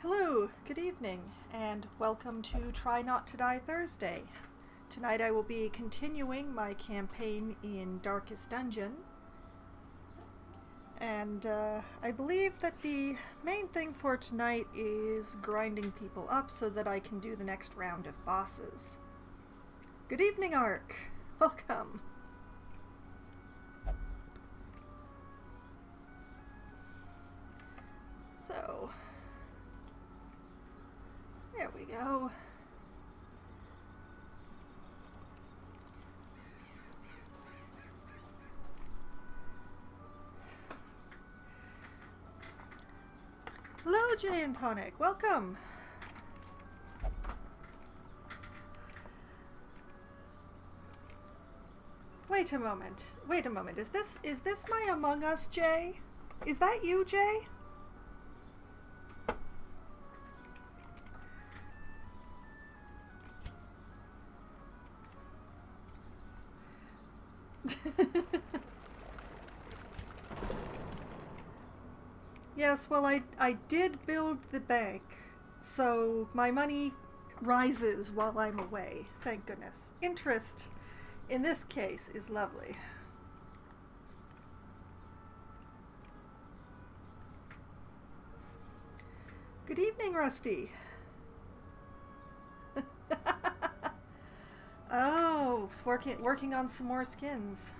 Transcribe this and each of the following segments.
Hello, good evening, and welcome to Try Not to Die Thursday. Tonight I will be continuing my campaign in Darkest Dungeon, and I believe that the main thing for tonight is grinding people up so that I can do the next round of bosses. Good evening, Ark. Welcome. So, there we go. Hello, Jay and Tonic. Welcome. Wait a moment. Wait a moment. Is this my Among Us, Jay? Is that you, Jay? Yes, well, I did build the bank, so my money rises while I'm away, thank goodness. Interest, in this case, is lovely. Good evening, Rusty. Oh, working on some more skins.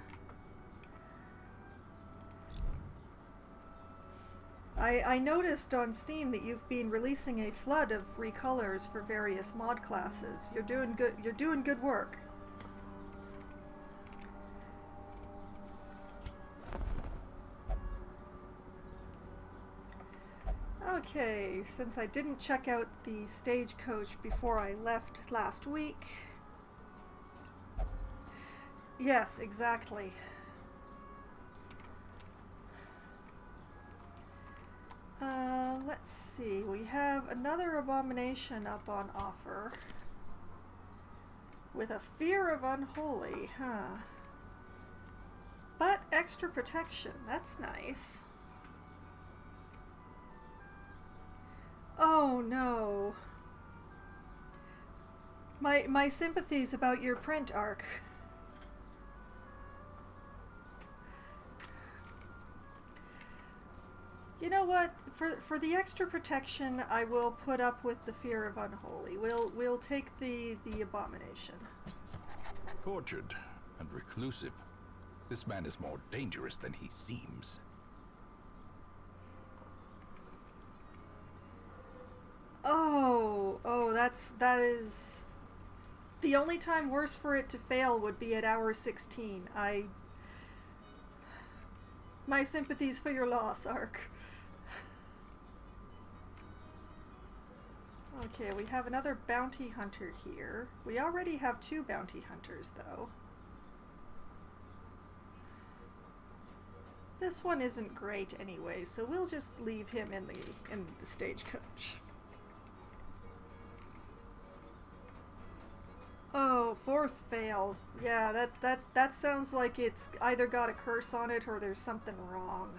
I noticed on Steam that you've been releasing a flood of recolors for various mod classes. You're doing good work. Okay, since I didn't check out the stagecoach before I left last week. Yes, exactly. Let's see, we have another abomination up on offer. With a fear of unholy, huh? But extra protection, that's nice. Oh no. My sympathies about your print, Ark. You know what? For the extra protection, I will put up with the fear of unholy. We'll take the abomination. Tortured and reclusive. This man is more dangerous than he seems. Oh, that is the only time worse for it to fail would be at hour 16. My sympathies for your loss, Ark. Okay, we have another bounty hunter here. We already have two bounty hunters, though. This one isn't great anyway, so we'll just leave him in the stagecoach. Oh, fourth fail. Yeah, that sounds like it's either got a curse on it or there's something wrong.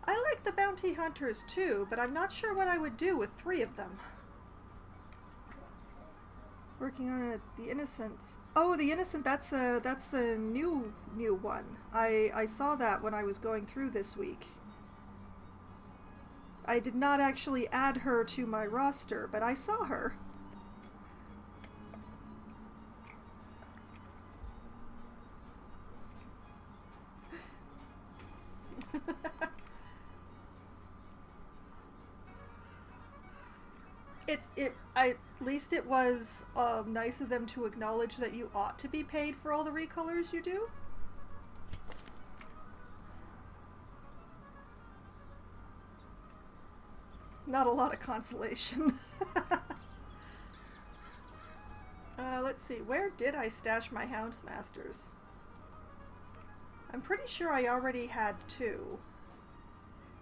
I like the bounty hunters too, but I'm not sure what I would do with 3 of them. Working on the Innocents. Oh, the Innocent, that's the new one. I saw that when I was going through this week. I did not actually add her to my roster, but I saw her. At least it was nice of them to acknowledge that you ought to be paid for all the recolors you do. Not a lot of consolation. Let's see, where did I stash my Houndmasters? I'm pretty sure I already had 2.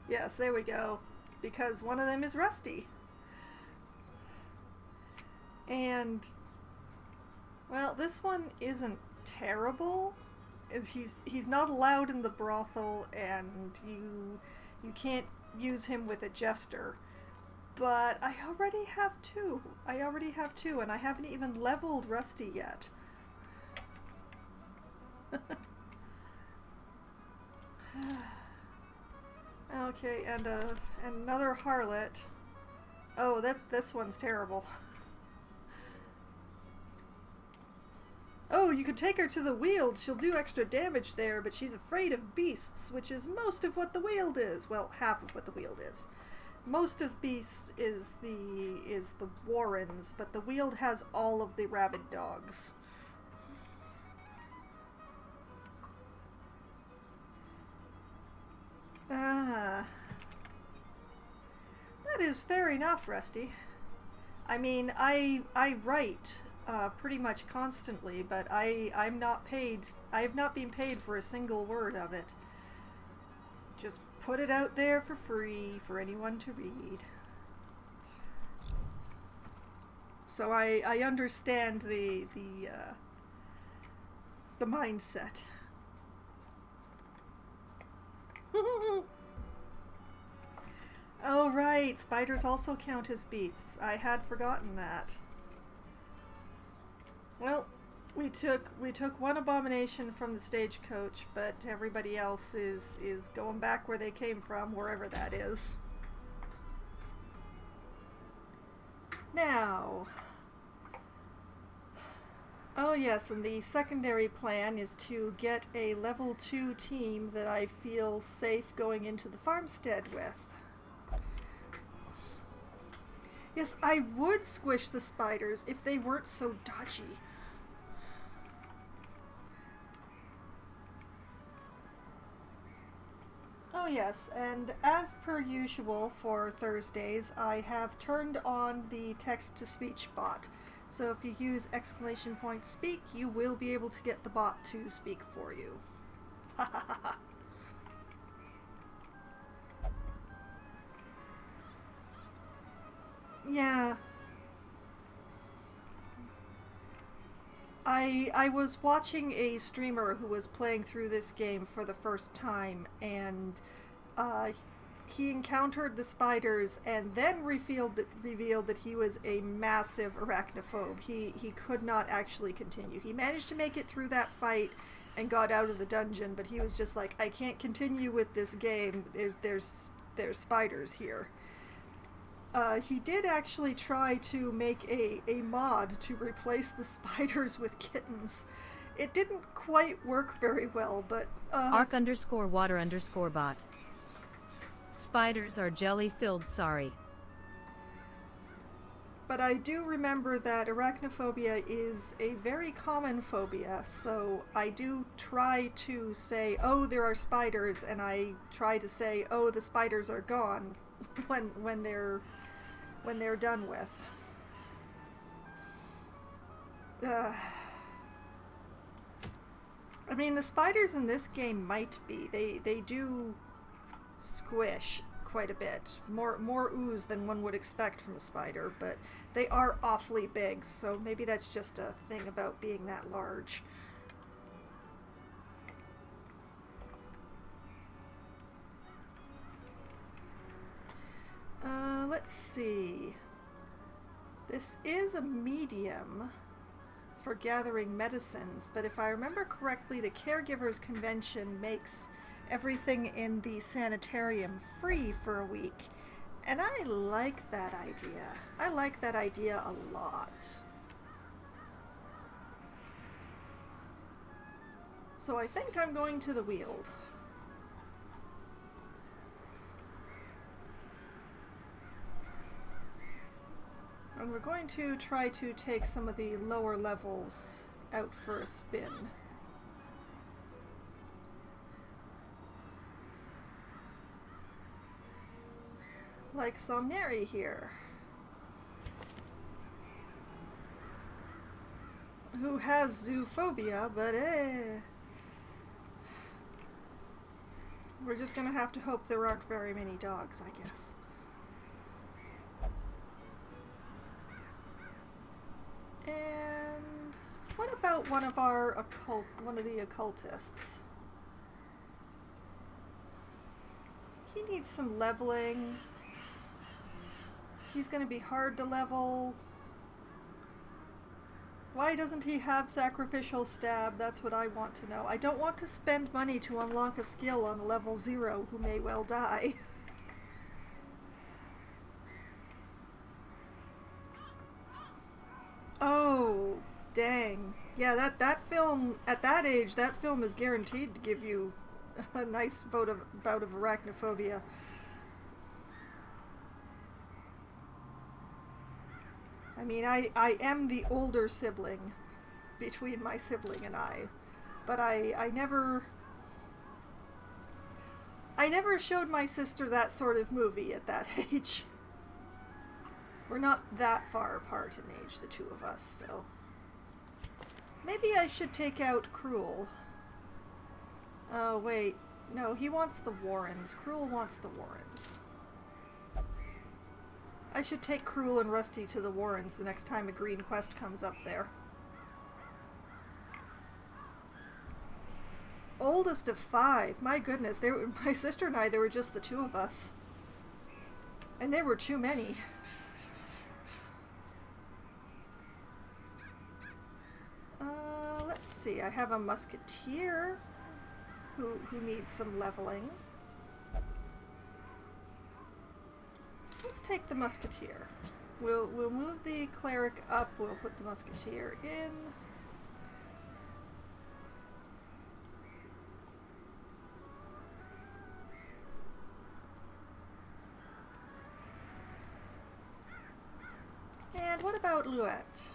Yes, there we go. Because one of them is Rusty. And, well, this one isn't terrible, is he's not allowed in the brothel, and you can't use him with a jester. But I already have two. And I haven't even leveled Rusty yet. Okay, and another harlot. Oh, this one's terrible. Oh, you could take her to the Weald. She'll do extra damage there, but she's afraid of beasts, which is most of what the Weald is. Well, half of what the Weald is. Most of beasts is the Warrens, but the Weald has all of the rabid dogs. Ah. That is fair enough, Rusty. I mean, I write pretty much constantly, but I'm not paid. I have not been paid for a single word of it. Just put it out there for free for anyone to read. So I understand the mindset. Oh right, spiders also count as beasts. I had forgotten that. Well, we took one abomination from the stagecoach, but everybody else is going back where they came from, wherever that is. Now, oh yes, and the secondary plan is to get a level 2 team that I feel safe going into the farmstead with. Yes, I would squish the spiders if they weren't so dodgy. Oh yes, and as per usual for Thursdays, I have turned on the text-to-speech bot. So if you use !speak, you will be able to get the bot to speak for you. Ha ha ha ha. Yeah. I was watching a streamer who was playing through this game for the first time, and he encountered the spiders and then revealed that he was a massive arachnophobe. He could not actually continue. He managed to make it through that fight and got out of the dungeon, but he was just like, I can't continue with this game. There's spiders here. He did actually try to make a mod to replace the spiders with kittens. It didn't quite work very well, but arc_water_bot. Spiders are jelly-filled, sorry. But I do remember that arachnophobia is a very common phobia, so I do try to say, oh, there are spiders, and I try to say, oh, the spiders are gone when they're done with. I mean, the spiders in this game might be. They do squish quite a bit. More ooze than one would expect from a spider, but they are awfully big, so maybe that's just a thing about being that large. Let's see. This is a medium for gathering medicines, but if I remember correctly, the Caregivers Convention makes everything in the sanitarium free for a week, and I like that idea. I like that idea a lot. So I think I'm going to the Weald. And we're going to try to take some of the lower levels out for a spin. Like Somneri here, who has zoophobia, but we're just gonna have to hope there aren't very many dogs, I guess. And what about about one of the occultists? He needs some leveling. He's gonna be hard to level. Why doesn't he have sacrificial stab? That's what I want to know. I don't want to spend money to unlock a skill on level 0 who may well die. Oh, dang. Yeah, that film, at that age, that film is guaranteed to give you a nice bout of arachnophobia. I mean, I am the older sibling between my sibling and I, but I never showed my sister that sort of movie at that age. We're not that far apart in age, the two of us, so maybe I should take out Cruel. Oh, wait. No, he wants the Warrens. Cruel wants the Warrens. I should take Cruel and Rusty to the Warrens the next time a green quest comes up there. Oldest of 5. My goodness, my sister and I, there were just the two of us. And there were too many. Let's see, I have a musketeer who needs some leveling. Let's take the musketeer. We'll move the cleric up, we'll put the musketeer in. And what about Luette?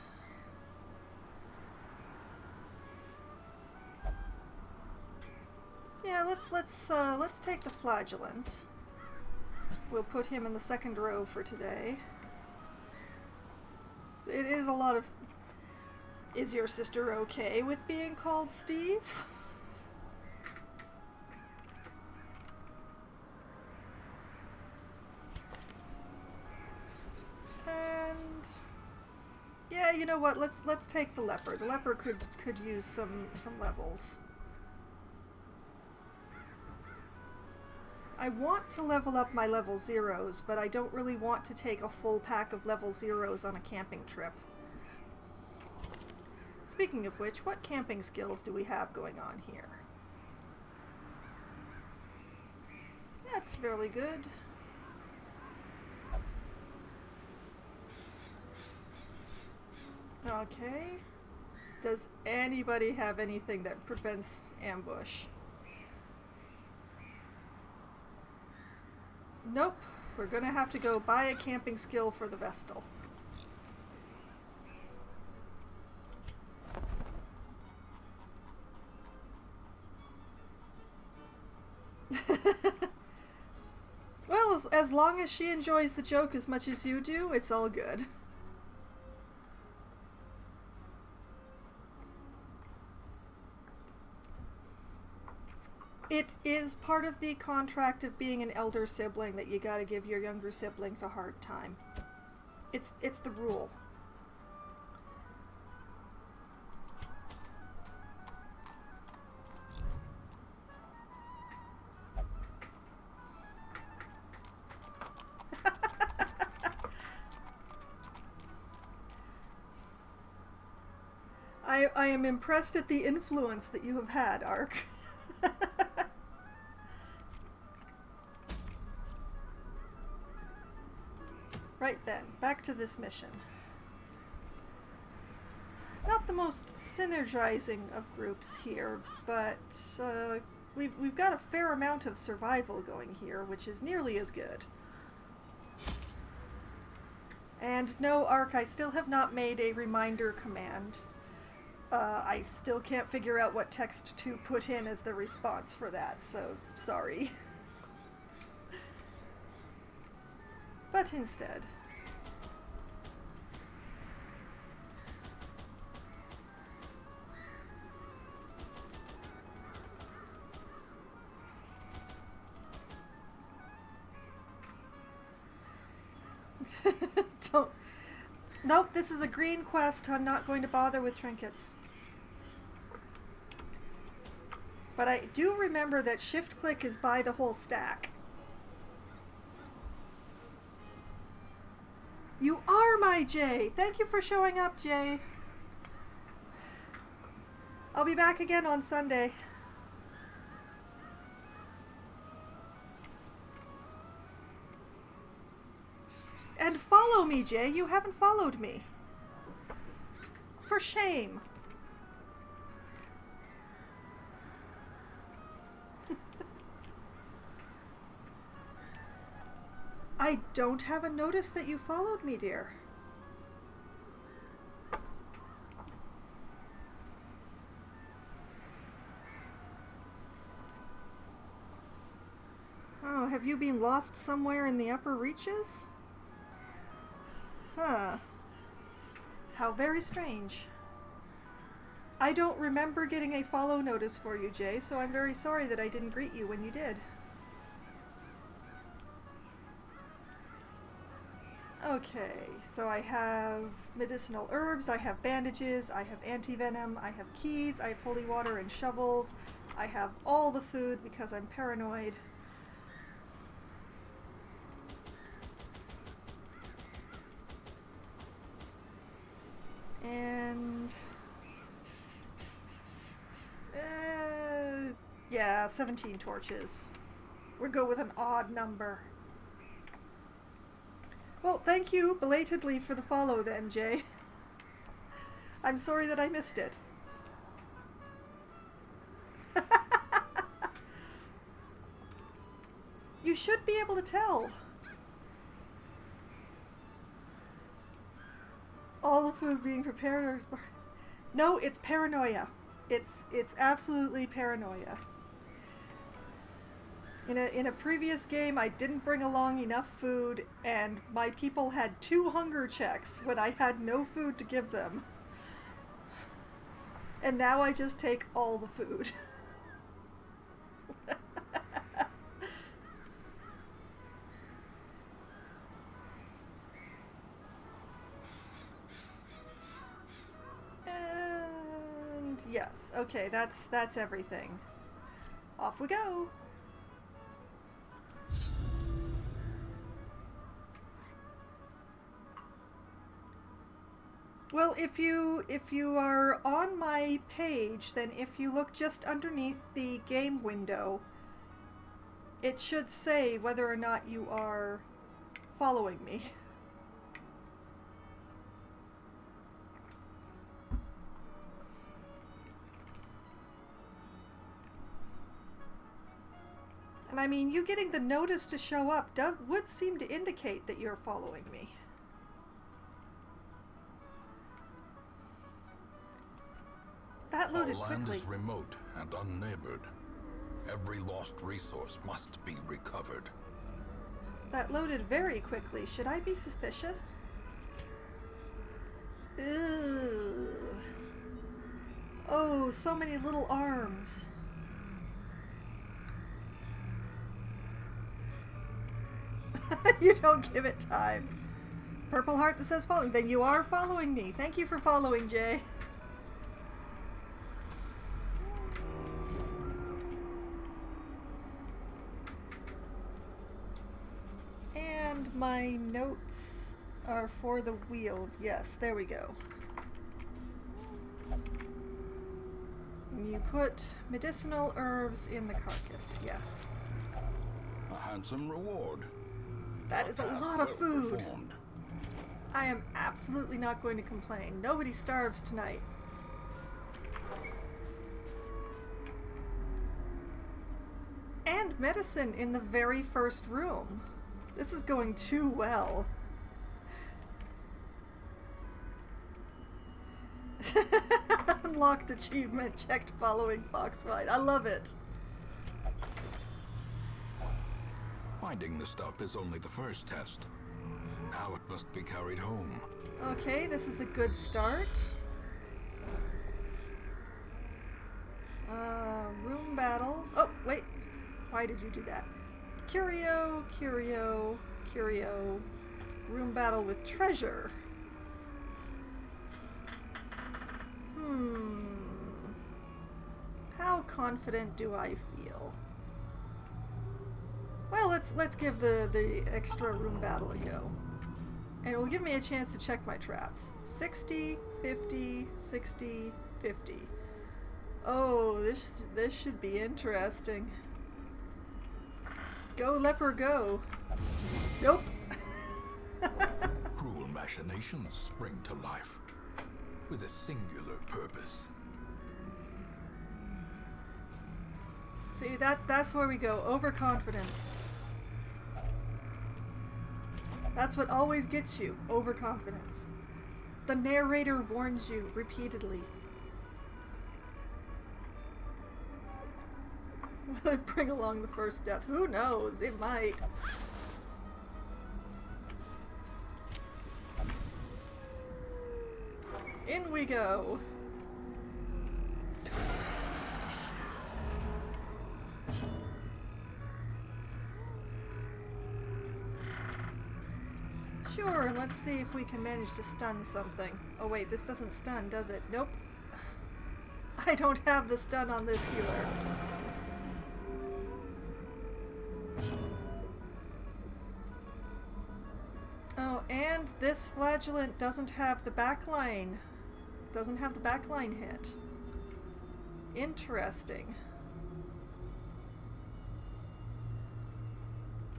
Yeah, let's take the flagellant. We'll put him in the second row for today. It is a lot of... Is your sister okay with being called Steve? And... yeah, you know what? Let's take the leper. The leper could use some levels. I want to level up my level 0s, but I don't really want to take a full pack of level 0s on a camping trip. Speaking of which, what camping skills do we have going on here? That's fairly good. Okay. Does anybody have anything that prevents ambush? Nope. We're gonna have to go buy a camping skill for the Vestal. Well, as long as she enjoys the joke as much as you do, it's all good. It is part of the contract of being an elder sibling that you gotta give your younger siblings a hard time. It's the rule. I am impressed at the influence that you have had, Ark. Right then, back to this mission. Not the most synergizing of groups here, but we've got a fair amount of survival going here, which is nearly as good. And no, Ark, I still have not made a reminder command. I still can't figure out what text to put in as the response for that, so sorry. But instead... Don't... Nope, this is a green quest. I'm not going to bother with trinkets. But I do remember that shift-click is by the whole stack. You are my Jay! Thank you for showing up, Jay. I'll be back again on Sunday. And follow me, Jay. You haven't followed me. For shame. I don't have a notice that you followed me, dear. Oh, have you been lost somewhere in the upper reaches? Huh. How very strange. I don't remember getting a follow notice for you, Jay, so I'm very sorry that I didn't greet you when you did. Okay, so I have medicinal herbs, I have bandages, I have anti-venom, I have keys, I have holy water and shovels, I have all the food because I'm paranoid. And... yeah, 17 torches. We'll go with an odd number. Well, thank you belatedly for the follow then, Jay. I'm sorry that I missed it. You should be able to tell. All the food being prepared. No, it's paranoia. It's absolutely paranoia. In a previous game, I didn't bring along enough food, and my people had 2 hunger checks when I had no food to give them. And now I just take all the food. And yes, okay, that's everything. Off we go. Well, if you are on my page, then if you look just underneath the game window, it should say whether or not you are following me. And I mean, you getting the notice to show up would seem to indicate that you're following me. That loaded Our land quickly. is remote and unneighbored. Every lost resource must be recovered. That loaded very quickly. Should I be suspicious? Ugh. Oh, so many little arms. You don't give it time. Purple heart that says following. Then you are following me. Thank you for following, Jay. And my notes are for the wheel. Yes, there we go. You put medicinal herbs in the carcass. Yes. A handsome reward. That is a task lot of well food. performed. I am absolutely not going to complain. Nobody starves tonight. And medicine in the very first room. This is going too well. Unlocked achievement, checked following Foxwine. I love it. Finding the stuff is only the first test. Now it must be carried home. Okay, this is a good start. Room battle. Oh, wait. Why did you do that? Curio, curio, curio. Room battle with treasure. How confident do I feel? Well, let's give the extra room battle a go. And it will give me a chance to check my traps. 60, 50, 60, 50. Oh, this should be interesting. Go, leper, go. Nope. Cruel machinations spring to life with a singular purpose. See, that's where we go. Overconfidence. That's what always gets you. Overconfidence. The narrator warns you repeatedly. Will it bring along the first death? Who knows? It might. In we go. Sure, and let's see if we can manage to stun something. Oh wait, this doesn't stun, does it? Nope. I don't have the stun on this healer. Oh, and this flagellant doesn't have the backline. Doesn't have the backline hit. Interesting.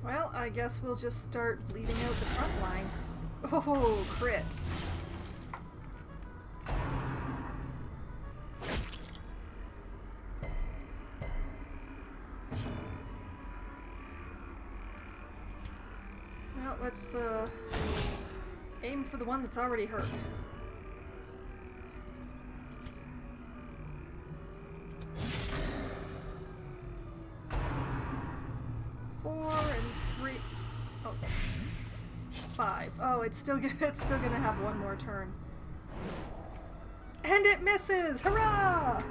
Well, I guess we'll just start bleeding out the front line. Oh, crit. Well, let's aim for the one that's already hurt. Oh, it's still gonna have one more turn. And it misses! Hurrah!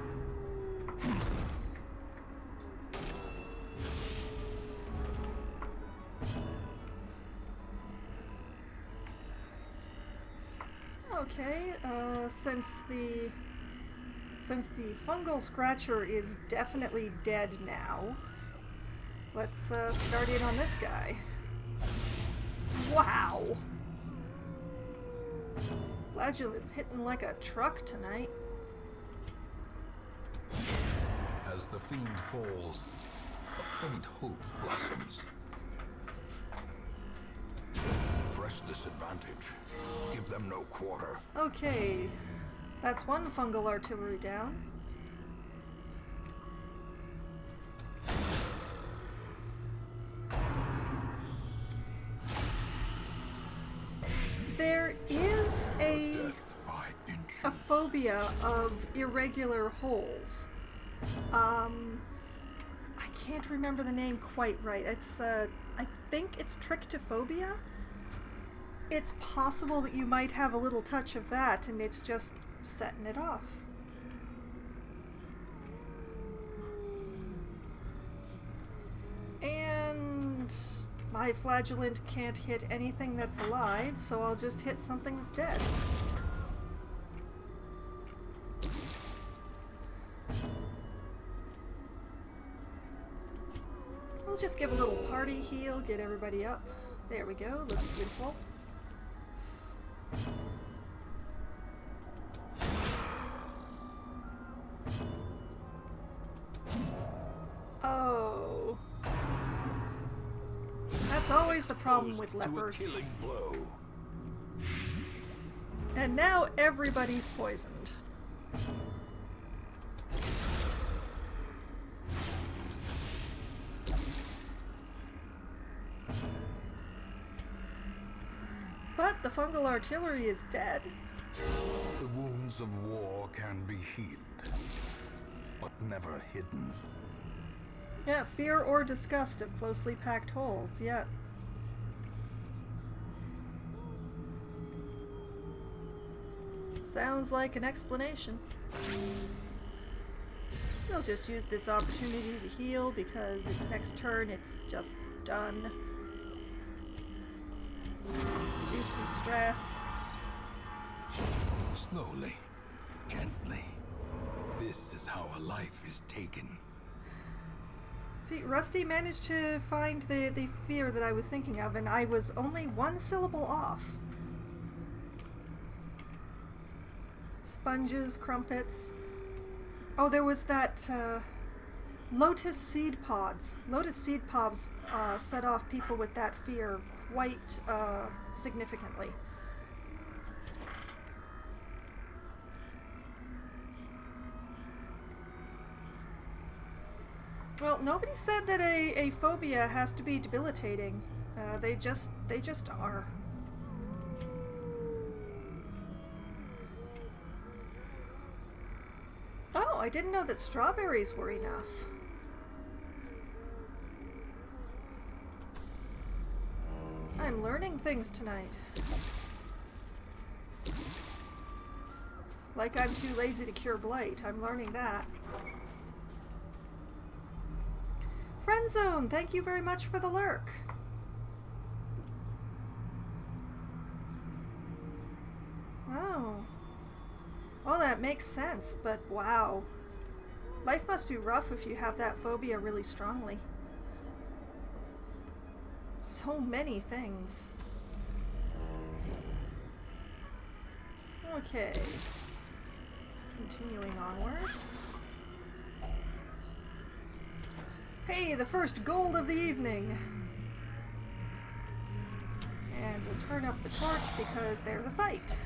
Okay, since the fungal scratcher is definitely dead now, let's start in on this guy. Wow! Flagellant hitting like a truck tonight. As the fiend falls, a faint hope blossoms. Press this advantage. Give them no quarter. Okay, that's one fungal artillery down. There is a phobia of irregular holes. I can't remember the name quite right. It's I think it's trichtophobia. It's possible that you might have a little touch of that, and it's just setting it off. And my flagellant can't hit anything that's alive, so I'll just hit something that's dead. We'll just give a little party heal, get everybody up. There we go, looks beautiful. Oh. That's always the problem with lepers. And now everybody's poisoned. But the fungal artillery is dead. The wounds of war can be healed, but never hidden. Yeah, fear or disgust of closely packed holes, yeah. Sounds like an explanation. We'll just use this opportunity to heal because its next turn it's just done. Reduce some stress. Slowly, gently. This is how a life is taken. See, Rusty managed to find the fear that I was thinking of, and I was only one syllable off. Sponges, crumpets. Oh, there was that lotus seed pods. Lotus seed pods set off people with that fear quite significantly. Well, nobody said that a phobia has to be debilitating. They just are. Oh, I didn't know that strawberries were enough. I'm learning things tonight. Like I'm too lazy to cure blight. I'm learning that. Friend Zone, thank you very much for the lurk. Oh. Well, that makes sense, but wow. Life must be rough if you have that phobia really strongly. So many things. Okay. Continuing onwards. Hey, the first gold of the evening! And we'll turn up the torch because there's a fight.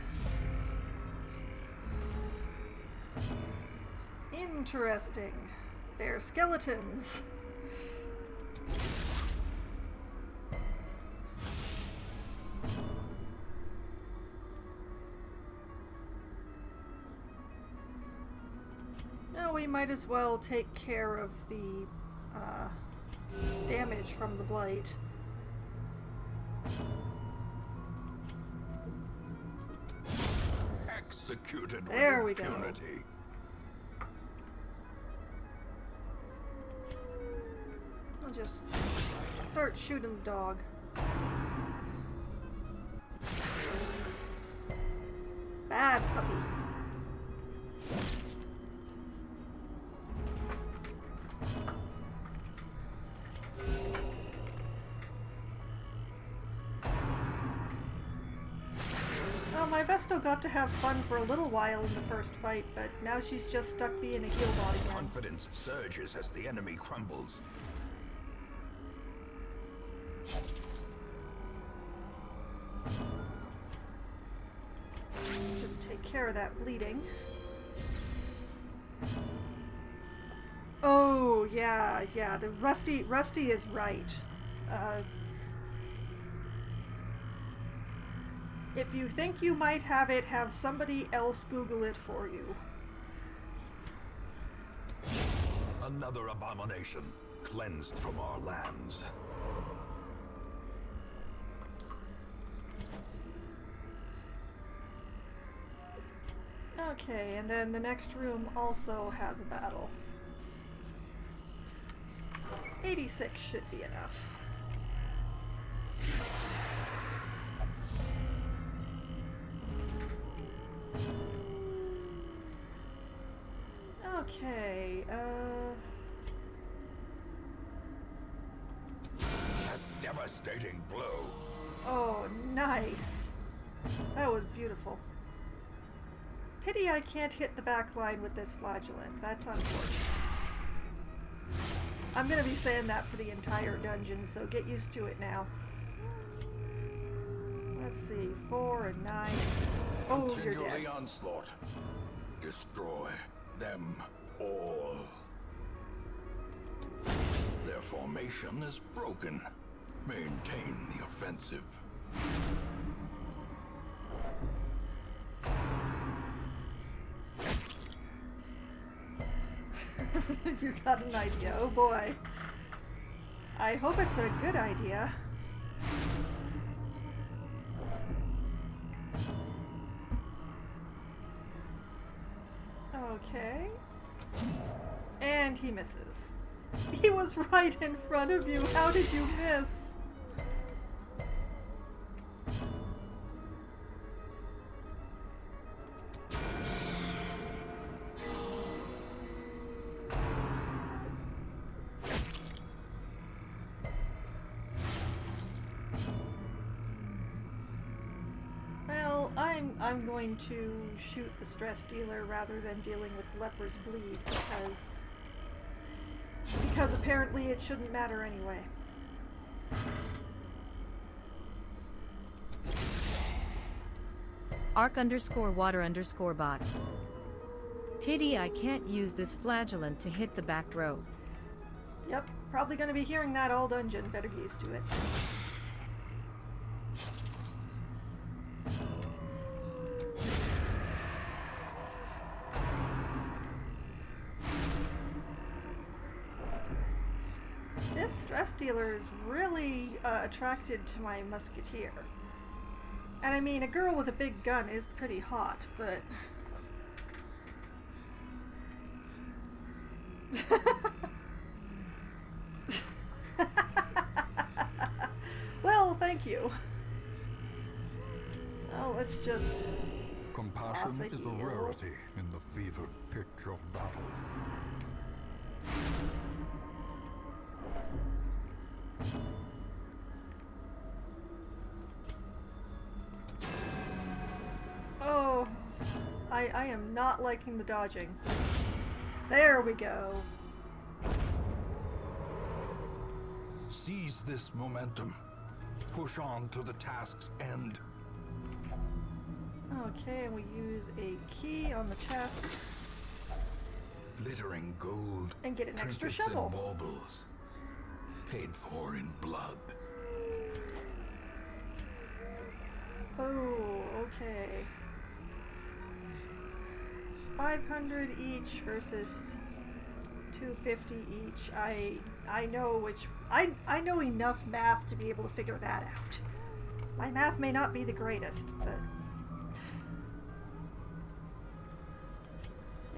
Interesting. They're skeletons. No, we might as well take care of the damage from the blight. Executed There with we go. impunity. I'll just start shooting the dog. Bad puppy. Well, my Vesto got to have fun for a little while in the first fight, but now she's just stuck being a heel bot again. Confidence surges as the enemy crumbles. Just take care of that bleeding. Oh, yeah, the Rusty is right. If you think you might have it, have somebody else Google it for you. Another abomination cleansed from our lands. Okay, and then the next room also has a battle. 86 should be enough. Okay, A devastating blow. oh, nice. That was beautiful. Pity I can't hit the back line with this flagellant. That's unfortunate. I'm gonna be saying that for the entire dungeon, so get used to it now. Let's see, 4 and 9. Oh, you're Continue dead. the onslaught. Destroy them all. Their formation is broken. Maintain the offensive. You got an idea, oh boy. I hope it's a good idea. Okay. And he misses. He was right in front of you. How did you miss? I'm going to shoot the stress dealer rather than dealing with leper's bleed because apparently it shouldn't matter anyway. Arc_water_bot. Pity I can't use this flagellant to hit the back row. Yep, probably going to be hearing that all dungeon. Better get used to it. This stress dealer is really attracted to my musketeer. And I mean, a girl with a big gun is pretty hot, but... Well, thank you. Well, let's just... Compassion is a rarity in the fevered pitch of battle. Oh, I am not liking the dodging. There we go. Seize this momentum. Push on to the task's end. Okay, and we use a key on the chest. Glittering gold. And get an extra trinkets shovel. and baubles. Paid for in blood. Oh, okay. 500 each versus 250 each. I know which... I know enough math to be able to figure that out. My math may not be the greatest, but...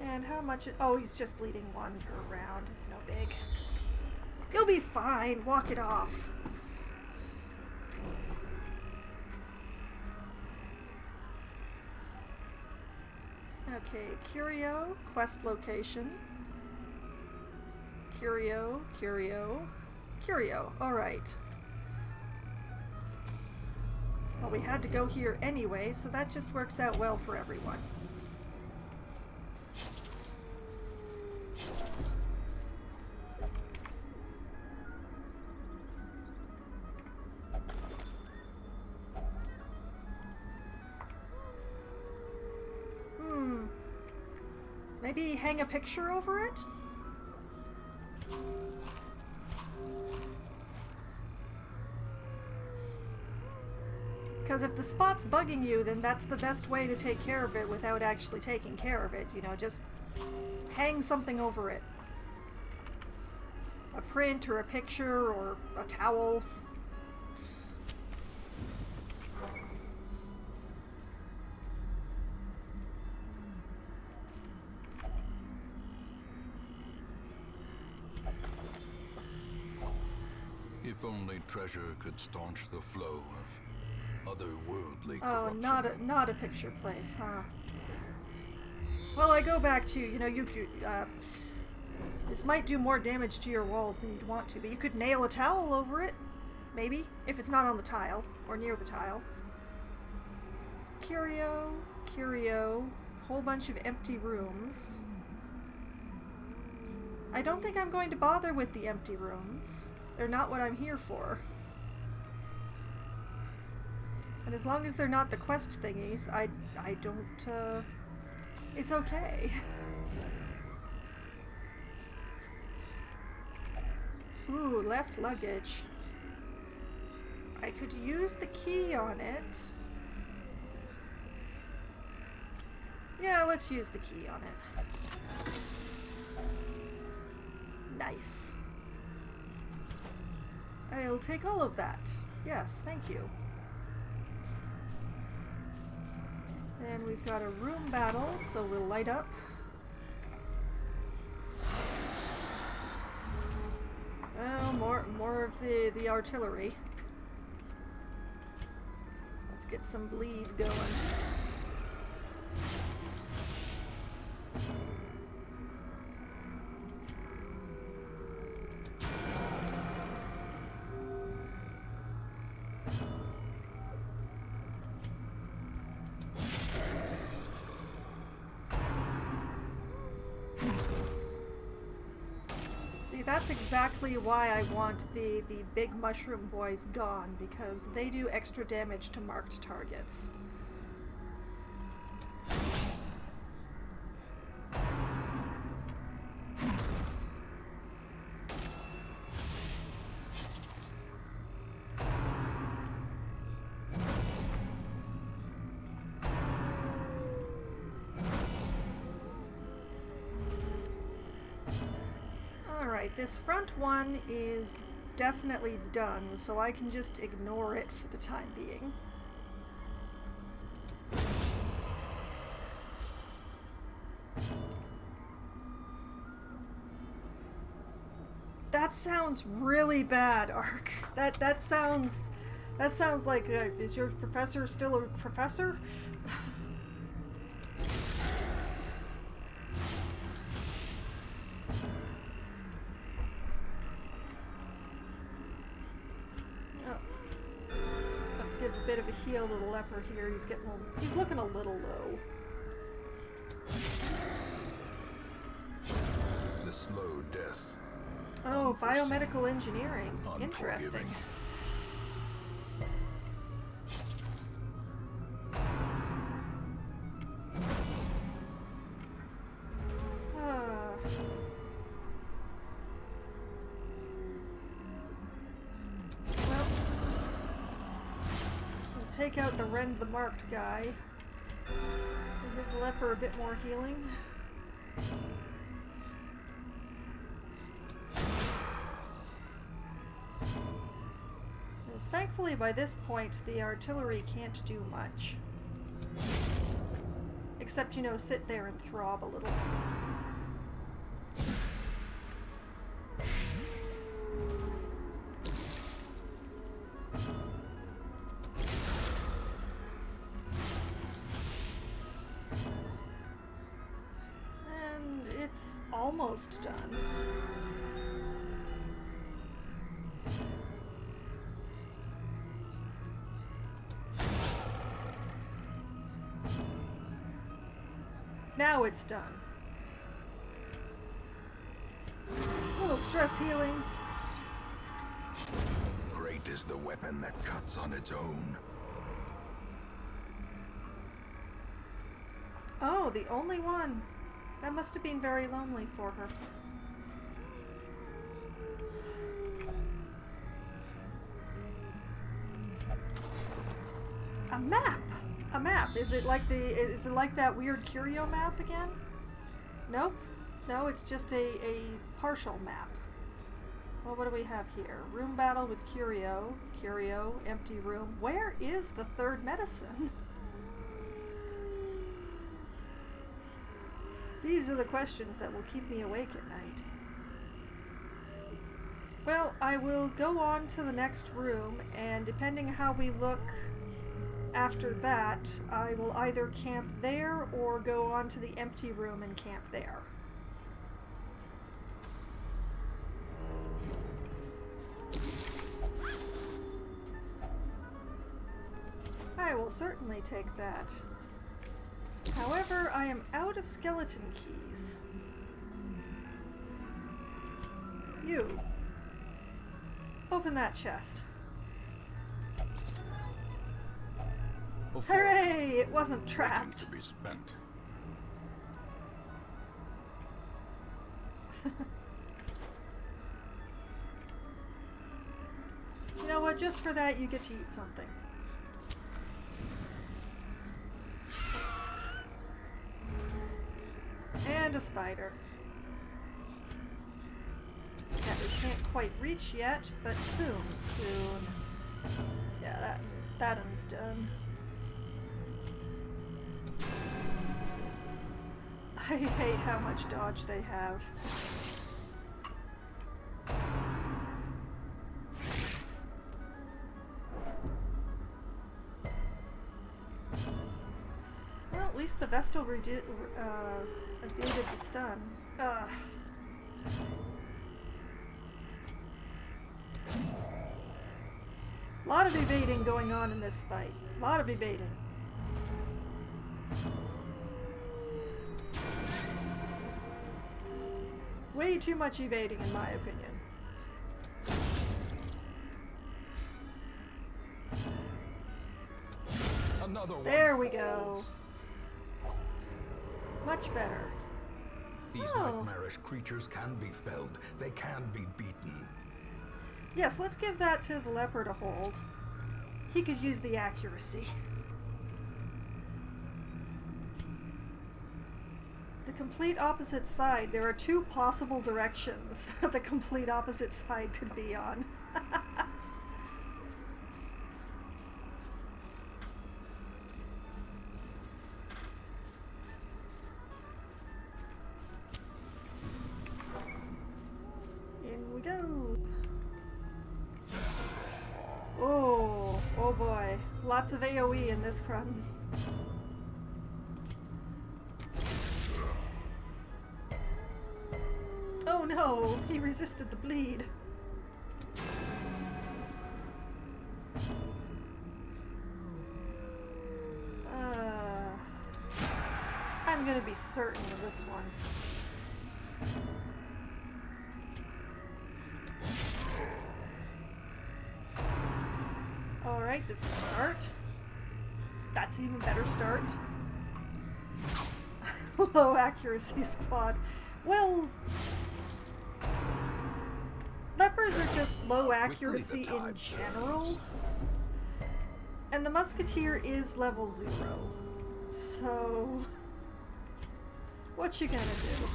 And how much... Oh, he's just bleeding 1 per round. It's no big. You'll be fine. Walk it off. Okay, Curio, quest location. Curio, alright. Well, we had to go here anyway, so that just works out well for everyone. Maybe hang a picture over it? Because if the spot's bugging you, then that's the best way to take care of it without actually taking care of it. You know, just hang something over it. A print or a picture or a towel. If only treasure could staunch the flow of otherworldly Oh, corruption. not a picture place, huh? Well, I go back to, you know, this might do more damage to your walls than you'd want to, but you could nail a towel over it, maybe, if it's not on the tile, or near the tile. Curio, whole bunch of empty rooms. I don't think I'm going to bother with the empty rooms. They're not what I'm here for. And as long as they're not the quest thingies, I don't, it's okay. Ooh, left luggage. I could use the key on it. Yeah, let's use the key on it. Nice. I'll take all of that. Yes, thank you. And we've got a room battle, so we'll light up. Oh, more of the artillery. Let's get some bleed going. that's exactly why I want the big mushroom boys gone, because they do extra damage to marked targets. Alright, this front one is definitely done, so I can just ignore it for the time being. That sounds really bad, Ark. That sounds like is your professor still a professor? Give a bit of a heal to the leper here. He's looking a little low. The slow death. Oh, biomedical engineering. Interesting. Take out the Rend the Marked guy. Give the leper a bit more healing. Because thankfully by this point the artillery can't do much. Except, you know, sit there and throb a little. Almost done. Now it's done. A little stress healing. Great is the weapon that cuts on its own. Oh, the only one. That must have been very lonely for her. A map! A map! Is it like that weird curio map again? Nope. No, it's just a partial map. Well, what do we have here? Room battle with curio. Curio, empty room. Where is the third medicine? These are the questions that will keep me awake at night. Well, I will go on to the next room, and depending how we look after that, I will either camp there or go on to the empty room and camp there. I will certainly take that. However, I am out of skeleton keys. You. Open that chest. Hooray! It wasn't trapped. To be spent. You know what? Just for that, you get to eat something. And a spider. That we can't quite reach yet, but soon. Yeah, that one's done. I hate how much dodge they have. Well, at least the Vestal evaded the stun. Ugh. A lot of evading going on in this fight. A lot of evading. Way too much evading, in my opinion. Another one. There we go. Much better. These Oh. nightmarish creatures can be felled. They can be beaten. Yes, let's give that to the leper to hold. He could use the accuracy. The complete opposite side. There are two possible directions that the complete opposite side could be on. In we go. Oh boy. Lots of AoE in this run. Oh no, he resisted the bleed. I'm gonna be certain of this one. Alright, that's a start. That's an even better start. Low accuracy squad. Well, lepers are just low accuracy in general. And the musketeer is level 0. So, what you gonna do?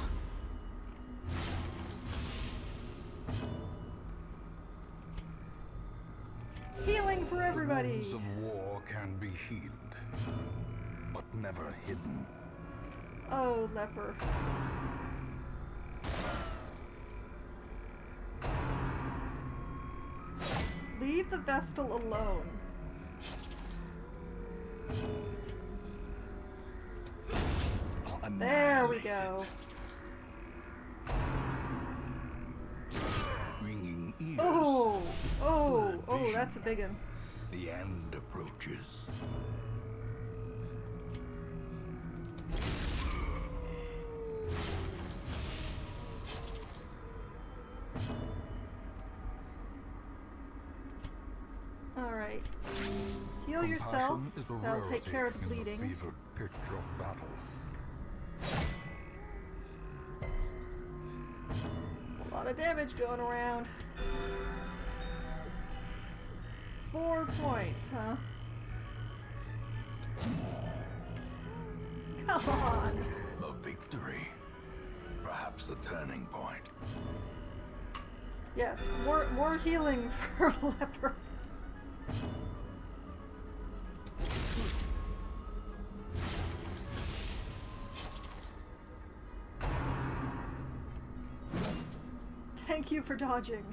Healing for everybody! The wounds of war can be healed, but never hidden. Oh, leper. Leave the Vestal alone. There we go. Ringing ears. Oh, that's a big one. The end approaches. Alright. Heal yourself. Compassion is a That'll take rarity care of the in bleeding. fevered pitch of battle. There's a lot of damage going around. 4 points, huh? Come on! A victory. Perhaps the turning point. Yes, more healing for leper. Thank you for dodging.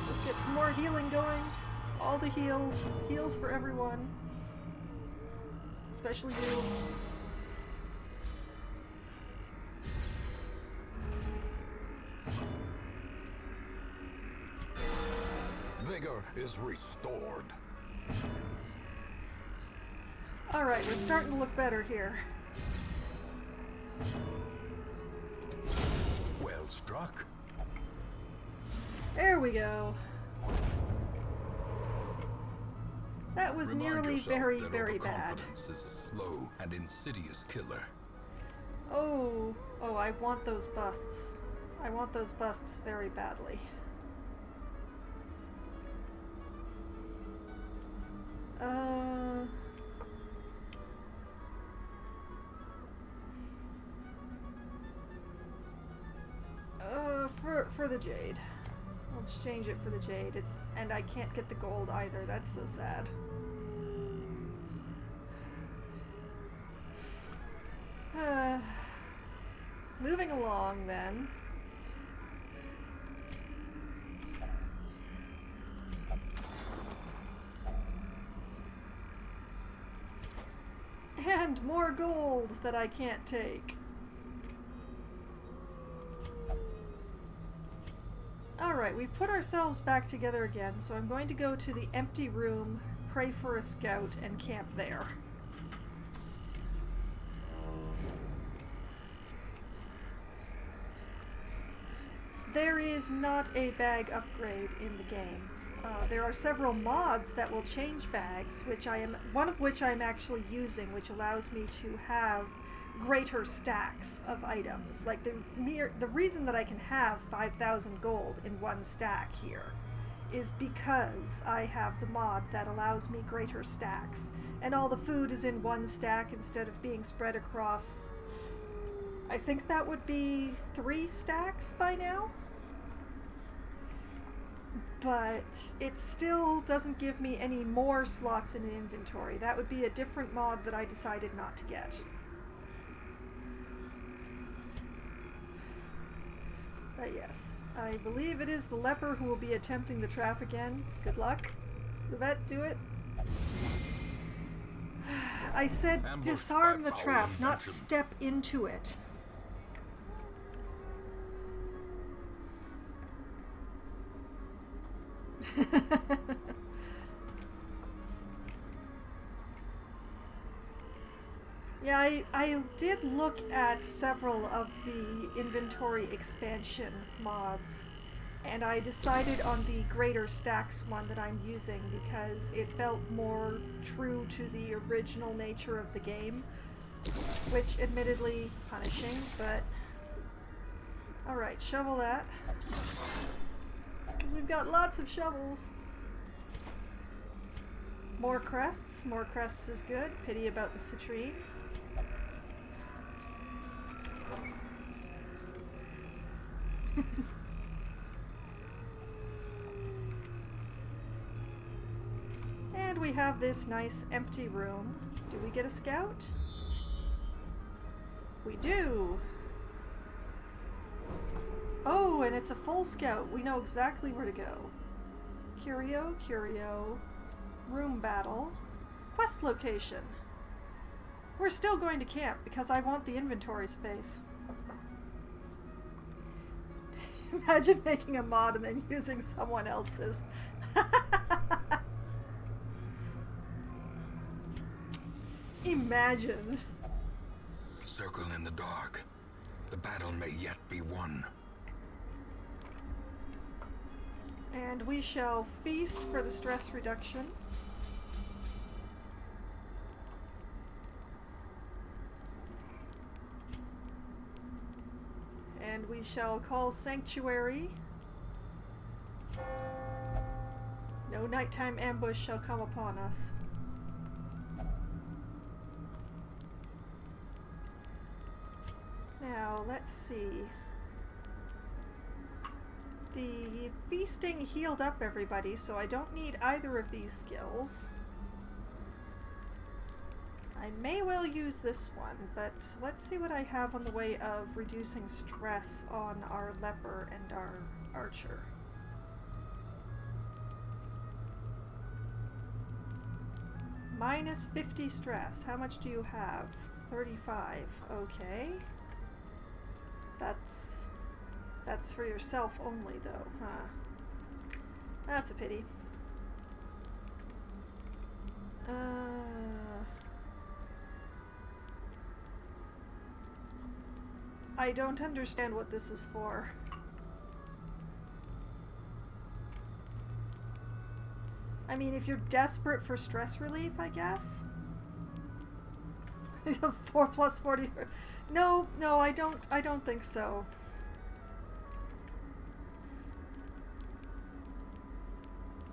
Just get some more healing going. All the heals. Heals for everyone. Especially you. Vigor is restored. Alright, we're starting to look better here. Well struck. There we go. That was Remind nearly yourself very, that very bad. overconfidence is a slow and insidious killer. Oh, I want those busts. I want those busts very badly. For the jade. I'll exchange it for the jade. And I can't get the gold either. That's so sad. Moving along then. And more gold that I can't take. Alright, we've put ourselves back together again, so I'm going to go to the empty room, pray for a scout, and camp there. there is not a bag upgrade in the game. There are several mods that will change bags, one of which I'm actually using, which allows me to have greater stacks of items. Like the reason that I can have 5,000 gold in one stack here is because I have the mod that allows me greater stacks, and all the food is in one stack instead of being spread across. I think that would be 3 stacks by now. But it still doesn't give me any more slots in the inventory. That would be a different mod that I decided not to get. But yes, I believe it is the leper who will be attempting the trap again. Good luck. The vet, do it. I said disarm the trap, not step into it. Yeah, I did look at several of the inventory expansion mods, and I decided on the greater stacks one that I'm using because it felt more true to the original nature of the game, which admittedly punishing, but alright, shovel that. Because we've got lots of shovels. More crests is good. Pity about the citrine. And we have this nice empty room. Do we get a scout? We do! Oh, and it's a full scout. We know exactly where to go. Curio, room battle, quest location. We're still going to camp because I want the inventory space. Imagine making a mod and then using someone else's. Imagine. Circle in the dark. The battle may yet be won. And we shall feast for the stress reduction. And we shall call sanctuary. No nighttime ambush shall come upon us. Now, let's see. The feasting healed up everybody, so I don't need either of these skills. I may well use this one, but let's see what I have on the way of reducing stress on our leper and our archer. Minus 50 stress. How much do you have? 35. Okay. That's for yourself only, though, huh? That's a pity. I don't understand what this is for. I mean, if you're desperate for stress relief, I guess? 4 plus 40. No, I don't think so.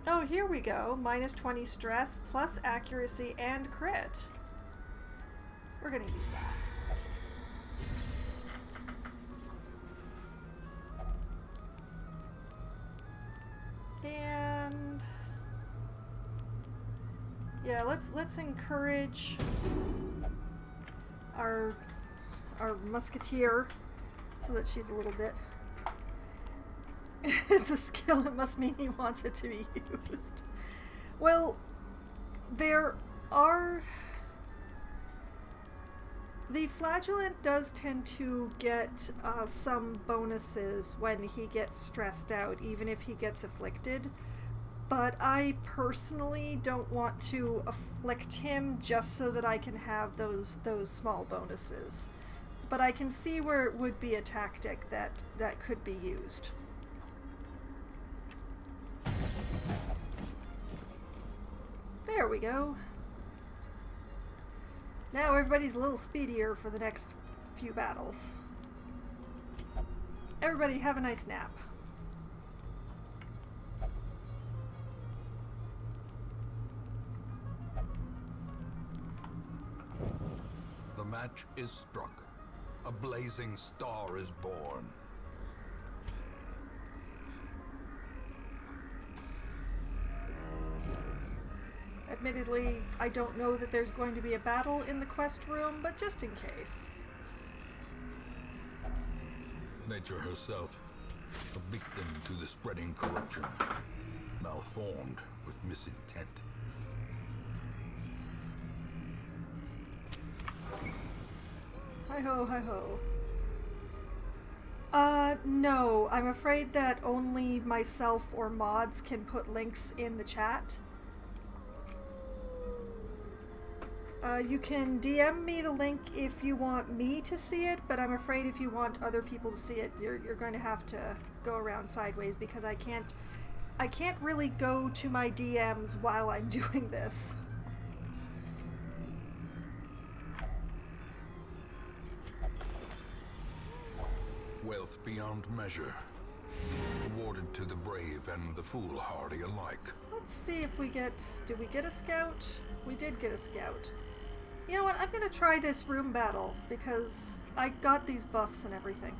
Oh, here we go. Minus 20 stress, plus accuracy and crit. We're gonna use that. And yeah, let's encourage our musketeer so that she's a little bit. It's a skill, it must mean he wants it to be used. Well, there are... The flagellant does tend to get some bonuses when he gets stressed out, even if he gets afflicted. But I personally don't want to afflict him just so that I can have those small bonuses. But I can see where it would be a tactic that could be used. we go. Now everybody's a little speedier for the next few battles. Everybody have a nice nap. The match is struck. A blazing star is born. Admittedly, I don't know that there's going to be a battle in the quest room, but just in case. Nature herself, a victim to the spreading corruption, malformed with misintent. Hi-ho, hi-ho. No, I'm afraid that only myself or mods can put links in the chat. You can DM me the link if you want me to see it, but I'm afraid if you want other people to see it, you're going to have to go around sideways because I can't really go to my DMs while I'm doing this. Wealth beyond measure, awarded to the brave and the foolhardy alike. Let's see if we get... Did we get a scout? We did get a scout. You know what? I'm going to try this room battle because I got these buffs and everything.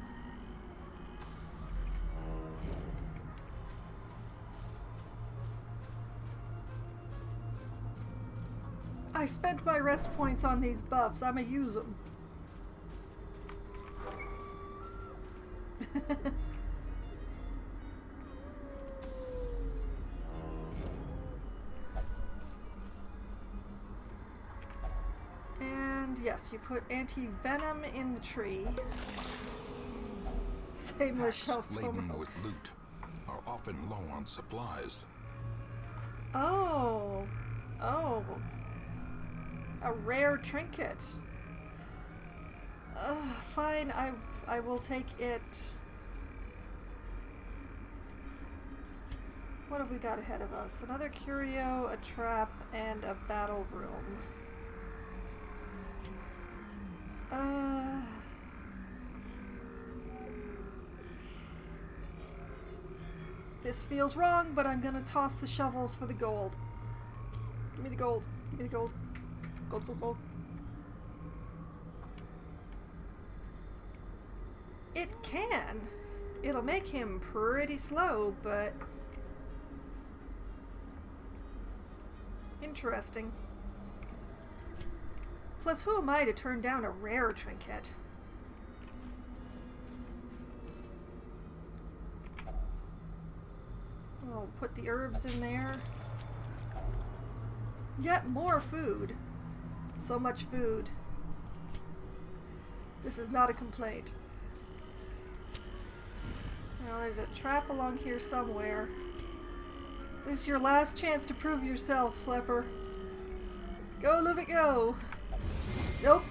I spent my rest points on these buffs. I'm going to use them. And yes, you put anti-venom in the tree. Same with shelf laden promo. with loot are often low on supplies. Oh. Oh. A rare trinket. Fine, I will take it. What have we got ahead of us? Another curio, a trap, and a battle room. This feels wrong, but I'm gonna toss the shovels for the gold. Give me the gold. Give me the gold. Gold, gold, gold. It can. It'll make him pretty slow, but... interesting. Plus, who am I to turn down a rare trinket? Oh, put the herbs in there. Yet more food. So much food. This is not a complaint. Now there's a trap along here somewhere. This is your last chance to prove yourself, Flepper. Go, Luvic, go! Nope.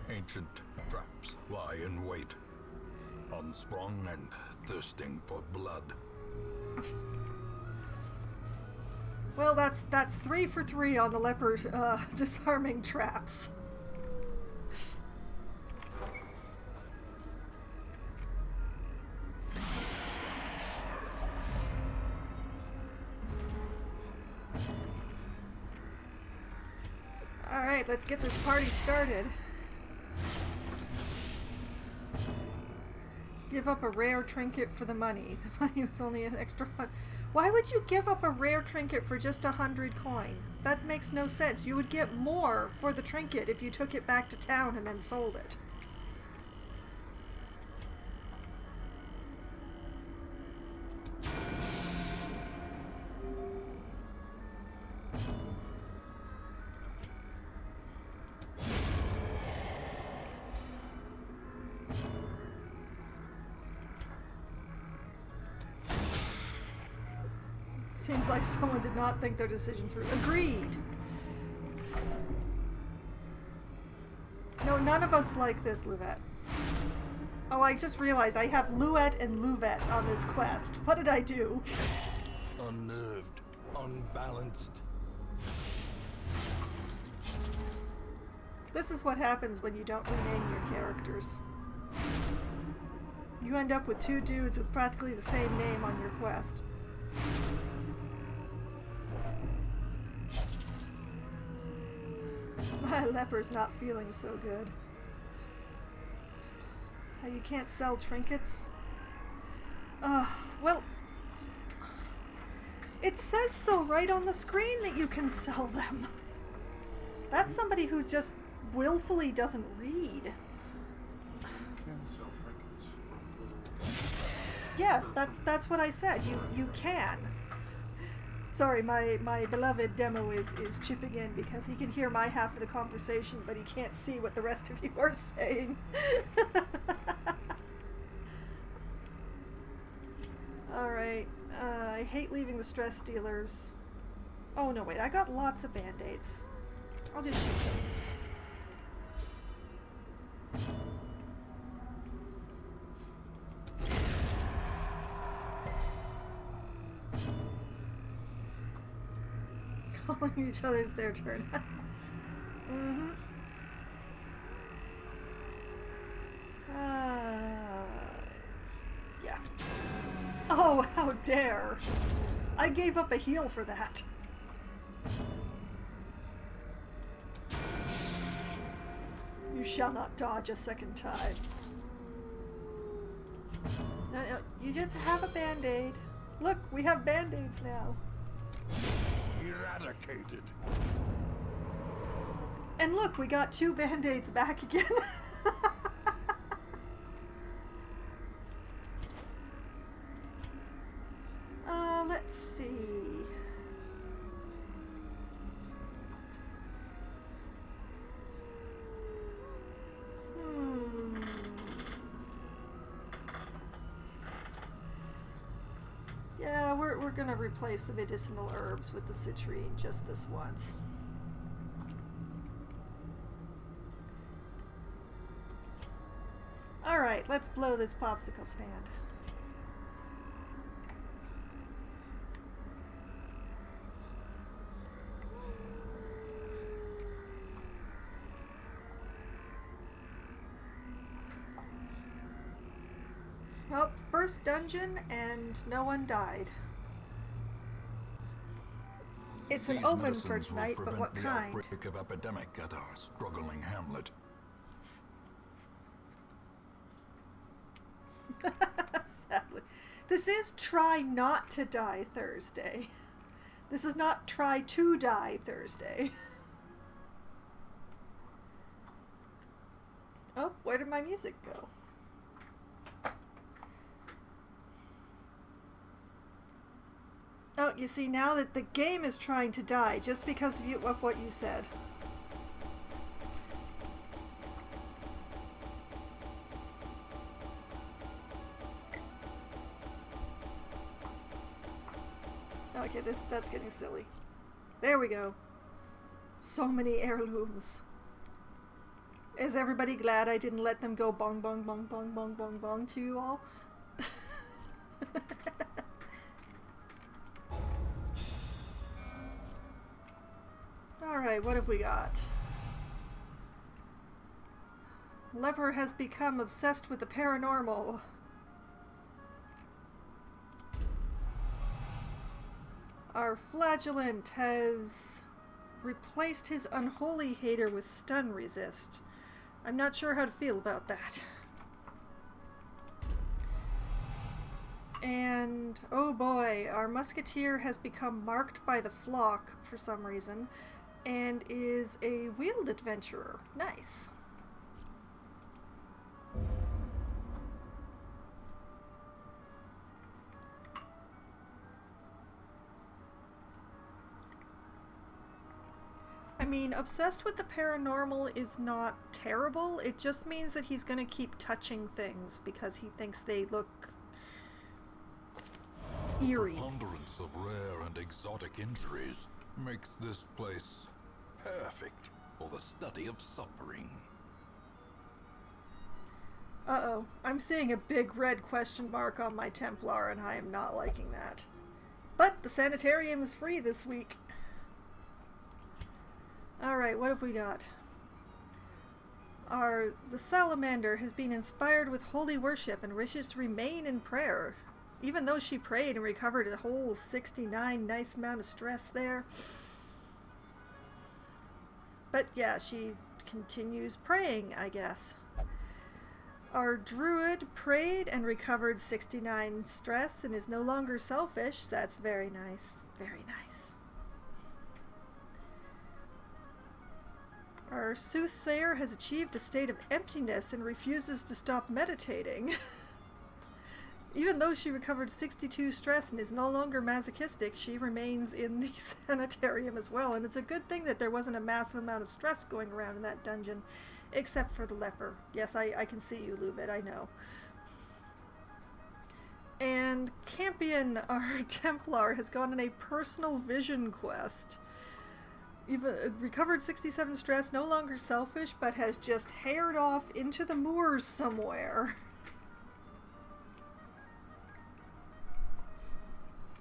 Ancient traps lie in wait, unsprung and thirsting for blood. Well, that's 3 for 3 on the leper's disarming traps. Alright, let's get this party started. Give up a rare trinket for the money. The money was only an extra one. Why would you give up a rare trinket for just 100 coin? That makes no sense. You would get more for the trinket if you took it back to town and then sold it. Seems like someone did not think their decision through. Agreed. No, none of us like this, Luvet. Oh, I just realized I have Luet and Luvet on this quest. What did I do? Unnerved, unbalanced. This is what happens when you don't rename your characters. You end up with two dudes with practically the same name on your quest. My leper's not feeling so good. You can't sell trinkets? Well, it says so right on the screen that you can sell them. That's somebody who just willfully doesn't read. Can sell trinkets. Yes, that's what I said. You can. Sorry, my beloved demo is chipping in because he can hear my half of the conversation, but he can't see what the rest of you are saying. Alright, I hate leaving the stress dealers. Oh no, wait, I got lots of band-aids. I'll just shoot them. Calling each other's their turn. Mm-hmm. Yeah. Oh, how dare! I gave up a heal for that. You shall not dodge a second time. No, you just have a band-aid. Look, we have band-aids now. Eradicated. And look, we got 2 band-aids back again. Let's see. Yeah, we're gonna replace the medicinal herbs with the citrine just this once. Alright, let's blow this popsicle stand. Well, first dungeon and no one died. It's an omen for tonight, but what kind? The outbreak of epidemic at our struggling hamlet. Sadly. This is Try Not to Die Thursday. This is not Try to Die Thursday. Oh, where did my music go? Oh, you see now that the game is trying to die just because of what you said. Okay, that's getting silly. There we go. So many heirlooms. Is everybody glad I didn't let them go bong bong bong bong bong bong bong to you all? Alright, what have we got? Leper has become obsessed with the paranormal. Our flagellant has replaced his unholy hater with stun resist. I'm not sure how to feel about that. And, oh boy, our musketeer has become marked by the flock for some reason and is a wheeled adventurer. Nice. I mean, obsessed with the paranormal is not terrible. It just means that he's going to keep touching things because he thinks they look eerie. The preponderance of rare and exotic injuries makes this place perfect for the study of suffering. Uh-oh. I'm seeing a big red question mark on my Templar, and I am not liking that. But the sanitarium is free this week. Alright, what have we got? The salamander has been inspired with holy worship and wishes to remain in prayer. Even though she prayed and recovered a whole 69 nice amount of stress there. But yeah, she continues praying, I guess. Our druid prayed and recovered 69 stress and is no longer selfish. That's very nice. Very nice. Our soothsayer has achieved a state of emptiness and refuses to stop meditating. Even though she recovered 62 stress and is no longer masochistic, she remains in the sanitarium as well. And it's a good thing that there wasn't a massive amount of stress going around in that dungeon, except for the leper. Yes, I can see you, Luvid, I know. And Campion, our Templar, has gone on a personal vision quest. Even recovered 67 stress, no longer selfish, but has just haired off into the moors somewhere.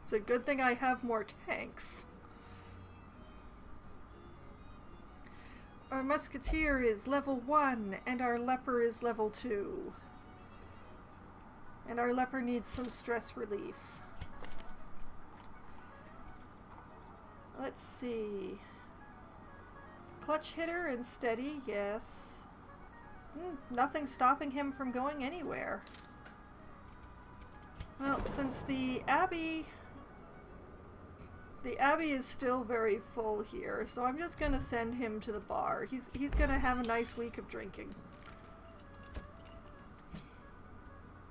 It's a good thing I have more tanks. Our musketeer is level 1 and our leper is level 2. And our leper needs some stress relief. Let's see. Clutch hitter and steady, yes. Nothing stopping him from going anywhere. Well, since the Abbey is still very full here, so I'm just gonna send him to the bar. He's gonna have a nice week of drinking.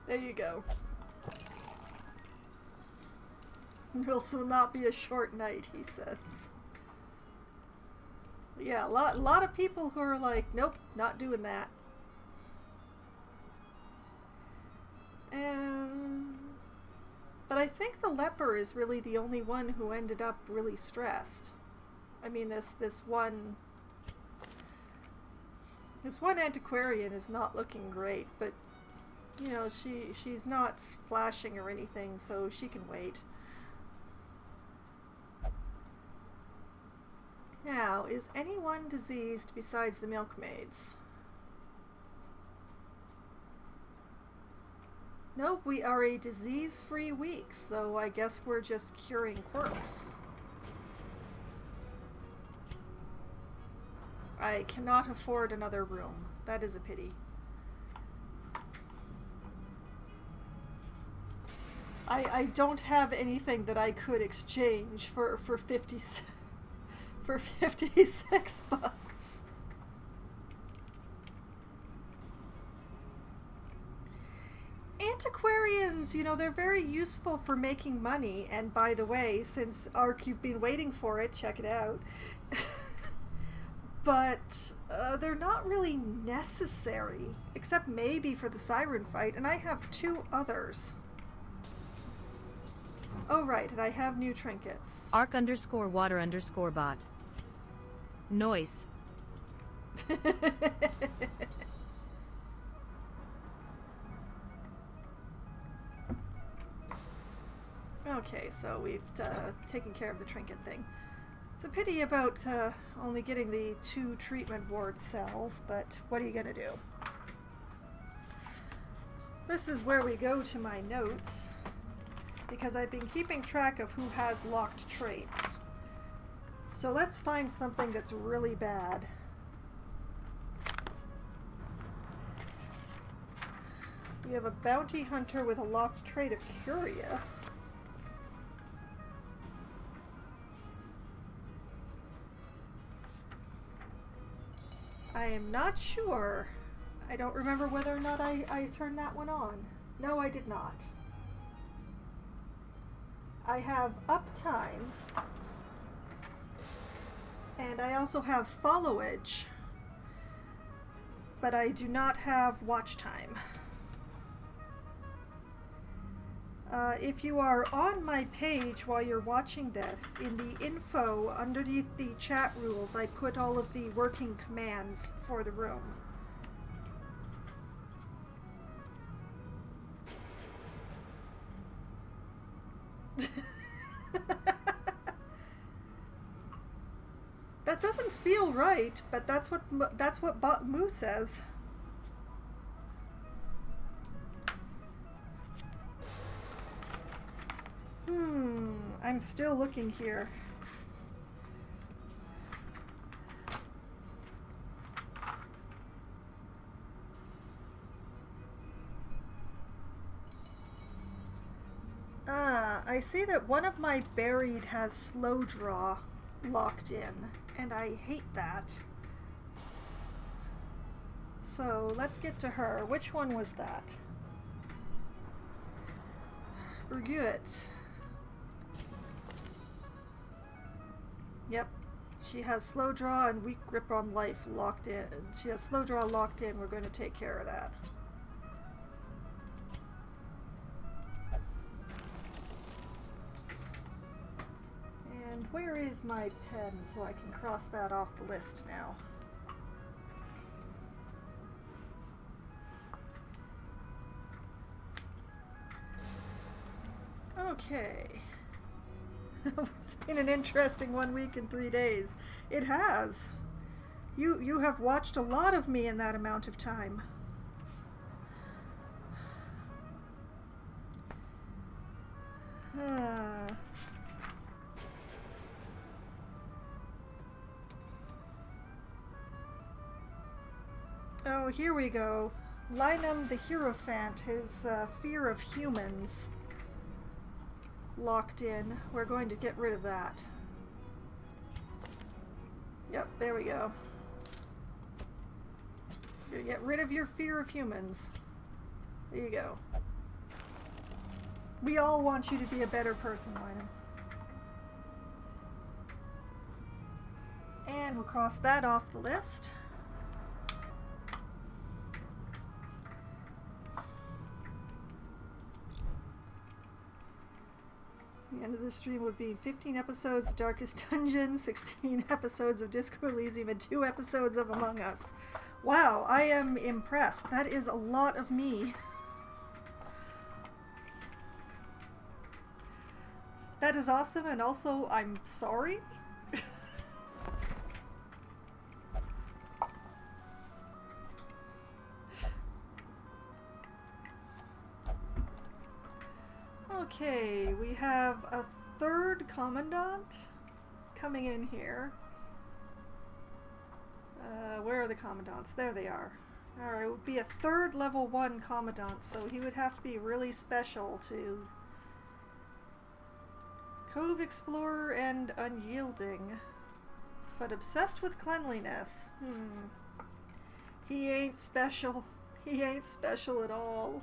There you go. This will not be a short night, he says. Yeah, a lot of people who are like, nope, not doing that. But I think the leper is really the only one who ended up really stressed. I mean, this one antiquarian is not looking great, but you know, she's not flashing or anything, so she can wait. Now, is anyone diseased besides the milkmaids? Nope, we are a disease-free week, so I guess we're just curing quirks. I cannot afford another room. That is a pity. I don't have anything that I could exchange for 56 busts. Antiquarians, you know, they're very useful for making money, and by the way, since Ark, you've been waiting for it, check it out. But they're not really necessary, except maybe for the siren fight, and I have 2 others. Oh right, and I have new trinkets. Ark_water_bot. Noise. Okay, so we've taken care of the trinket thing. It's a pity about only getting the 2 treatment ward cells, but what are you gonna do? This is where we go to my notes, because I've been keeping track of who has locked traits. So let's find something that's really bad. We have a bounty hunter with a locked trait of curious. I am not sure. I don't remember whether or not I turned that one on. No, I did not. I have uptime. And I also have followage. But I do not have watch time. If you are on my page while you're watching this, in the info underneath the chat rules, I put all of the working commands for the room. That doesn't feel right, but that's what Moo says. I'm still looking here. I see that one of my buried has slow draw locked in, and I hate that. So let's get to her. Which one was that? Urguit. Yep. She has slow draw and weak grip on life locked in. She has slow draw locked in. We're going to take care of that. And where is my pen so I can cross that off the list now? Okay. It's been an interesting 1 week and 3 days. It has. You have watched a lot of me in that amount of time. Oh, here we go. Linum the Hierophant, his fear of humans. Locked in. We're going to get rid of that. Yep, there we go. You're gonna get rid of your fear of humans. There you go. We all want you to be a better person, Linum. And we'll cross that off the list. The end of the stream would be 15 episodes of Darkest Dungeon, 16 episodes of Disco Elysium, and 2 episodes of Among Us. Wow, I am impressed. That is a lot of me. That is awesome, and also, I'm sorry. Okay, we have a third commandant coming in here. Where are the commandants? There they are. Alright, it would be a third level 1 commandant, so he would have to be really special to Cove Explorer and Unyielding. But obsessed with cleanliness. He ain't special. He ain't special at all.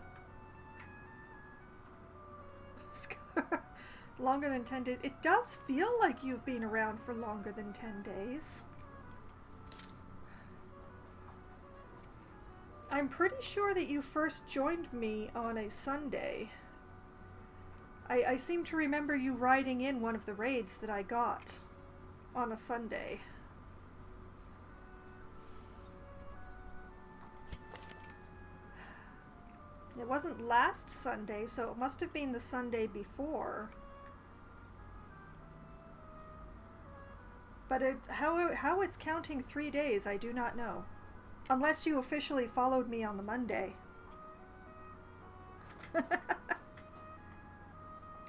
Longer than 10 days. It does feel like you've been around for longer than 10 days. I'm pretty sure that you first joined me on a Sunday. I seem to remember you riding in one of the raids that I got on a Sunday. It wasn't last Sunday, so it must have been the Sunday before. But how it's counting 3 days, I do not know. Unless you officially followed me on the Monday.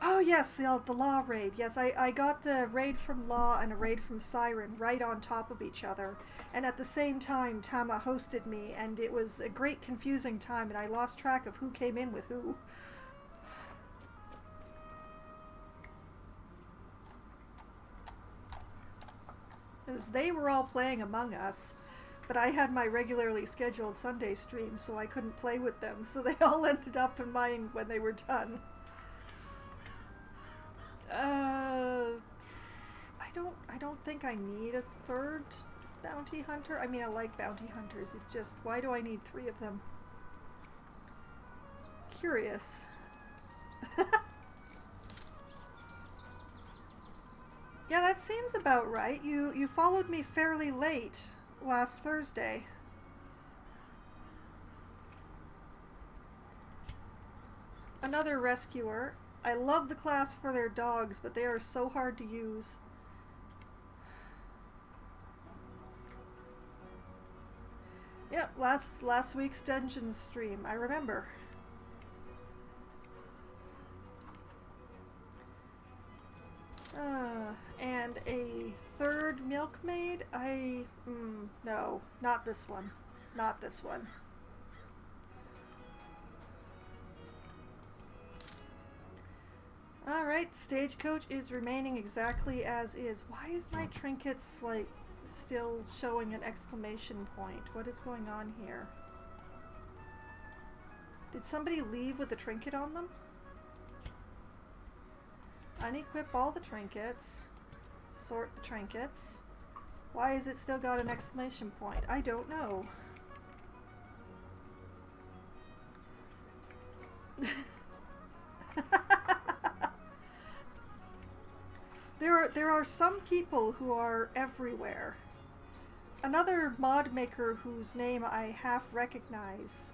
Oh yes, the Law raid. Yes, I got the raid from Law and a raid from Siren right on top of each other. And at the same time, Tama hosted me, and it was a great confusing time, and I lost track of who came in with who. Because they were all playing Among Us, but I had my regularly scheduled Sunday stream, so I couldn't play with them, so they all ended up in mine when they were done. I don't think I need a third bounty hunter. I mean, I like bounty hunters. It's just, why do I need 3 of them? Curious. Yeah, that seems about right. You followed me fairly late last Thursday. Another rescuer. I love the class for their dogs, but they are so hard to use. last week's dungeon stream. I remember. And a third milkmaid? No, not this one. Not this one. Alright, stagecoach is remaining exactly as is. Why is my trinkets, like, still showing an exclamation point? What is going on here? Did somebody leave with a trinket on them? Unequip all the trinkets. Sort the trinkets. Why is it still got an exclamation point? I don't know. There are some people who are everywhere. Another mod maker whose name I half recognize.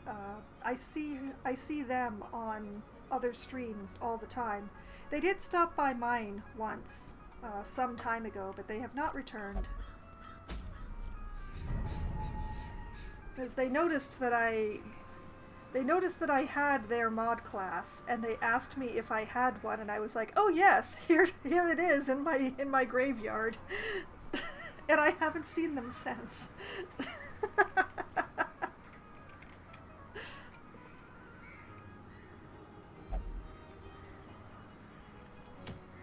I see them on other streams all the time. They did stop by mine once, some time ago, but they have not returned. Because they noticed that I had their mod class, and they asked me if I had one, and I was like, "Oh yes, here it is in my graveyard," and I haven't seen them since.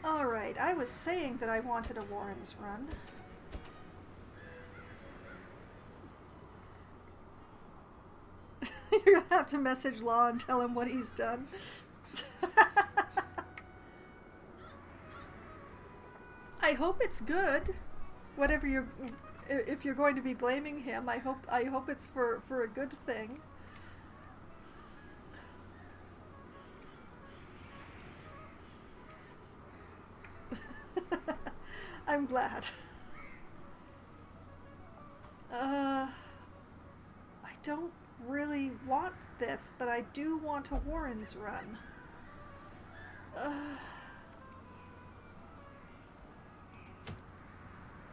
All right, I was saying that I wanted a Warren's run. You're gonna have to message Law and tell him what he's done. I hope it's good. Whatever if you're going to be blaming him, I hope it's for a good thing. I'm glad. I don't really want this, but I do want a Warren's run.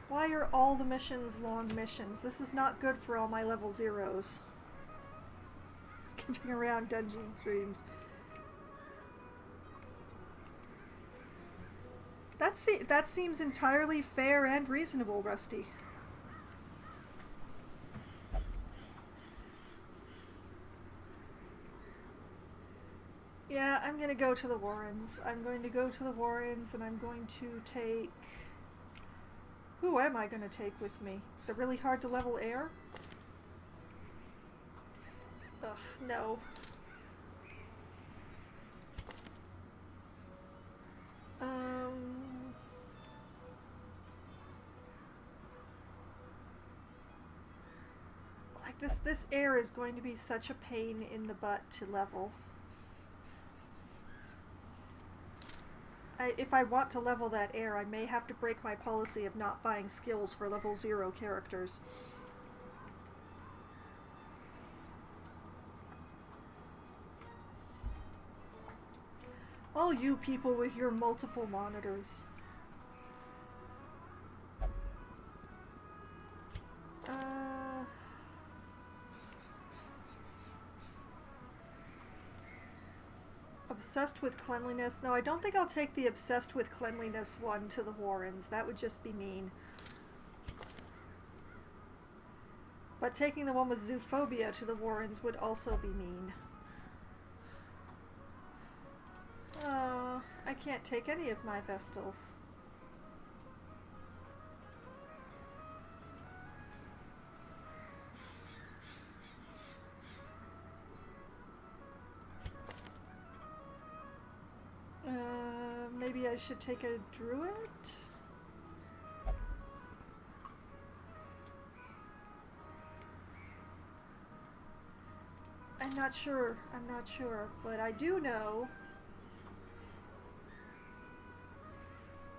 Why are all the missions long missions? This is not good for all my level 0s. Skipping around dungeon streams. That seems entirely fair and reasonable, Rusty. Yeah, I'm gonna go to the Warrens. I'm going to go to the Warrens, and I'm going to take... Who am I gonna take with me? The really hard to level heir? Ugh, no. Like this heir is going to be such a pain in the butt to level. If I want to level that heir, I may have to break my policy of not buying skills for level 0 characters. All you people with your multiple monitors. Obsessed with cleanliness. No, I don't think I'll take the obsessed with cleanliness one to the Warrens. That would just be mean. But taking the one with zoophobia to the Warrens would also be mean. Oh, I can't take any of my Vestals. Maybe I should take a druid? I'm not sure, but I do know,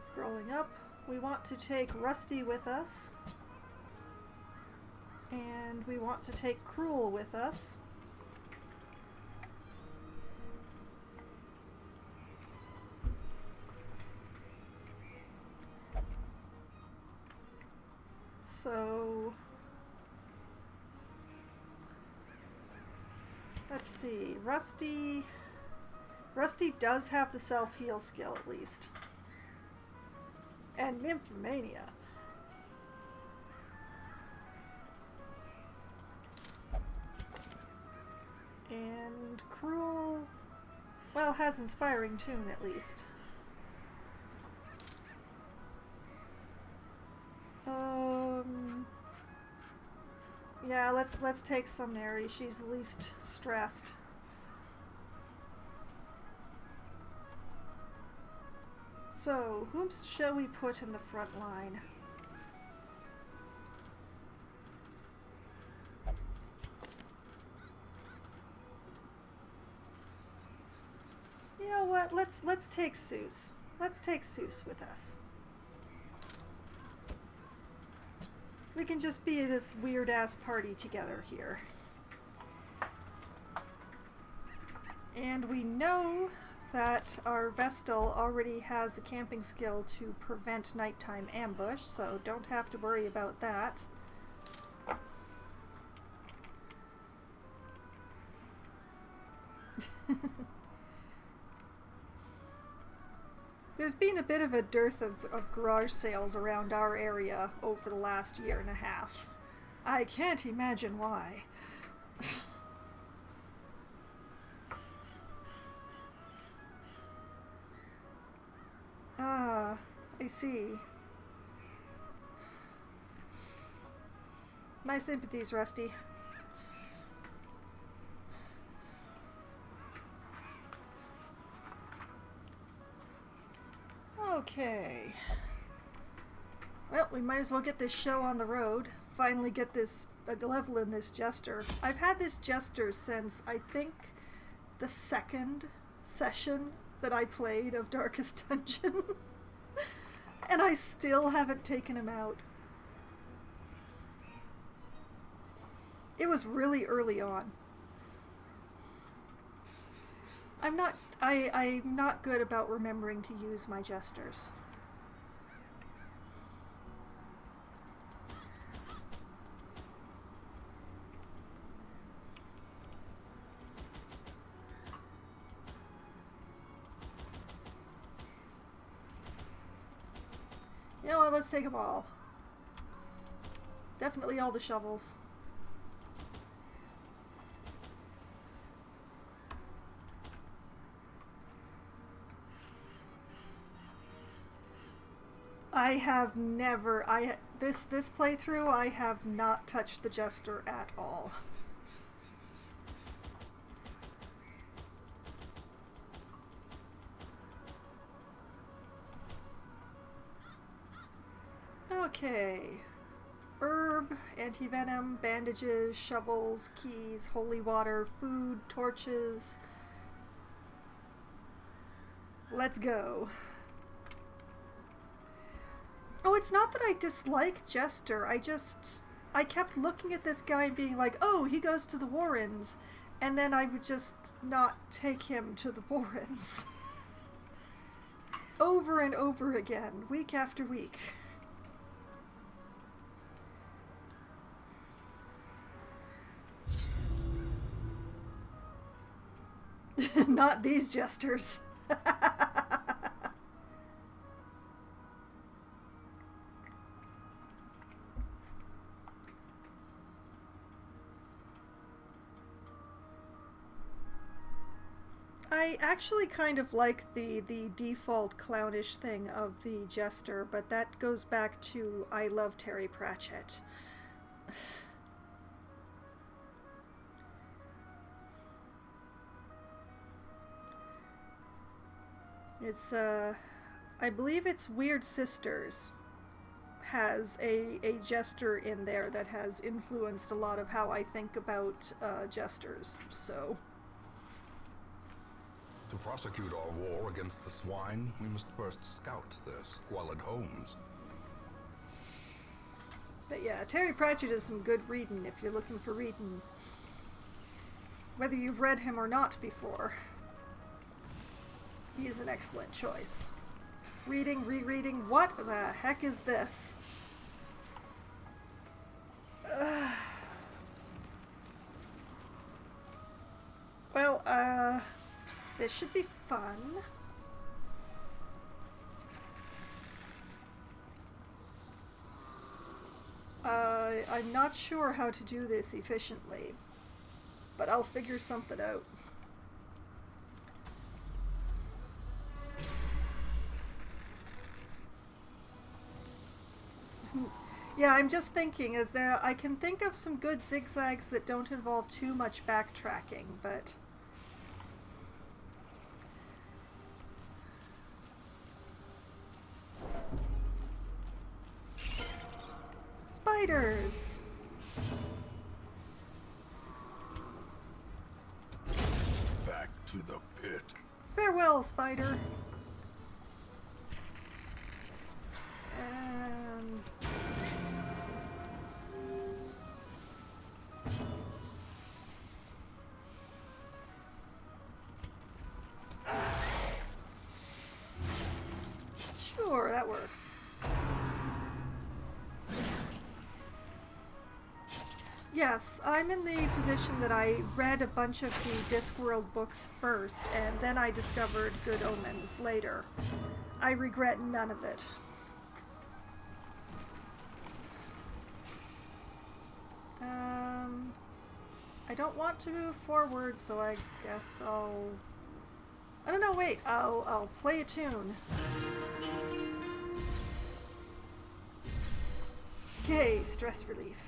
scrolling up, we want to take Rusty with us, and we want to take Cruel with us. So let's see. Rusty does have the self-heal skill at least. And Nymphomania. And Cruel, well, has Inspiring Tune at least. Yeah, let's take Somnary. She's the least stressed. So, whom shall we put in the front line? You know what? Let's take Seuss. Let's take Seuss with us. We can just be this weird-ass party together here. And we know that our Vestal already has a camping skill to prevent nighttime ambush, so don't have to worry about that. There's been a bit of a dearth of garage sales around our area over the last year and a half. I can't imagine why. Ah, I see. My sympathies, Rusty. Okay. Well, we might as well get this show on the road. Finally get this level in this Jester. I've had this Jester since, I think, the second session that I played of Darkest Dungeon. And I still haven't taken him out. It was really early on. I'm not good about remembering to use my Jesters. You know what, let's take them all. Definitely all the shovels. I have never, this playthrough, I have not touched the Jester at all. Okay. Herb, anti-venom, bandages, shovels, keys, holy water, food, torches. Let's go. Oh, it's not that I dislike Jester, I kept looking at this guy and being like, oh, he goes to the Warrens, and then I would just not take him to the Warrens. Over and over again, week after week. Not these Jesters. I actually kind of like the default clownish thing of the Jester, but that goes back to I love Terry Pratchett. It's, I believe it's Weird Sisters has a Jester in there that has influenced a lot of how I think about Jesters, so... To prosecute our war against the swine, we must first scout their squalid homes. But yeah, Terry Pratchett is some good reading if you're looking for reading. Whether you've read him or not before. He is an excellent choice. Reading, rereading, what the heck is this? this should be fun. I'm not sure how to do this efficiently, but I'll figure something out. Yeah, I'm just thinking, is there, I can think of some good zigzags that don't involve too much backtracking, but... Spiders! Back to the pit. Farewell, spider! And... Sure, that works. Yes, I'm in the position that I read a bunch of the Discworld books first, and then I discovered Good Omens later. I regret none of it. I don't want to move forward, so I guess I'll... I don't know, wait, I'll play a tune. Okay, stress relief.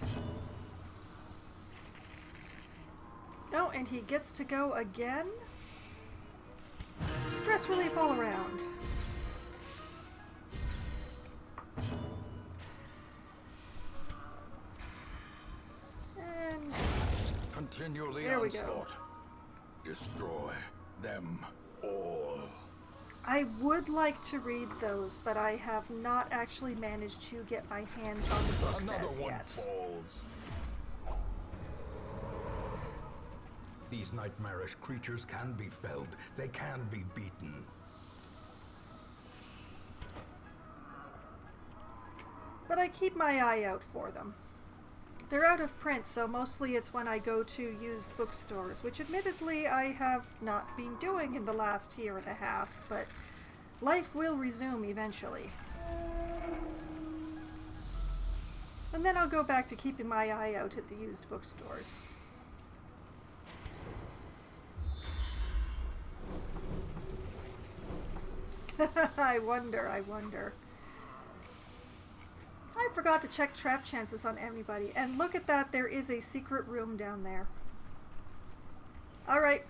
Oh, and he gets to go again? Stress relief all around. And Continue the there we go. onslaught. Destroy them all. I would like to read those, but I have not actually managed to get my hands on the books Another as one yet. falls. These nightmarish creatures can be felled. They can be beaten. But I keep my eye out for them. They're out of print, so mostly it's when I go to used bookstores, which admittedly I have not been doing in the last year and a half, but life will resume eventually. And then I'll go back to keeping my eye out at the used bookstores. I wonder. I forgot to check trap chances on everybody. And look at that, there is a secret room down there. Alright.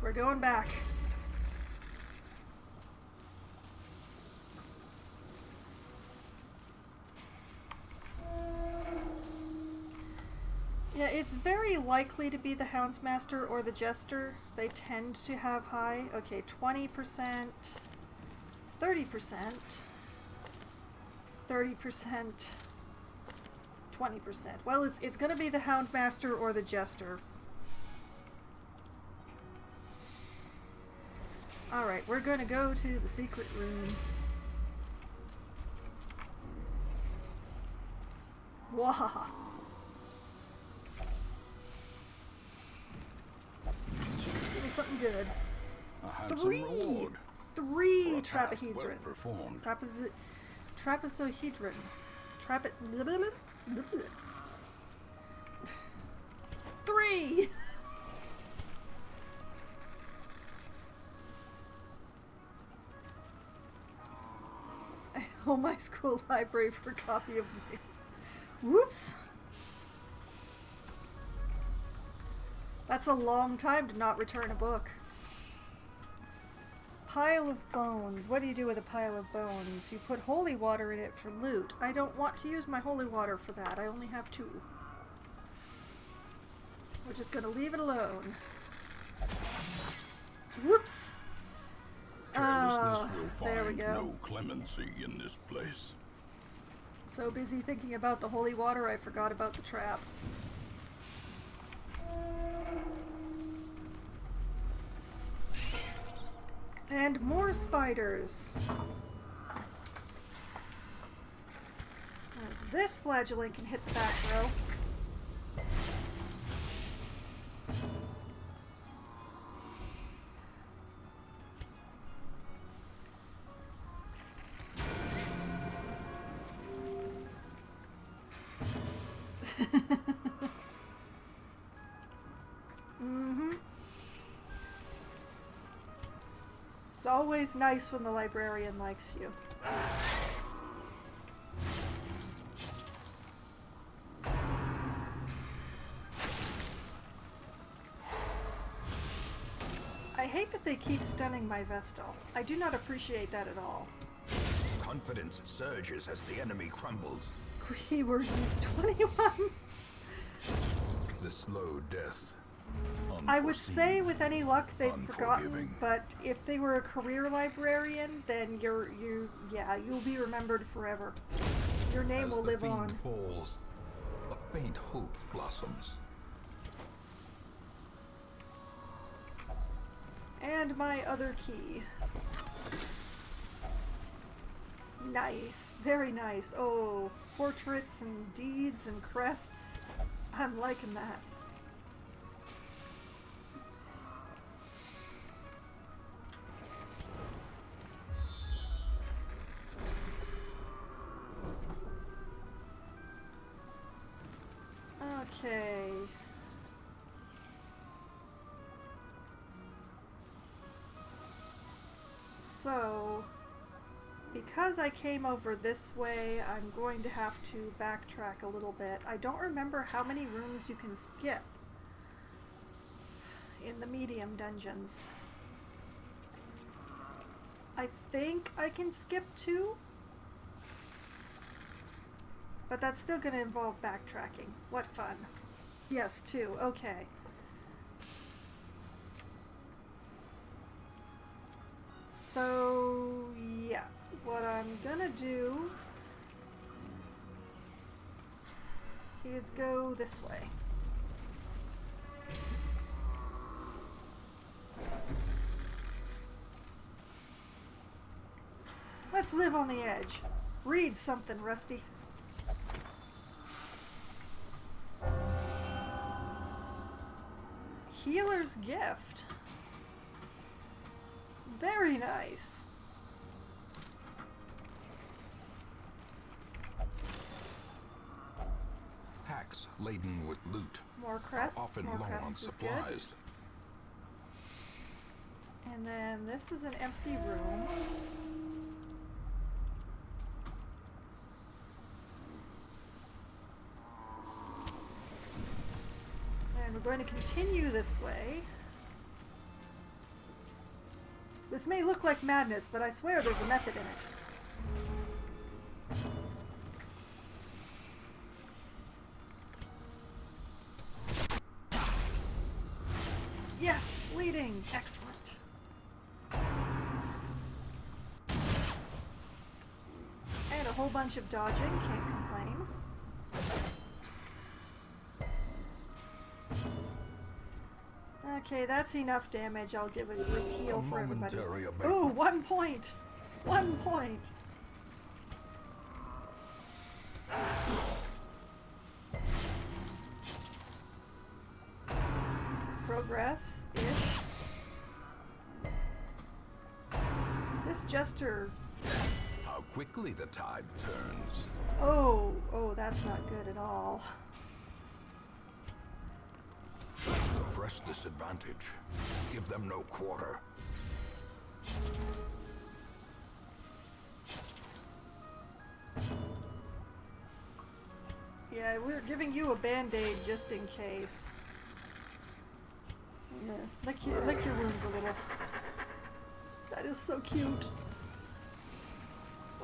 We're going back. Yeah, it's very likely to be the Houndsmaster or the Jester. They tend to have high. Okay, 20%, 30%. 30%, 20%. Well, it's going to be the Houndmaster or the Jester. Alright, we're going to go to the secret room. Wahaha. Give me something good. A handsome reward. Three For a task well Trapahedrons. performed. Trapezohedron. Three! I owe my school library for a copy of these. Whoops! That's a long time to not return a book. Pile of bones. What do you do with a pile of bones? You put holy water in it for loot. I don't want to use my holy water for that. I only have 2. We're just gonna leave it alone. Whoops! Carelessness will there we find go. no clemency in this place. So busy thinking about the holy water, I forgot about the trap. And more spiders. As this flagellant can hit the back row. It's always nice when the librarian likes you. I hate that they keep stunning my Vestal. I do not appreciate that at all. Confidence surges as the enemy crumbles. Keyword used 21. The slow death. I would say with any luck they've forgotten, Unforgiving. but if they were a career librarian, then you'll be remembered forever. Your name As will the live fiend on. falls, a faint hope blossoms. And my other key. Nice, very nice. Oh, portraits and deeds and crests. I'm liking that. Okay. So, because I came over this way, I'm going to have to backtrack a little bit. I don't remember how many rooms you can skip in the medium dungeons. I think I can skip 2, but that's still going to involve backtracking. What fun. Yes, 2. Okay. So, yeah, what I'm gonna do is go this way. Let's live on the edge. Read something, Rusty. Healer's Gift. Very nice. Packs laden with loot. More crests. Often More low on crests is good. supplies. And then this is an empty room. And we're going to continue this way. This may look like madness, but I swear there's a method in it. Yes, bleeding. Excellent. And a whole bunch of dodging. Can't complain. Okay, that's enough damage. I'll give a quick heal for everybody. momentary Ooh, abatement. 1 point! 1 point! Progress-ish. This jester... How quickly the tide turns. Oh, that's not good at all. Suppress this advantage. Give them no quarter. Yeah, we're giving you a band-aid just in case. Yeah, lick your wounds a little. That is so cute.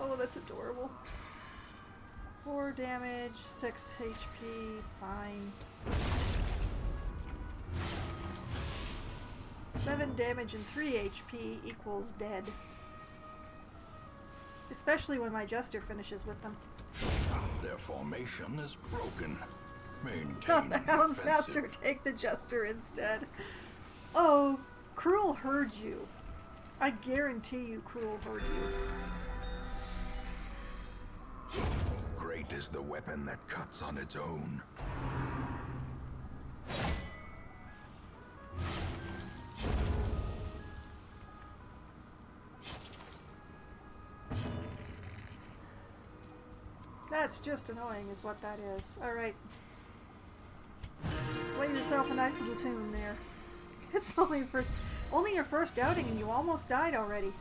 Oh, that's adorable. 4 damage, 6 HP, fine. 7 damage and 3 HP equals dead. Especially when my jester finishes with them. Their formation is broken. Maintain Not the offensive. Houndsmaster, take the jester instead. Oh, Cruel heard you. I guarantee you Cruel heard you. Great is the weapon that cuts on its own. That's just annoying is what that is. Alright. Play yourself a nice little tune there. It's only for Only your first outing and you almost died already.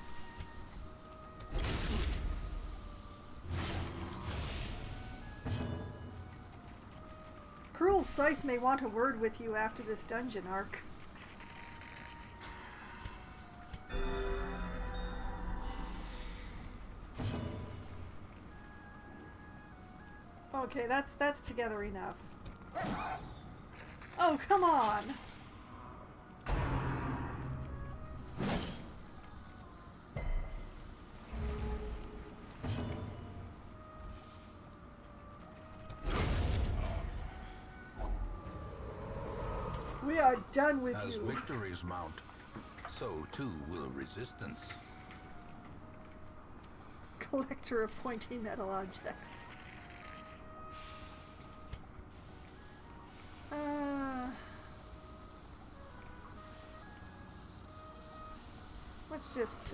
Cruel Scythe may want a word with you after this dungeon arc. Okay, that's together enough. Oh, come on! We are done with As you. victories mount, so too will resistance. Collector of pointy metal objects. Let's just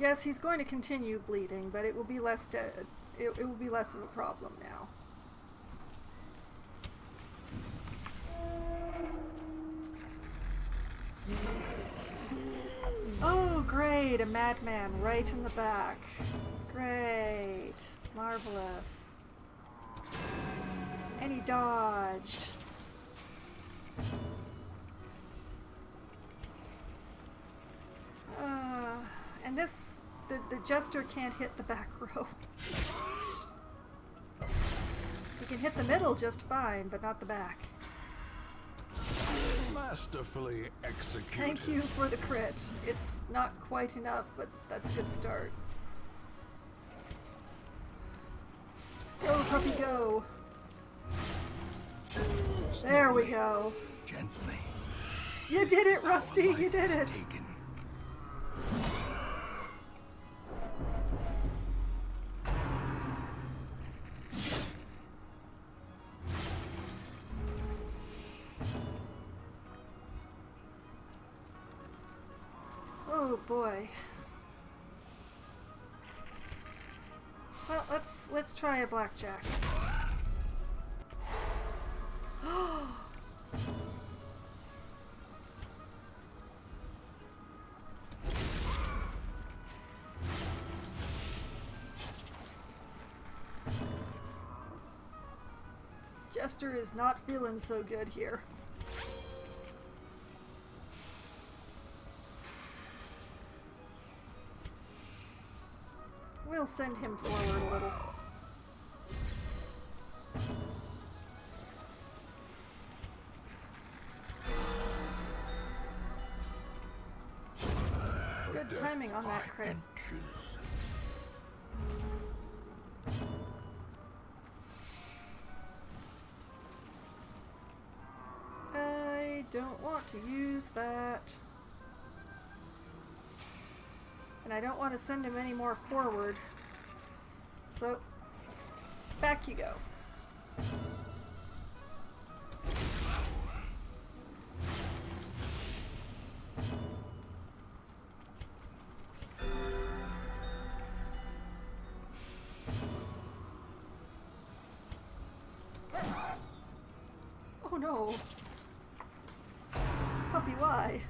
yes, he's going to continue bleeding, but it will be less it will be less of a problem now. Oh, great! A madman right in the back. Great. Marvelous. And he dodged. And this, the jester can't hit the back row. He can hit the middle just fine, but not the back. Masterfully executed. Thank you for the crit. It's not quite enough, but that's a good start. Go, puppy, go. There we go. Gently. You did it, Rusty. You did it. Taken. Oh boy. Well, let's try a blackjack. Jester is not feeling so good here. We'll send him forward a little. Good timing on that crit. Inches. I don't want to use that. And I don't want to send him any more forward. So, back you go. Oh no. Puppy, why?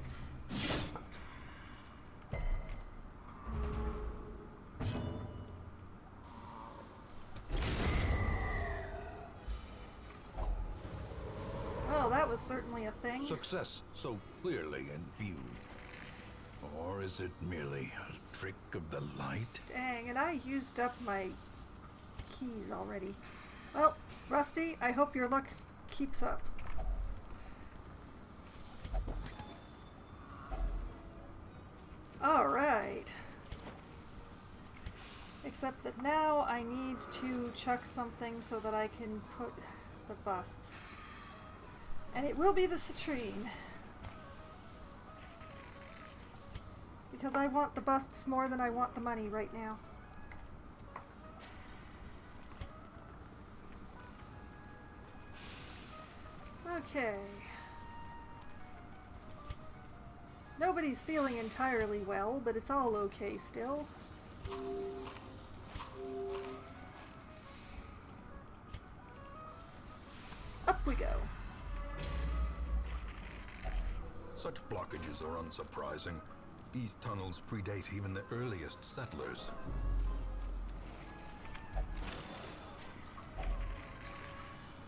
Well, that was certainly a thing. Success so clearly in view. Or is it merely a trick of the light? Dang, and I used up my keys already. Well, Rusty, I hope your luck keeps up. Alright. Except that now I need to chuck something so that I can put the busts. And it will be the citrine. Because I want the busts more than I want the money right now. Okay. Nobody's feeling entirely well, but it's all okay still. Up we go. Such blockages are unsurprising. These tunnels predate even the earliest settlers.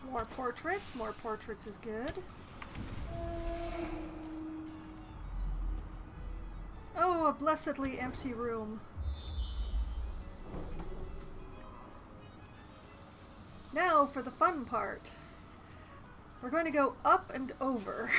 More portraits. More portraits is good. Oh, a blessedly empty room. Now for the fun part. We're going to go up and over.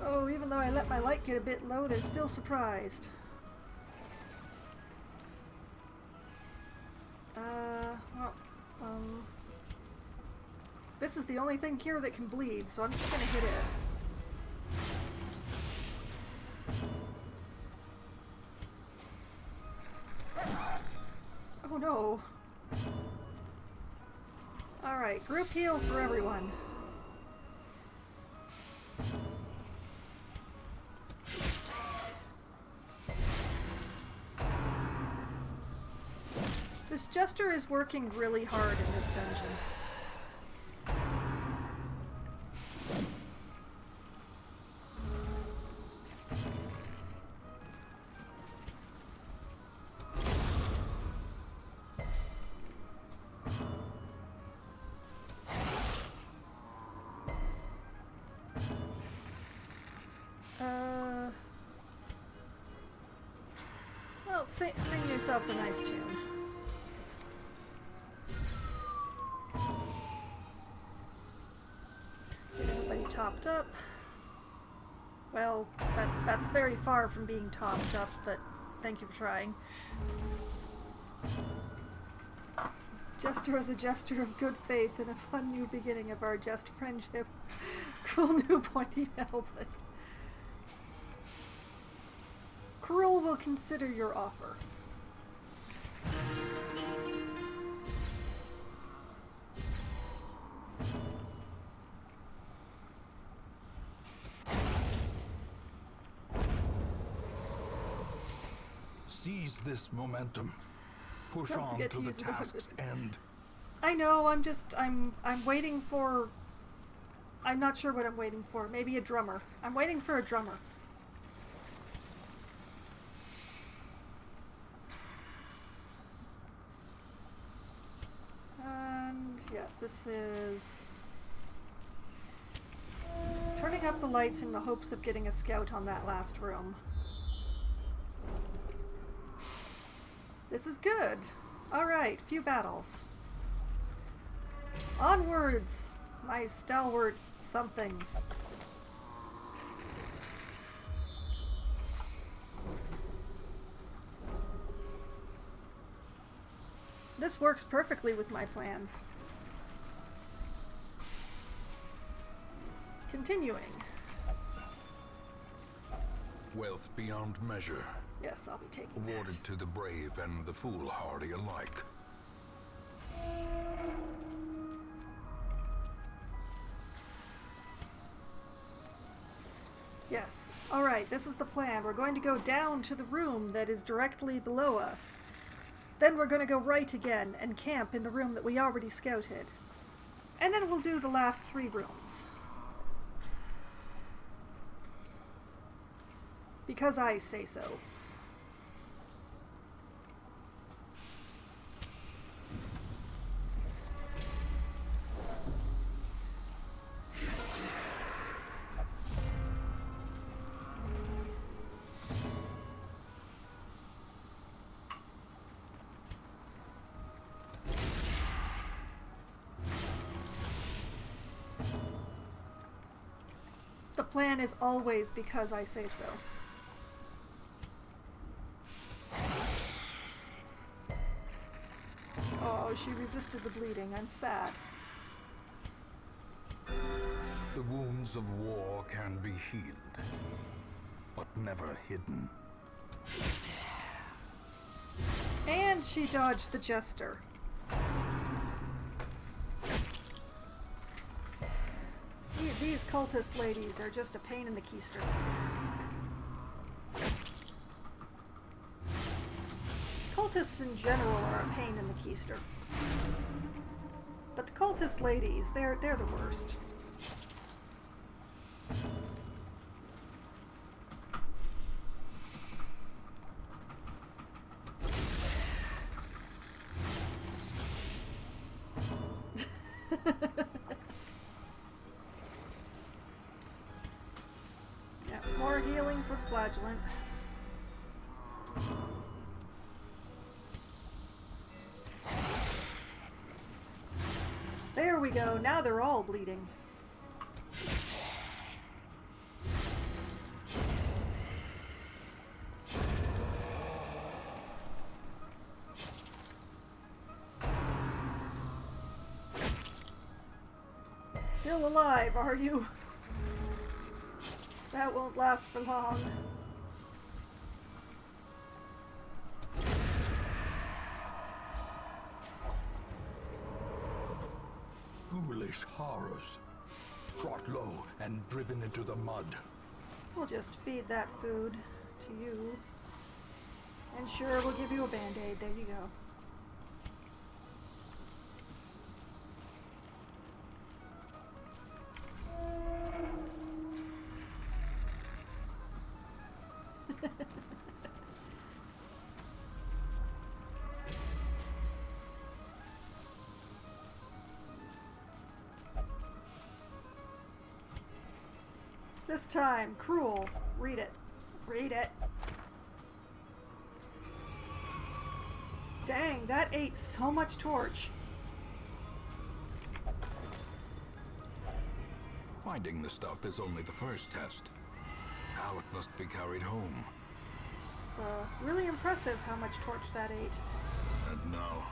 Oh, even though I let my light get a bit low, they're still surprised. This is the only thing here that can bleed, so I'm just gonna hit it. Oh no. Alright, group heals for everyone. This Jester is working really hard in this dungeon. Well, sing yourself a nice tune. Get everybody topped up. Well, that's very far from being topped up, but thank you for trying. Jester was a gesture of good faith and a fun new beginning of our just friendship. Cool new pointy metal blade. Cruel will consider your offer. Seize this momentum. Push Don't on forget to to the use the dog task's biscuit. end. I know, I'm waiting for... I'm not sure what I'm waiting for. Maybe a drummer. I'm waiting for a drummer. And yeah, this is... turning up the lights in the hopes of getting a scout on that last room. This is good. Alright, few battles. Onwards, my stalwart somethings. This works perfectly with my plans. Continuing. Wealth beyond measure, Yes, I'll be taking awarded that. to the brave and the foolhardy alike. Yes. Alright, this is the plan. We're going to go down to the room that is directly below us. Then we're going to go right again and camp in the room that we already scouted. And then we'll do the last 3 rooms. Because I say so. The plan is always because I say so. Oh, she resisted the bleeding. I'm sad. The wounds of war can be healed, but never hidden. And she dodged the jester. These cultist ladies are just a pain in the keister. cultists in general are a pain in the keister. But the cultist ladies, they're the worst. Yeah, more healing for flagellant. There we go. Now they're all bleeding. Still alive, are you? That won't last for long. Foolish horrors. Brought low and driven into the mud. We'll just feed that food to you. And sure, we'll give you a band-aid. There you go. This time, cruel. Read it. Read it. Dang, that ate so much torch. Finding the stuff is only the first test. Now it must be carried home. It's really impressive how much torch that ate. And now,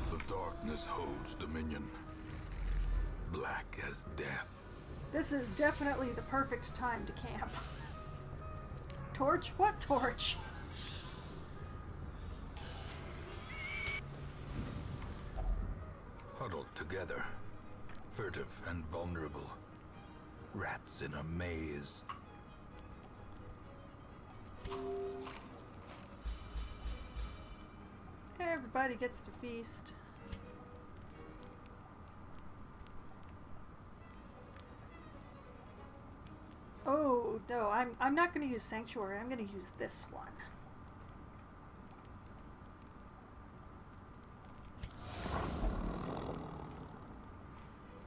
the darkness holds dominion. Black as death. This is definitely the perfect time to camp. Torch? What torch? Huddled together, furtive and vulnerable. Rats in a maze. Everybody gets to feast. Oh, no, I'm not going to use Sanctuary. I'm going to use this one.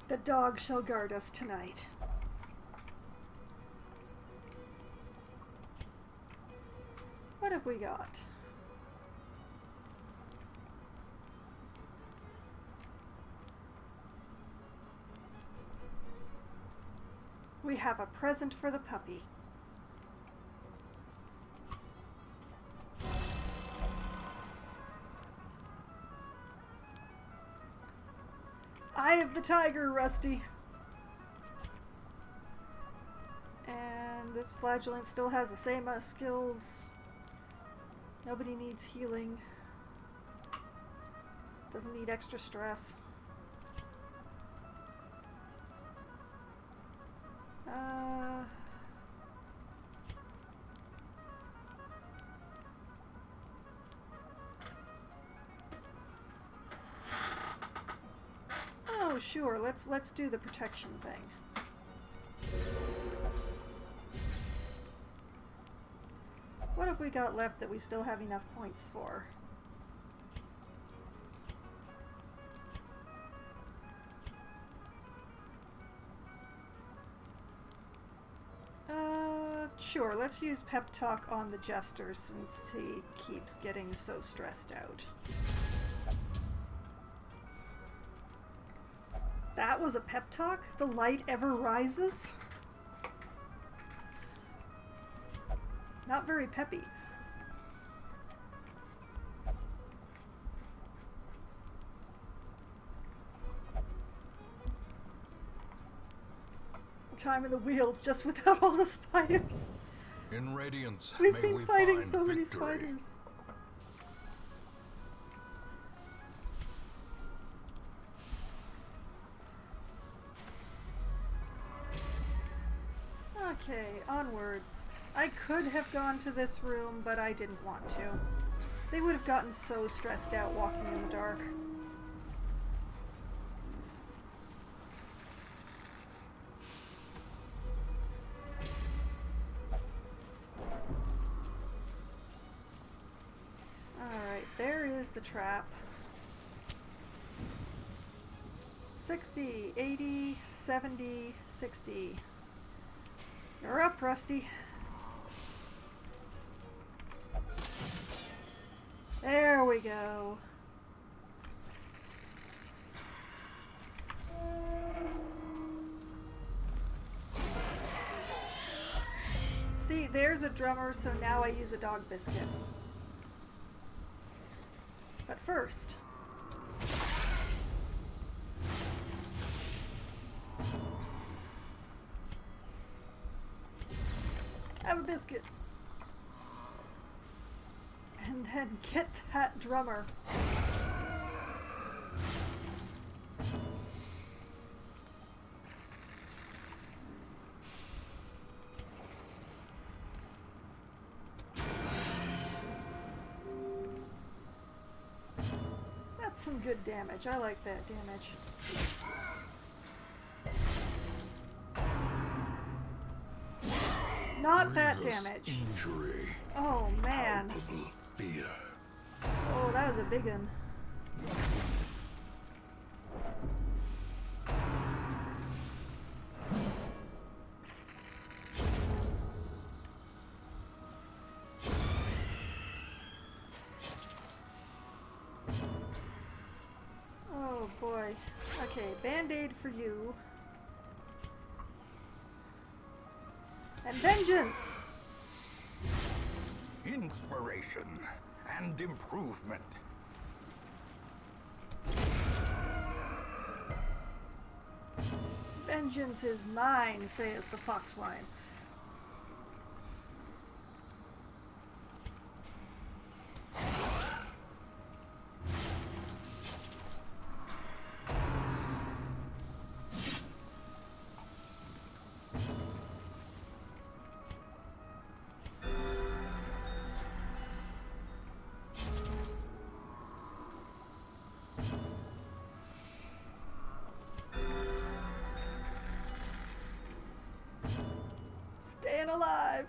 The dog shall guard us tonight. What have we got? We have a present for the puppy. Eye of the Tiger, Rusty. And this flagellant still has the same skills. Nobody needs healing. Doesn't need extra stress. Oh, sure. Let's do the protection thing. What have we got left that we still have enough points for? Sure, let's use pep talk on the jester since he keeps getting so stressed out. That was a pep talk? The light ever rises? Not very peppy. Time in the wheel, just without all the spiders. In Radiance, We've may been we fighting find so many victory. spiders. Okay, onwards. I could have gone to this room, but I didn't want to. They would have gotten so stressed out walking in the dark. Alright, there is the trap. 60, 80, 70, 60. You're up, Rusty. There we go. See, there's a drummer, so now I use a dog biscuit. But first... have a biscuit. And then get that drummer. That's some good damage. I like that damage. Not that damage. Injury. Oh man. Palpable fear. Oh, that was a big one. Oh boy. Okay, Band-Aid for you. And vengeance! Inspiration and improvement. Vengeance is mine, saith the Foxwine. Staying alive.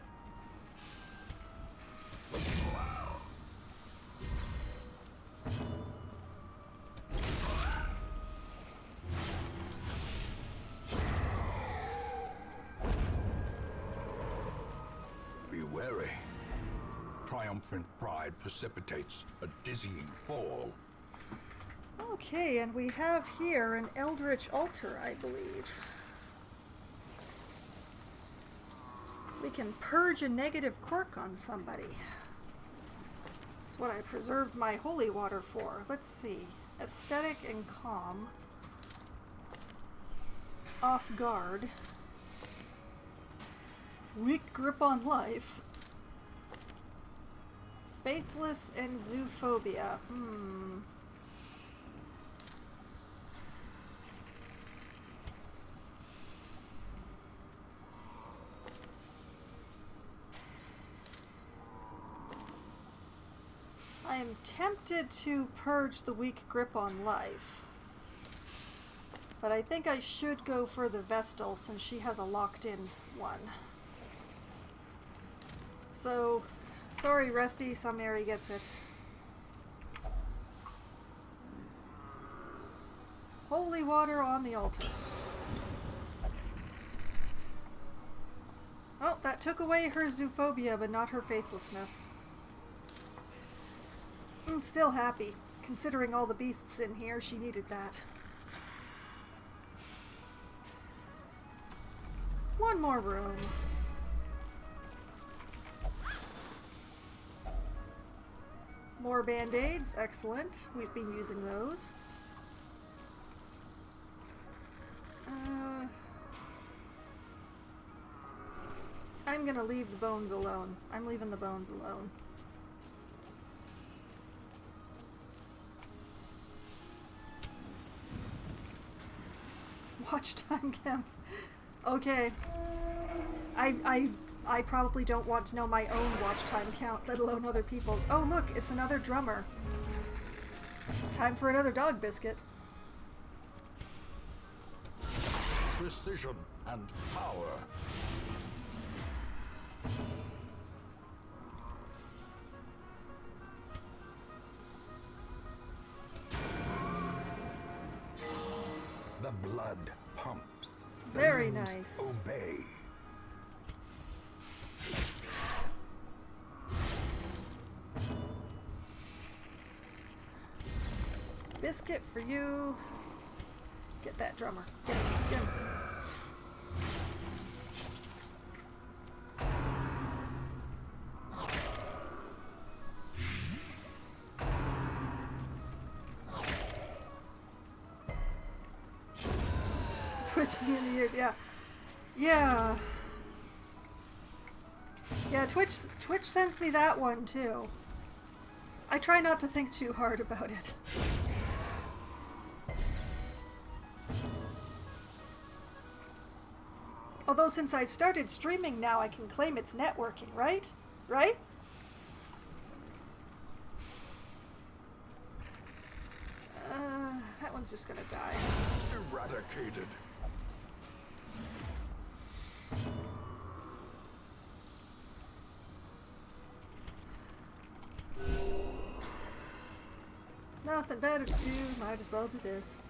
Be wary. Triumphant pride precipitates a dizzying fall. Okay, and we have here an Eldritch Altar, I believe. We can purge a negative quirk on somebody. That's what I preserved my holy water for. Let's see. Aesthetic and calm. Off guard. Weak grip on life. Faithless and zoophobia. I am tempted to purge the weak grip on life. But I think I should go for the Vestal since she has a locked-in one. So, sorry Rusty, some Mary gets it. Holy water on the altar. Oh, that took away her zoophobia, but not her faithlessness. I'm still happy. Considering all the beasts in here, she needed that. One more room. More band-aids, excellent. We've been using those. I'm gonna leave the bones alone. I'm leaving the bones alone. Watch time cam. Okay. I I probably don't want to know my own watch time count, let alone other people's. Oh look, it's another drummer. Time for another dog biscuit. Precision and power. The blood pumps. The Very limbs nice. Obey. Biscuit for you. Get that drummer. Get him. Get him. Twitch me in the ear, yeah. Yeah. Yeah, Twitch sends me that one too. I try not to think too hard about it. Although since I've started streaming now, I can claim it's networking, right? Right? That one's just gonna die. Eradicated. Nothing better to do, might as well do this.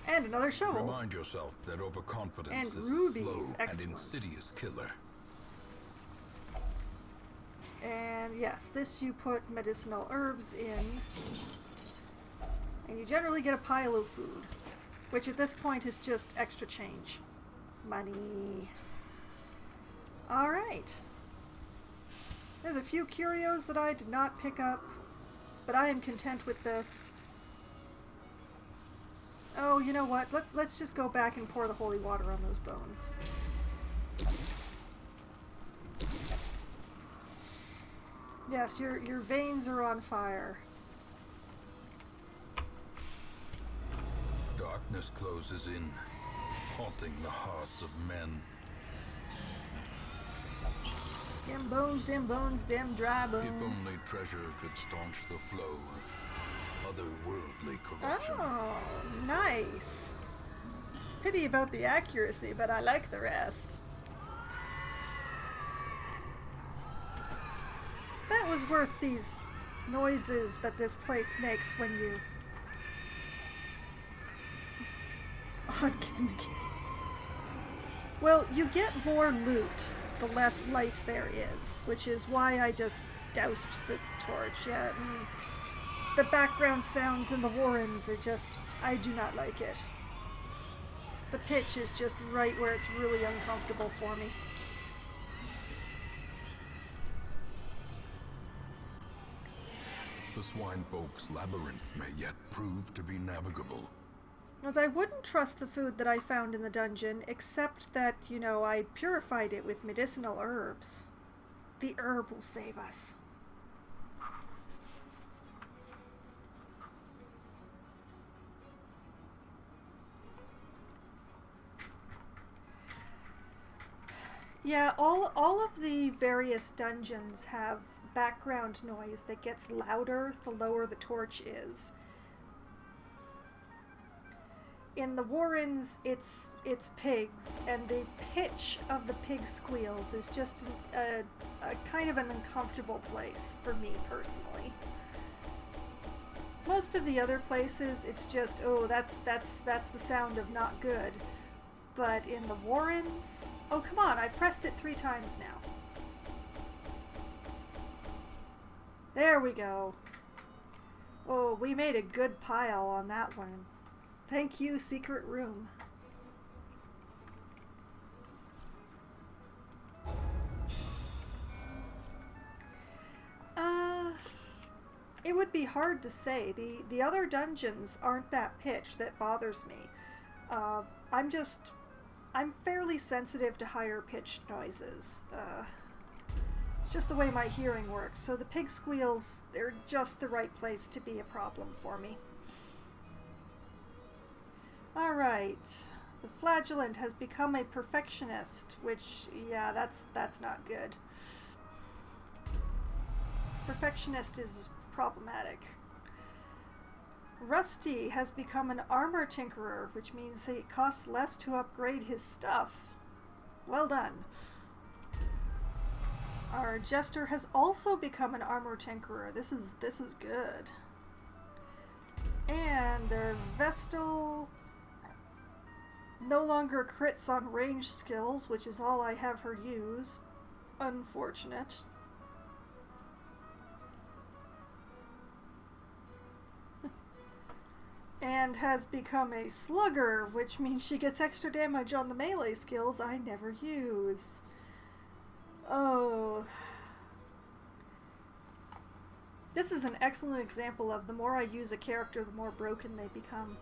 And another shovel. Remind yourself that overconfidence And is a rubies, slow and excellent. insidious killer. And yes, this you put medicinal herbs in. And you generally get a pile of food. Which at this point is just extra change. Money. Alright. There's a few curios that I did not pick up. But I am content with this. Oh, you know what? Let's just go back and pour the holy water on those bones. Yes, your veins are on fire. Darkness closes in, haunting the hearts of men. Dim bones, dim dry bones. If only treasure could staunch the flow of otherworldly corruption. Oh, nice. Pity about the accuracy, but I like the rest. That was worth these noises that this place makes when you... Odd gimmick. Well, you get more loot the less light there is, which is why I just doused the torch. Yeah, the background sounds in the Warrens are just... I do not like it. The pitch is just right where it's really uncomfortable for me. The swine folk's labyrinth may yet prove to be navigable. As I wouldn't trust the food that I found in the dungeon, except that, you know, I purified it with medicinal herbs. The herb will save us. Yeah, all of the various dungeons have background noise that gets louder the lower the torch is. In the Warrens, it's pigs, and the pitch of the pig squeals is just a kind of an uncomfortable place for me personally. Most of the other places, it's just, oh, that's the sound of not good. But in the Warrens, oh come on, I've pressed it 3 times now. There we go. Oh, we made a good pile on that one. Thank you, secret room. It would be hard to say. The other dungeons aren't that pitch that bothers me. I'm fairly sensitive to higher pitched noises. It's just the way my hearing works. So the pig squeals, they're just the right place to be a problem for me. Alright. The flagellant has become a perfectionist, which, yeah, that's not good. Perfectionist is problematic. Rusty has become an armor tinkerer, which means that it costs less to upgrade his stuff. Well done. Our jester has also become an armor tinkerer. This is good. And their Vestal no longer crits on range skills, which is all I have her use. Unfortunate. And has become a slugger, which means she gets extra damage on the melee skills I never use. Oh. This is an excellent example of the more I use a character, the more broken they become.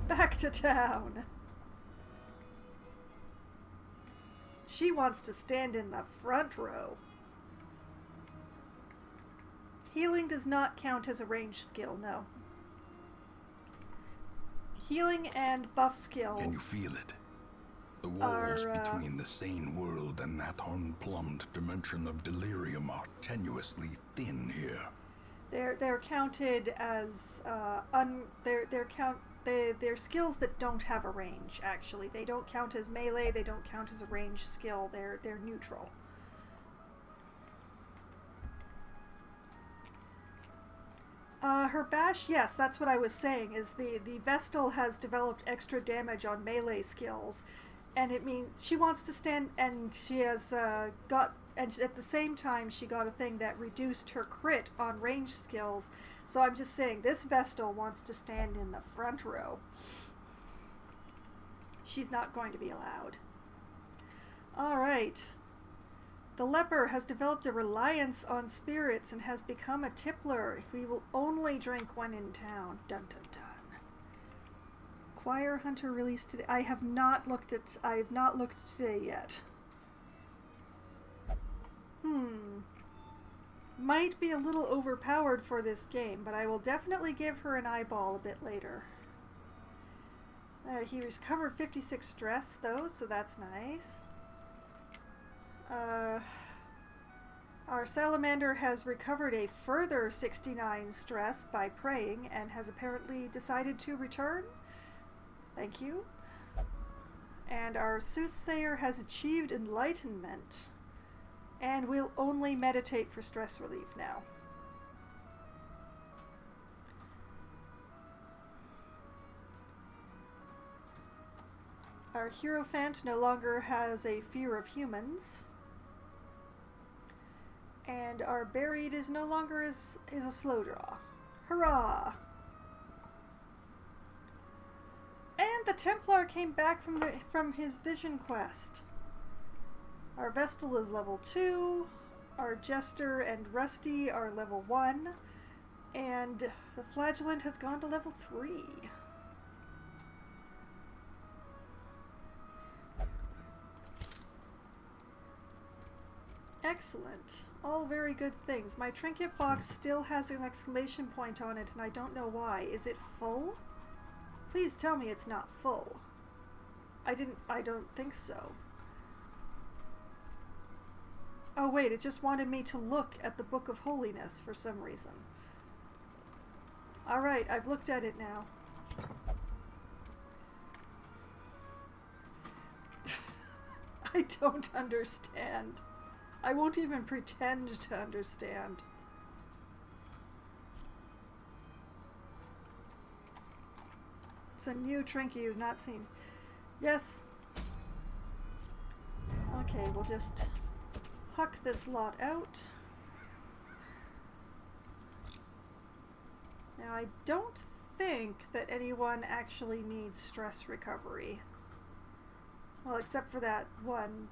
Back to town. She wants to stand in the front row. Healing does not count as a ranged skill, no. Healing and buff skills. Can you feel it? The walls between the sane world and that unplumbed dimension of delirium are tenuously thin here. They're counted as they're skills that don't have a range. Actually, they don't count as melee. They don't count as a ranged skill. They're neutral. Her bash, yes, that's what I was saying, is the Vestal has developed extra damage on melee skills, and it means she wants to stand, and she has and at the same time she got a thing that reduced her crit on range skills, so I'm just saying this Vestal wants to stand in the front row. She's not going to be allowed. Alright. The leper has developed a reliance on spirits and has become a tippler. We will only drink when in town. Dun dun dun. Choir Hunter released today. I have not looked today yet. Might be a little overpowered for this game, but I will definitely give her an eyeball a bit later. He recovered 56 stress though, so that's nice. Our salamander has recovered a further 69 stress by praying and has apparently decided to return. Thank you. And our soothsayer has achieved enlightenment and will only meditate for stress relief now. Our hierophant no longer has a fear of humans. And our buried is no longer is a slow draw. Hurrah! And the Templar came back from his vision quest. Our Vestal is level 2. Our Jester and Rusty are level 1. And the Flagellant has gone to level 3. Excellent. All very good things. My trinket box still has an exclamation point on it, and I don't know why. Is it full? Please tell me it's not full. I don't think so. Oh wait, it just wanted me to look at the Book of Holiness for some reason. Alright, I've looked at it now. I don't understand. I won't even pretend to understand. It's a new trinket you've not seen. Yes. Okay, we'll just huck this lot out. Now, I don't think that anyone actually needs stress recovery. Well, except for that one.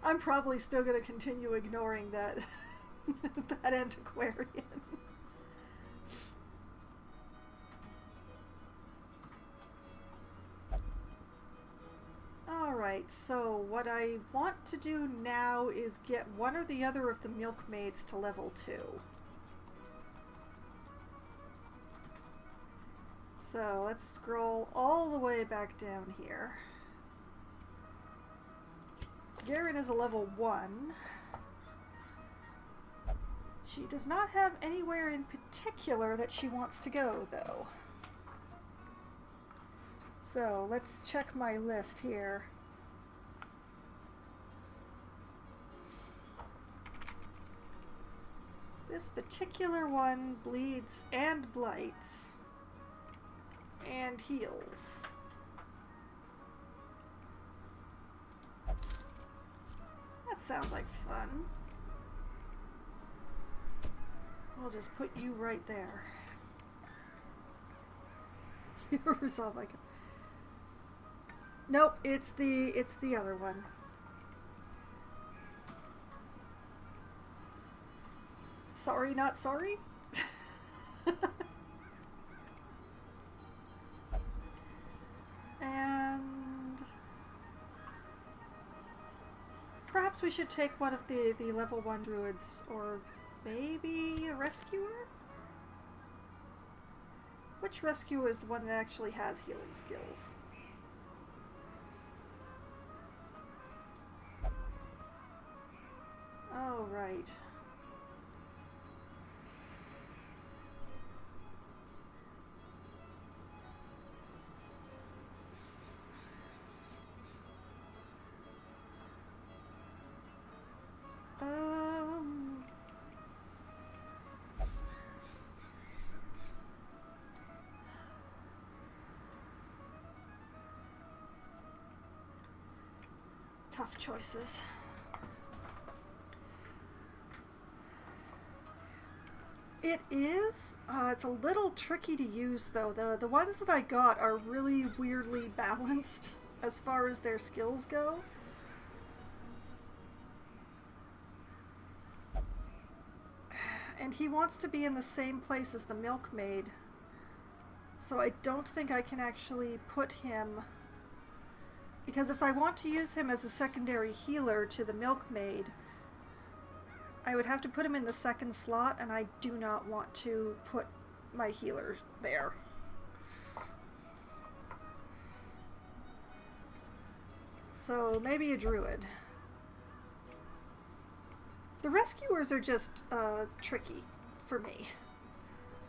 I'm probably still going to continue ignoring that that antiquarian. Alright, so what I want to do now is get one or the other of the milkmaids to level 2. So let's scroll all the way back down here. Garen is a level 1. She does not have anywhere in particular that she wants to go, though. So let's check my list here. This particular one bleeds and blights and heals. That sounds like fun. We'll just put you right there. You resolve like it. Nope, it's the other one. Sorry, not sorry. And perhaps we should take one of the level 1 druids, or maybe a rescuer? Which rescuer is the one that actually has healing skills? Oh, right. Tough choices. It is. It's a little tricky to use, though. The ones that I got are really weirdly balanced as far as their skills go. And he wants to be in the same place as the milkmaid. So I don't think I can actually put him... Because if I want to use him as a secondary healer to the milkmaid, I would have to put him in the second slot, and I do not want to put my healers there. So maybe a druid. The rescuers are just tricky for me.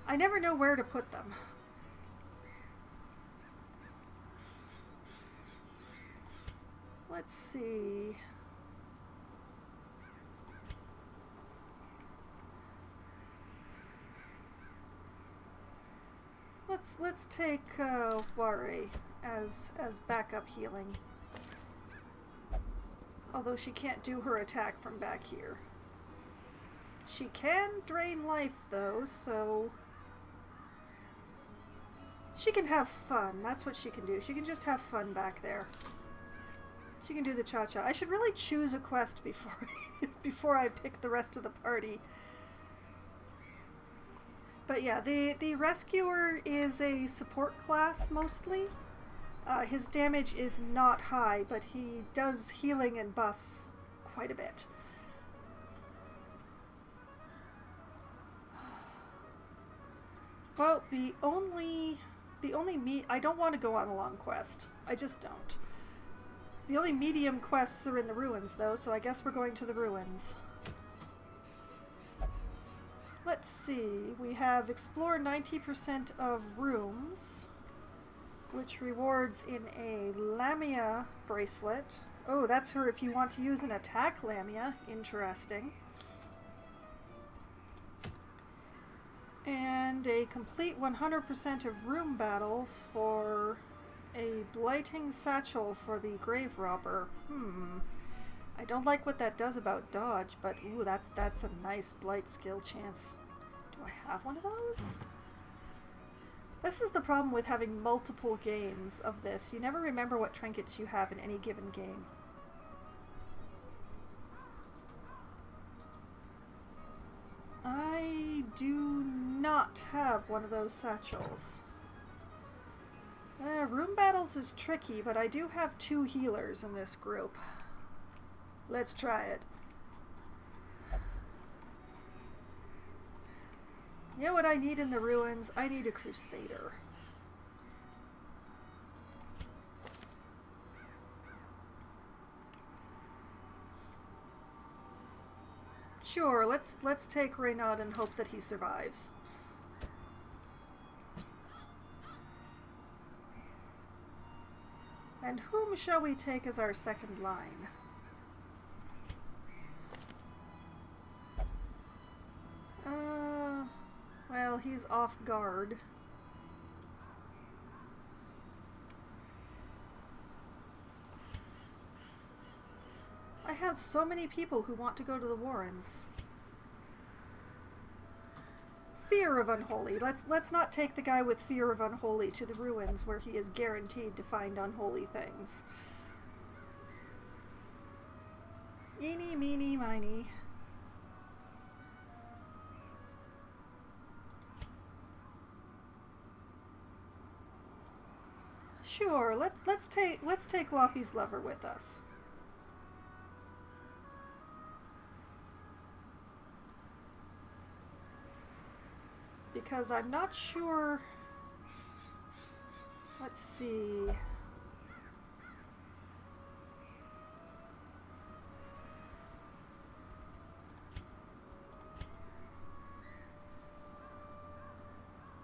I never know where to put them. Let's see. Let's take Ware as backup healing. Although she can't do her attack from back here. She can drain life though, so she can have fun. That's what she can do. She can just have fun back there. She can do the cha-cha. I should really choose a quest before I pick the rest of the party. But yeah, the rescuer is a support class mostly. His damage is not high, but he does healing and buffs quite a bit. Well, the only I don't want to go on a long quest. I just don't. The only medium quests are in the ruins, though, so I guess we're going to the ruins. Let's see. We have explore 90% of rooms, which rewards in a Lamia bracelet. Oh, that's her if you want to use an attack Lamia. Interesting. And a complete 100% of room battles for a blighting satchel for the grave robber. I don't like what that does about dodge, but ooh, that's a nice blight skill chance. Do I have one of those? This is the problem with having multiple games of this. You never remember what trinkets you have in any given game. I do not have one of those satchels. Room battles is tricky, but I do have 2 healers in this group. Let's try it. You know what I need in the ruins? I need a crusader. Sure, let's take Reynard and hope that he survives. And whom shall we take as our second line? Well, he's off guard. I have so many people who want to go to the Warrens. Fear of Unholy. Let's not take the guy with Fear of Unholy to the ruins where he is guaranteed to find unholy things. Eeny, meeny, miny. Sure, let's take Loppy's lover with us. Because I'm not sure. Let's see.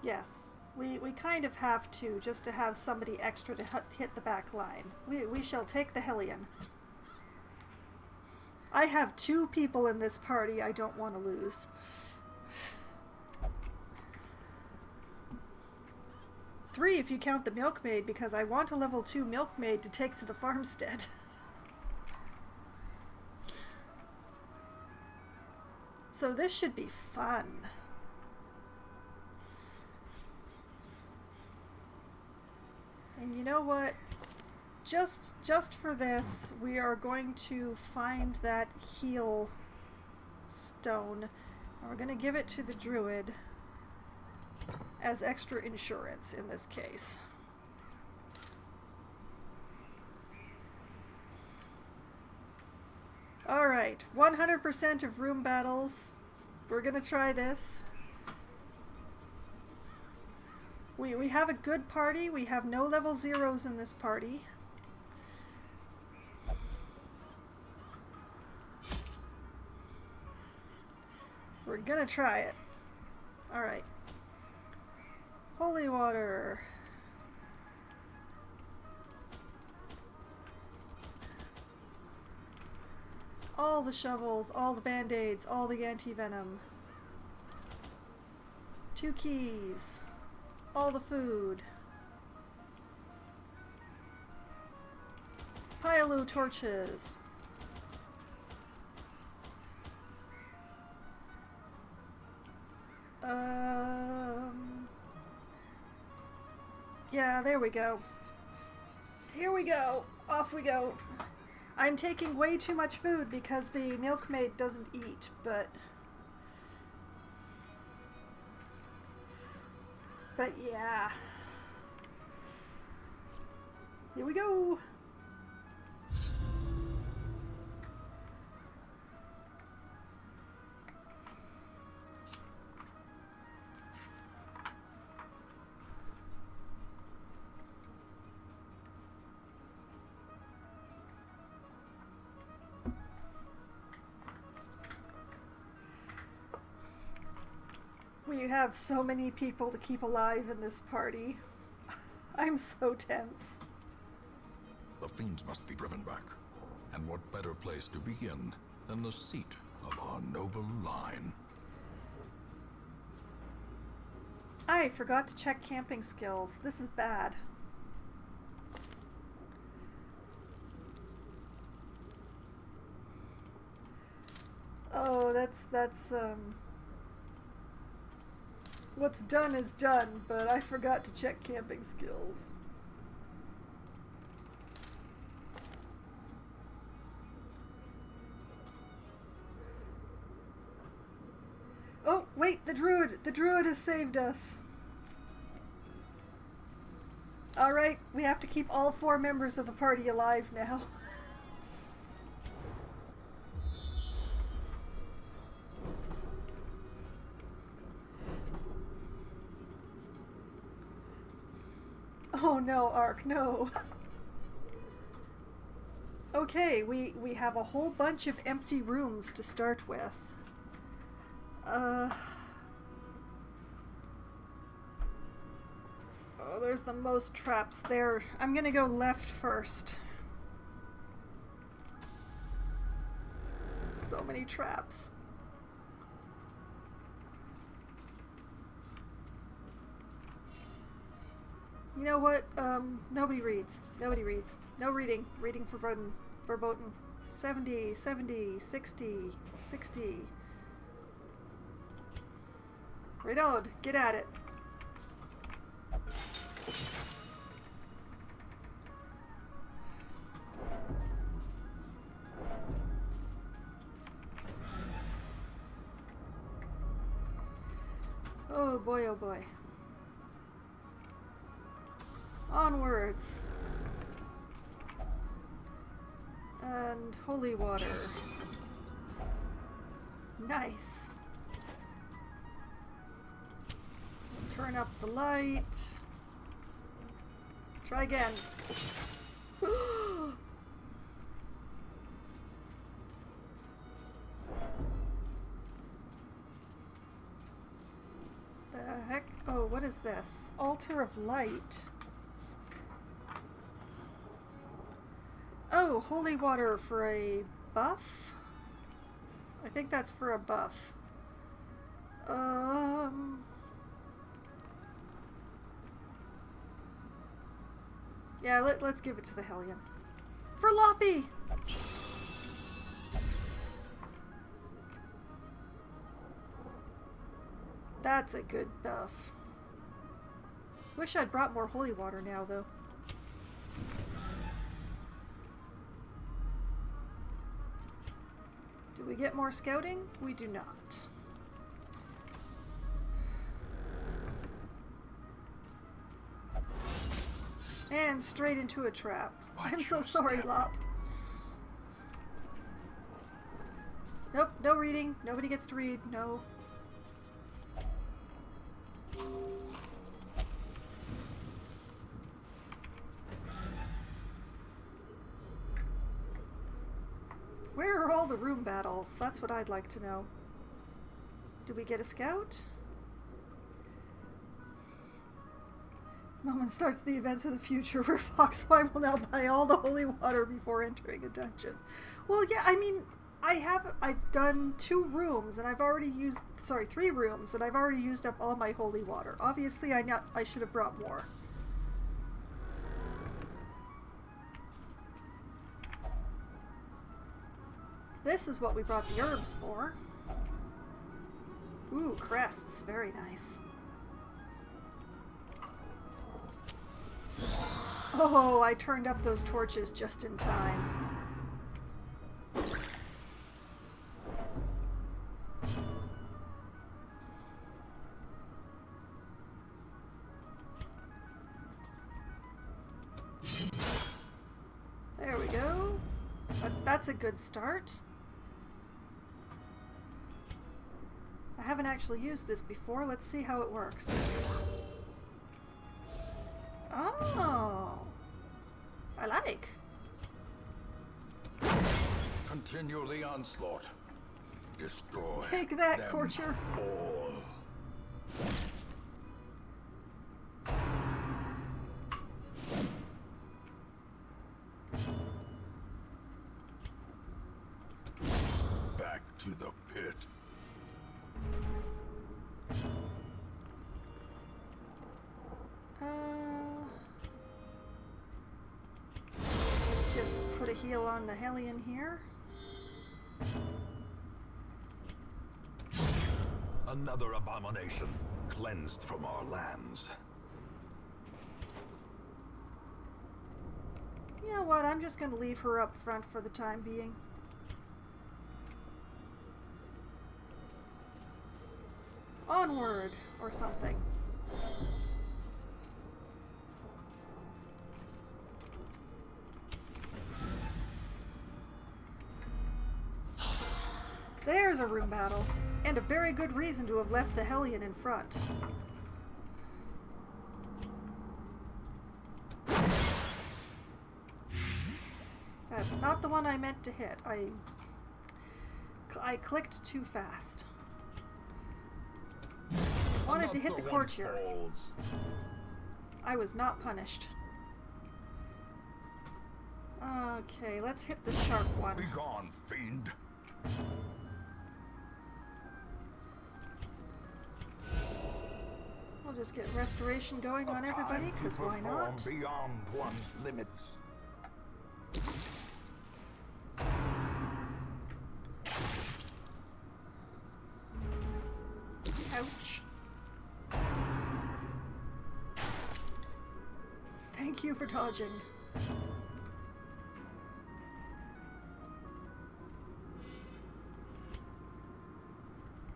Yes, we kind of have to, just to have somebody extra to hit the back line. We shall take the Hellion. I have 2 people in this party I don't want to lose. 3 if you count the milkmaid, because I want a level 2 milkmaid to take to the farmstead. So this should be fun. And you know what? Just for this, we are going to find that heal stone, and we're going to give it to the druid as extra insurance in this case. Alright, 100% of room battles. We're gonna try this. We have a good party. We have no level 0s in this party. We're gonna try it. Alright. Holy water. All the shovels, all the band-aids, all the anti-venom. 2 keys. All the food. Pyalo torches. Yeah, there we go. Here we go. Off we go. I'm taking way too much food because the milkmaid doesn't eat, but yeah. Here we go. We have so many people to keep alive in this party. I'm so tense. The fiends must be driven back. And what better place to begin than the seat of our noble line? I forgot to check camping skills. This is bad. Oh, that's what's done is done, but I forgot to check camping skills. Oh, wait, the druid has saved us. Alright, we have to keep all 4 members of the party alive now. Oh no, Ark, no. Okay, we have a whole bunch of empty rooms to start with. Oh, there's the most traps there. I'm gonna go left first. So many traps. You know what? Nobody reads. Nobody reads. No reading. Reading forbidden. Verboten. 70, 70, 60, 60. Renaud, get at it. Oh boy, oh boy. Onwards. And holy water. Nice. Turn up the light. Try again. The heck? Oh, what is this? Altar of light. Oh, holy water for a buff? I think that's for a buff. Yeah, let's give it to the Hellion. For Loppy! That's a good buff. Wish I'd brought more holy water now, though. Do we get more scouting? We do not. And straight into a trap. I'm so sorry, Lop. Nope, no reading. Nobody gets to read. No. Where are all the room battles? That's what I'd like to know. Do we get a scout? Moment starts the events of the future where Foxwine will now buy all the holy water before entering a dungeon. Well, yeah, I mean, I've done 2 rooms and I've already used, sorry, 3 rooms and I've already used up all my holy water. Obviously, I should have brought more. This is what we brought the herbs for. Ooh, crests. Very nice. Oh, I turned up those torches just in time. There we go. That's a good start. I haven't actually used this before. Let's see how it works. Oh, I like. Continue the onslaught. Destroy. Take that, them Corcher. all. Back to the pit. Just put a heal on the Hellion here. Another abomination cleansed from our lands. You know what? I'm just going to leave her up front for the time being. Onward, or something. There's a room battle, and a very good reason to have left the Hellion in front. That's not the one I meant to hit. I clicked too fast. wanted to hit the Another courtier. one falls. I was not punished. Okay, let's hit the sharp one. Be gone, fiend. I'll just get restoration going on everybody, because why not? Beyond one's limits. Ouch. Thank you for dodging.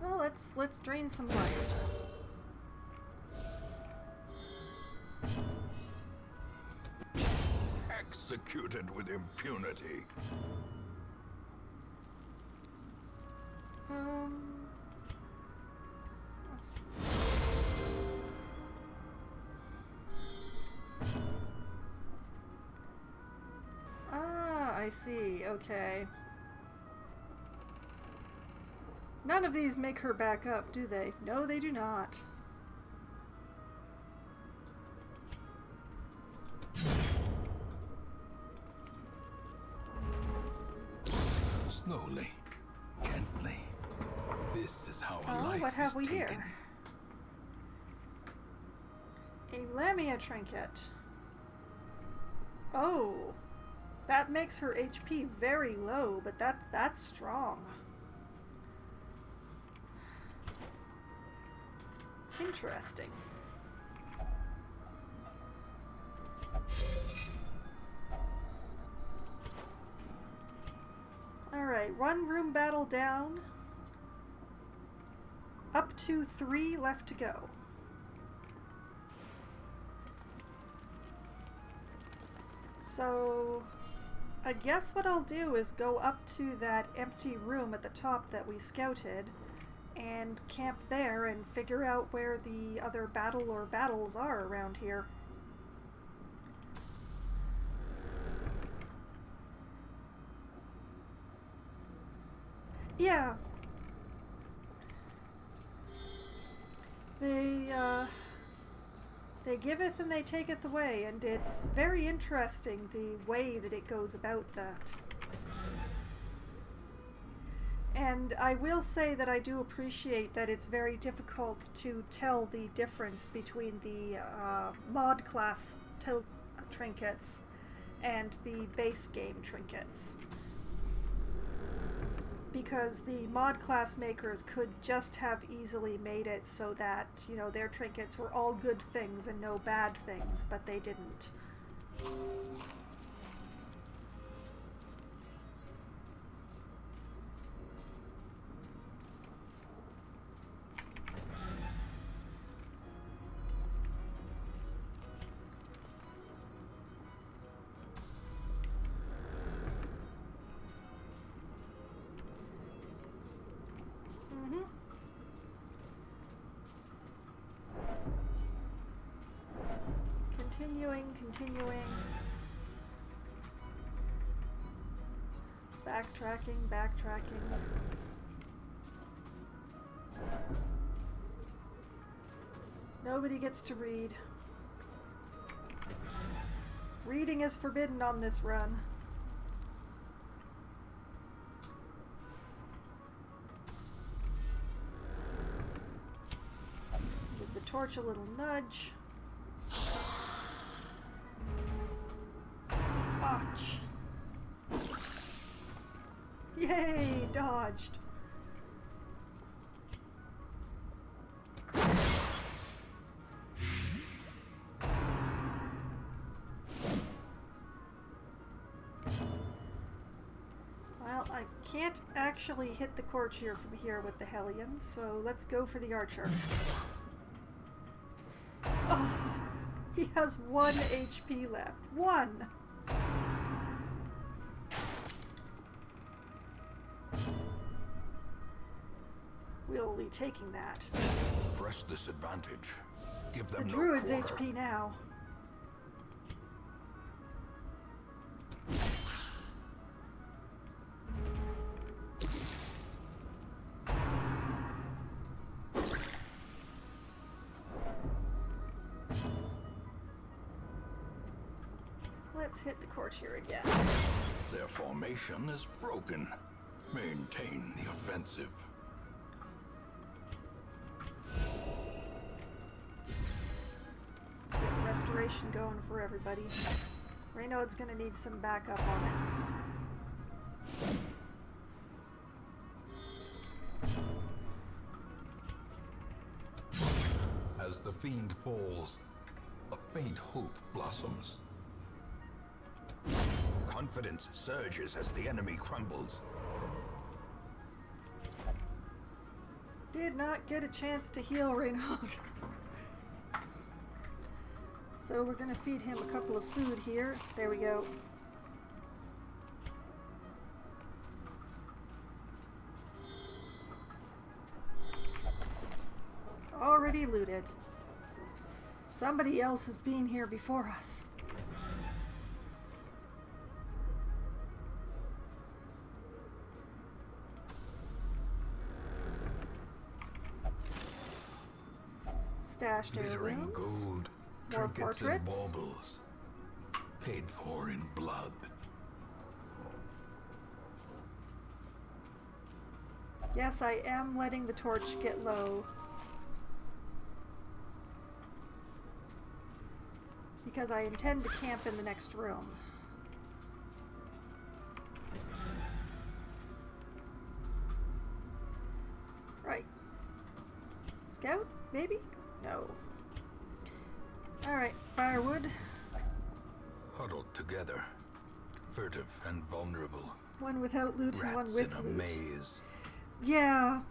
Well, let's drain some life. Executed with impunity. Let's... Ah, I see. Okay. None of these make her back up, do they? No, they do not. Slowly, gently. This is how a Oh, life what have is we taken. here? A Lamia trinket. Oh, that makes her HP very low, but that's strong. Interesting. Alright, 1 room battle down. Up to 3 left to go. So, I guess what I'll do is go up to that empty room at the top that we scouted and camp there and figure out where the other battle or battles are around here. Yeah. They giveth and they taketh away, and it's very interesting the way that it goes about that. And I will say that I do appreciate that it's very difficult to tell the difference between the mod class trinkets and the base game trinkets. Because the mod class makers could just have easily made it so that, you know, their trinkets were all good things and no bad things, but they didn't. Continuing. Backtracking. Nobody gets to read. Reading is forbidden on this run. Give the torch a little nudge. Ouch. Yay, dodged. Well, I can't actually hit the courtier from here with the Hellions, so let's go for the archer. Oh, he has 1 HP left. 1! We'll be taking that. Press this advantage. Give them The no druid's quarter. HP now. let's hit the courtier again. Their formation is broken. Maintain the offensive. Let's get a restoration going for everybody. Reynard's gonna need some backup on it. As the fiend falls, A faint hope blossoms. confidence surges as the enemy crumbles. Did not get a chance to heal Reynard. So we're gonna feed him a couple of food here. There we go. Already looted. Somebody else has been here before us. Stashed Glittering heirlooms. gold, More trinkets and portraits. baubles. Paid for in blood. Yes, I am letting the torch get low. Because I intend to camp in the next room. Right. Scout? Maybe? No. Alright, firewood. Huddled together. Furtive and vulnerable. One without loot and one Rats with in a loot. maze. Yeah.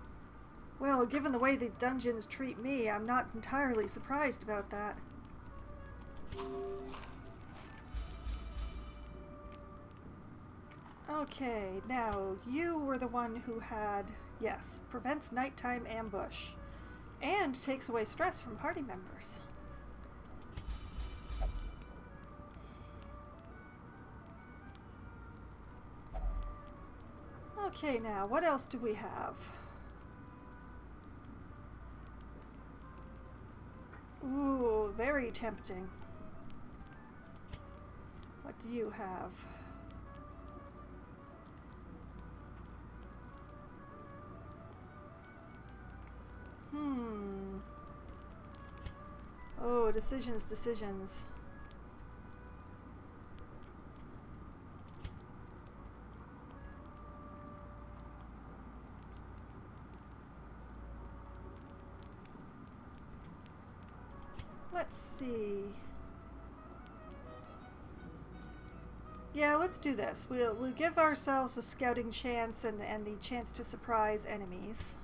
Well, given the way the dungeons treat me, I'm not entirely surprised about that. Okay, now you were the one who had, yes, prevents nighttime ambush and takes away stress from party members. Okay, now what else do we have? Ooh, very tempting. What do you have? Oh, decisions, decisions. Let's see. Yeah, let's do this. We'll give ourselves a scouting chance and the chance to surprise enemies.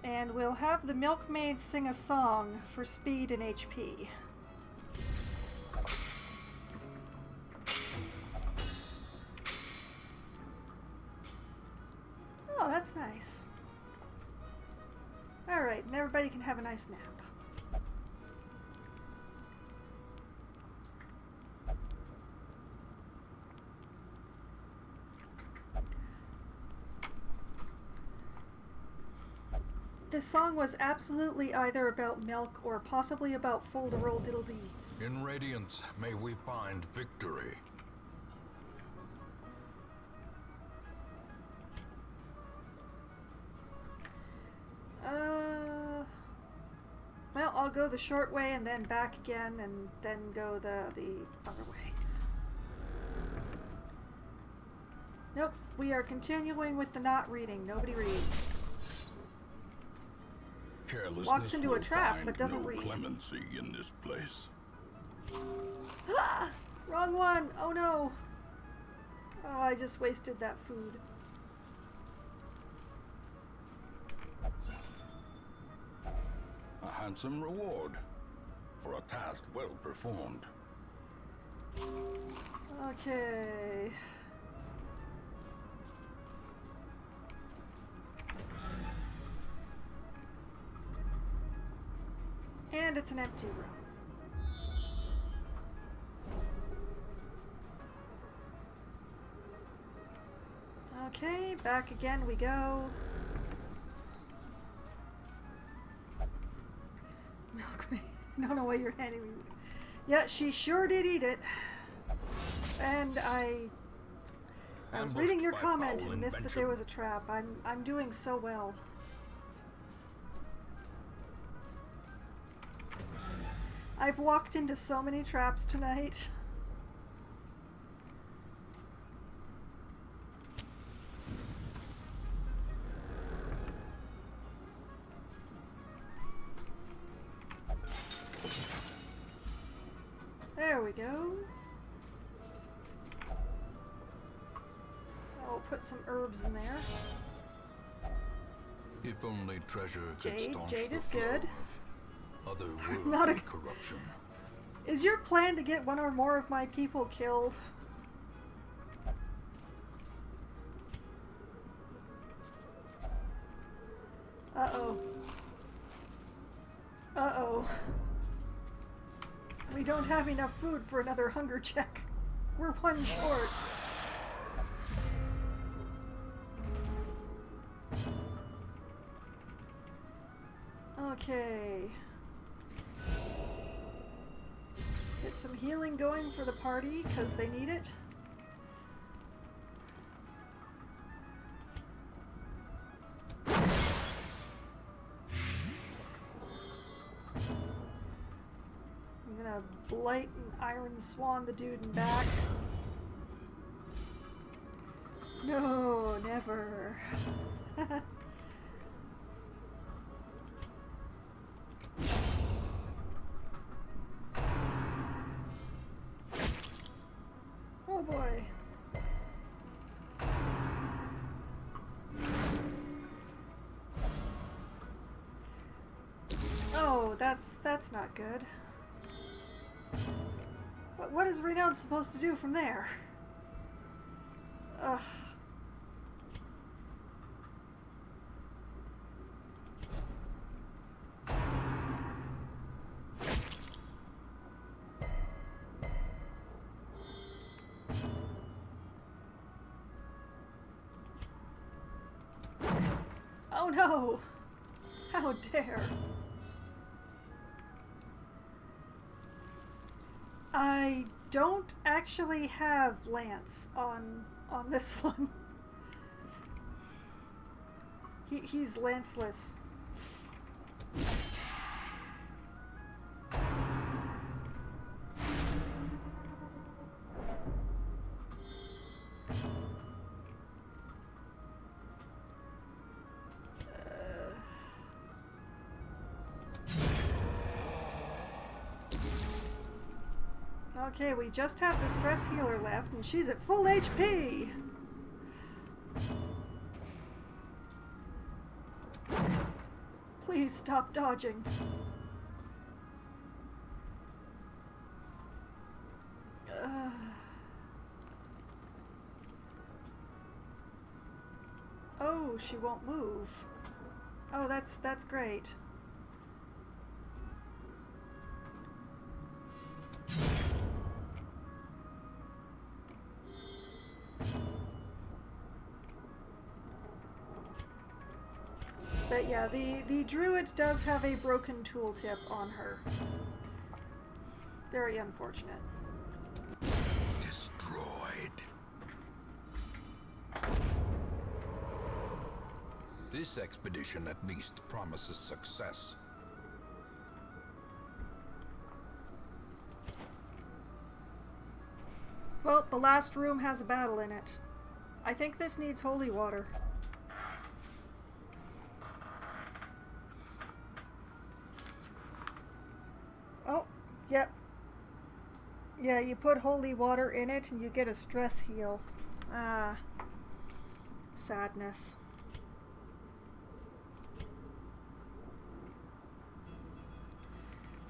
And we'll have the milkmaid sing a song for speed and HP. Oh, that's nice. Alright, and everybody can have a nice nap. This song was absolutely either about milk or possibly about Folderol Diddle-Dee. In Radiance, may we find victory. Well, I'll go the short way and then back again and then go the other way. Nope, we are continuing with the not reading. Nobody reads. Carelessness Walks into a will trap, find but doesn't no read. clemency in this place. Ah! Wrong one! Oh no! Oh, I just wasted that food. A handsome reward for a task well performed. Okay. And it's an empty room. Okay, back again we go. I don't know why you're handing me. Yeah, she sure did eat it. And I was reading your comment and missed that there was a trap. I'm doing so well. I've walked into so many traps tonight. There we go. I'll put some herbs in there. If only treasure could Jade. staunch Jade the is flow good. of Not otherworldly a- corruption. Is your plan to get one or more of my people killed? Uh-oh. Uh-oh. We don't have enough food for another hunger check. We're one short. Okay. Get some healing going for the party, because they need it. I'm gonna blight and iron swan the dude in back. No, never. Oh boy. Oh, that's not good. What is Renown supposed to do from there? Ugh. Oh no! How dare! I don't actually have Lance on this one. He's Lanceless. Okay, we just have the stress healer left, and she's at full HP! Please stop dodging. Oh, she won't move. Oh, that's great. But yeah, the druid does have a broken tooltip on her. Very unfortunate. Destroyed. This expedition at least promises success. Well, the last room has a battle in it. I think this needs holy water. Oh, yep. Yeah, you put holy water in it and you get a stress heal. Ah. Sadness.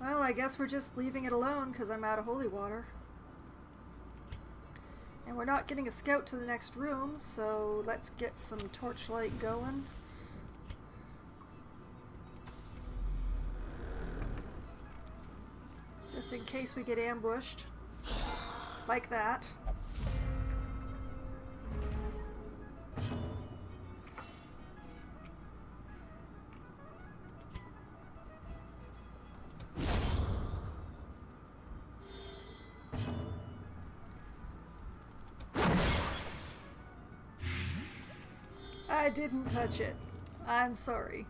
Well, I guess we're just leaving it alone because I'm out of holy water. And we're not getting a scout to the next room, so let's get some torchlight going. Just in case we get ambushed. Like that. I didn't touch it. I'm sorry.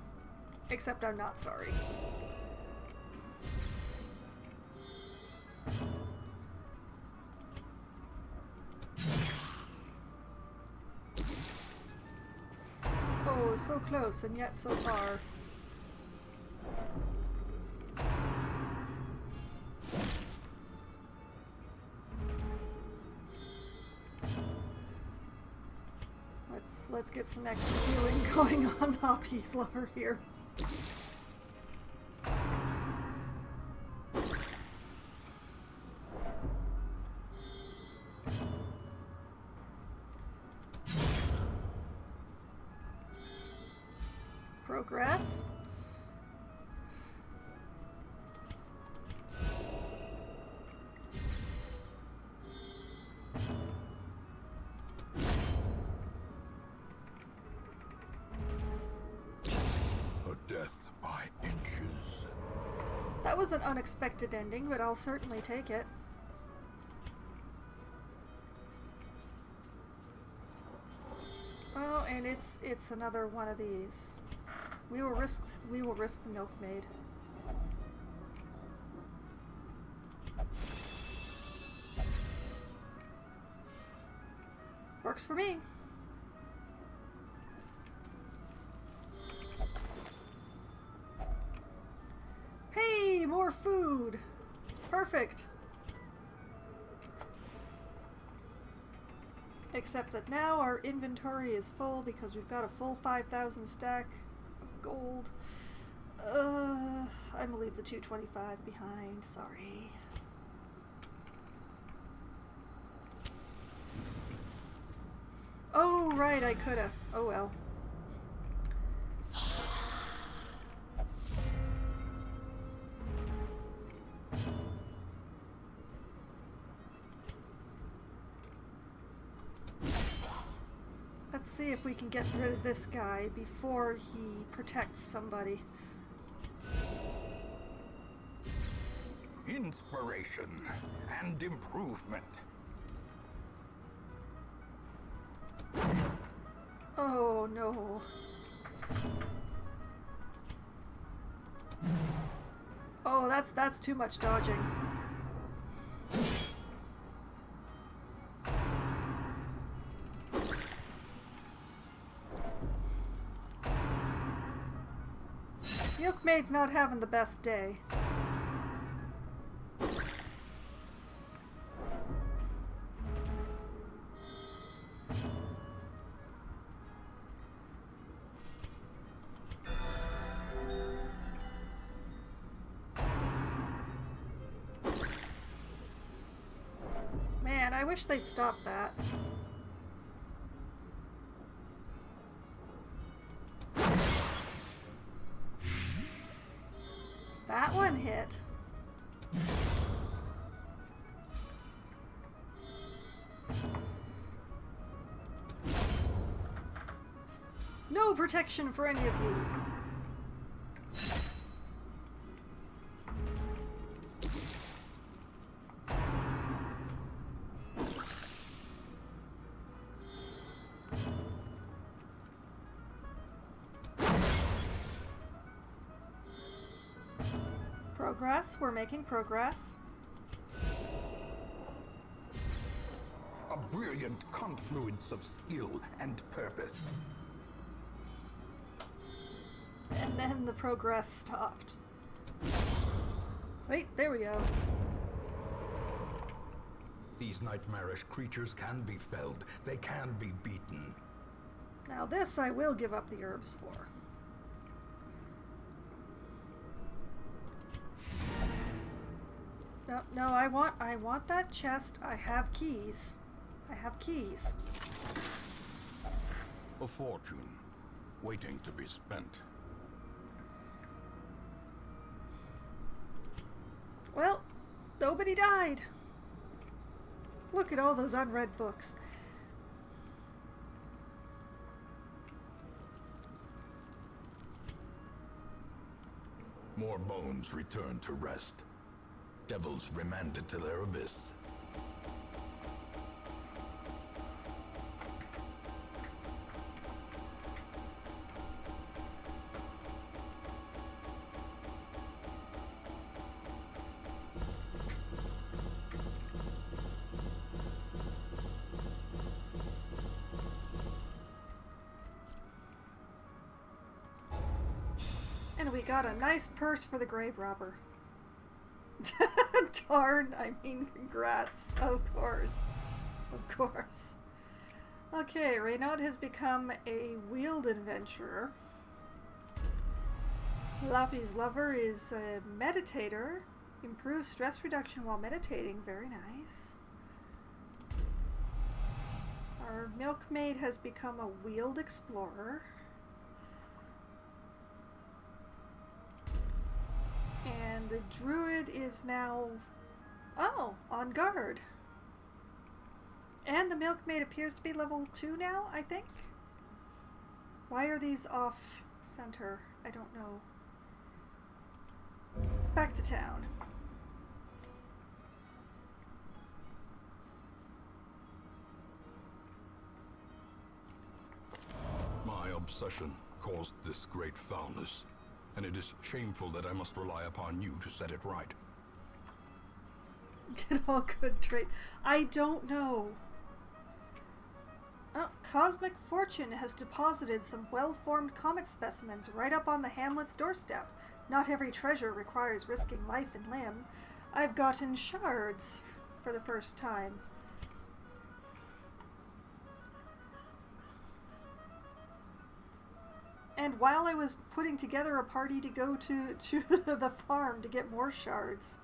Except I'm not sorry. Oh, so close and yet so far. Let's get some extra healing going on Hoppy's lover here. Progress. Death by inches. That was an unexpected ending, but I'll certainly take it. Oh, and it's another one of these. We will risk the milkmaid. Works for me. Hey, more food. Perfect. Except that now our inventory is full because we've got a full 5,000 stack of gold. I'm gonna leave the 225 behind. Sorry. Oh, right, I coulda. Oh well. Let's see if we can get rid of this guy before he protects somebody. Inspiration and improvement. Oh no. Oh, that's too much dodging. Milkmaid's not having the best day. Man, I wish they'd stop that. That one hit. No protection for any of you. Progress. We're making progress. A brilliant confluence of skill and purpose. And then the progress stopped. Wait, there we go. These nightmarish creatures can be felled. They can be beaten. Now this I will give up the herbs for. No, I want that chest. I have keys. I have keys. A fortune, waiting to be spent. Well, nobody died. Look at all those unread books. More bones returned to rest. Devils remanded to their abyss. And we got a nice purse for the grave robber. Darn, I mean, congrats. Of course. Of course. Okay, Renaud has become a wheeled adventurer. Lappy's lover is a meditator. Improves stress reduction while meditating. Very nice. Our milkmaid has become a wheeled explorer. And the druid is now, on guard. And the milkmaid appears to be level 2 now, I think. Why are these off center? I don't know. Back to town. My obsession caused this great foulness, and it is shameful that I must rely upon you to set it right. Get all good trait. I don't know. Oh, Cosmic Fortune has deposited some well-formed comet specimens right up on the hamlet's doorstep. Not every treasure requires risking life and limb. I've gotten shards for the first time. And while I was putting together a party to go to the farm to get more shards.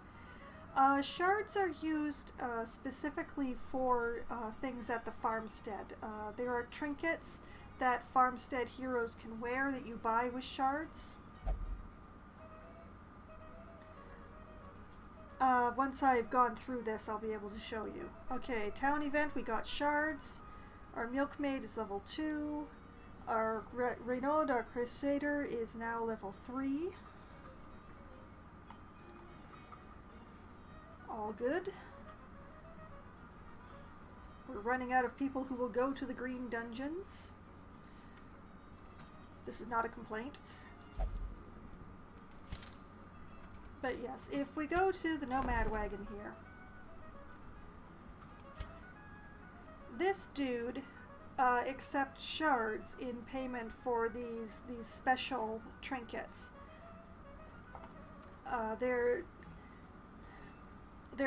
Shards are used specifically for things at the farmstead. There are trinkets that farmstead heroes can wear that you buy with shards. Once I've gone through this, I'll be able to show you. Okay, town event, we got shards. Our milkmaid is level 2. Our Renaud, our crusader, is now level 3. All good. We're running out of people who will go to the green dungeons. This is not a complaint. But yes, if we go to the Nomad Wagon here, this dude accepts shards in payment for these special trinkets. They're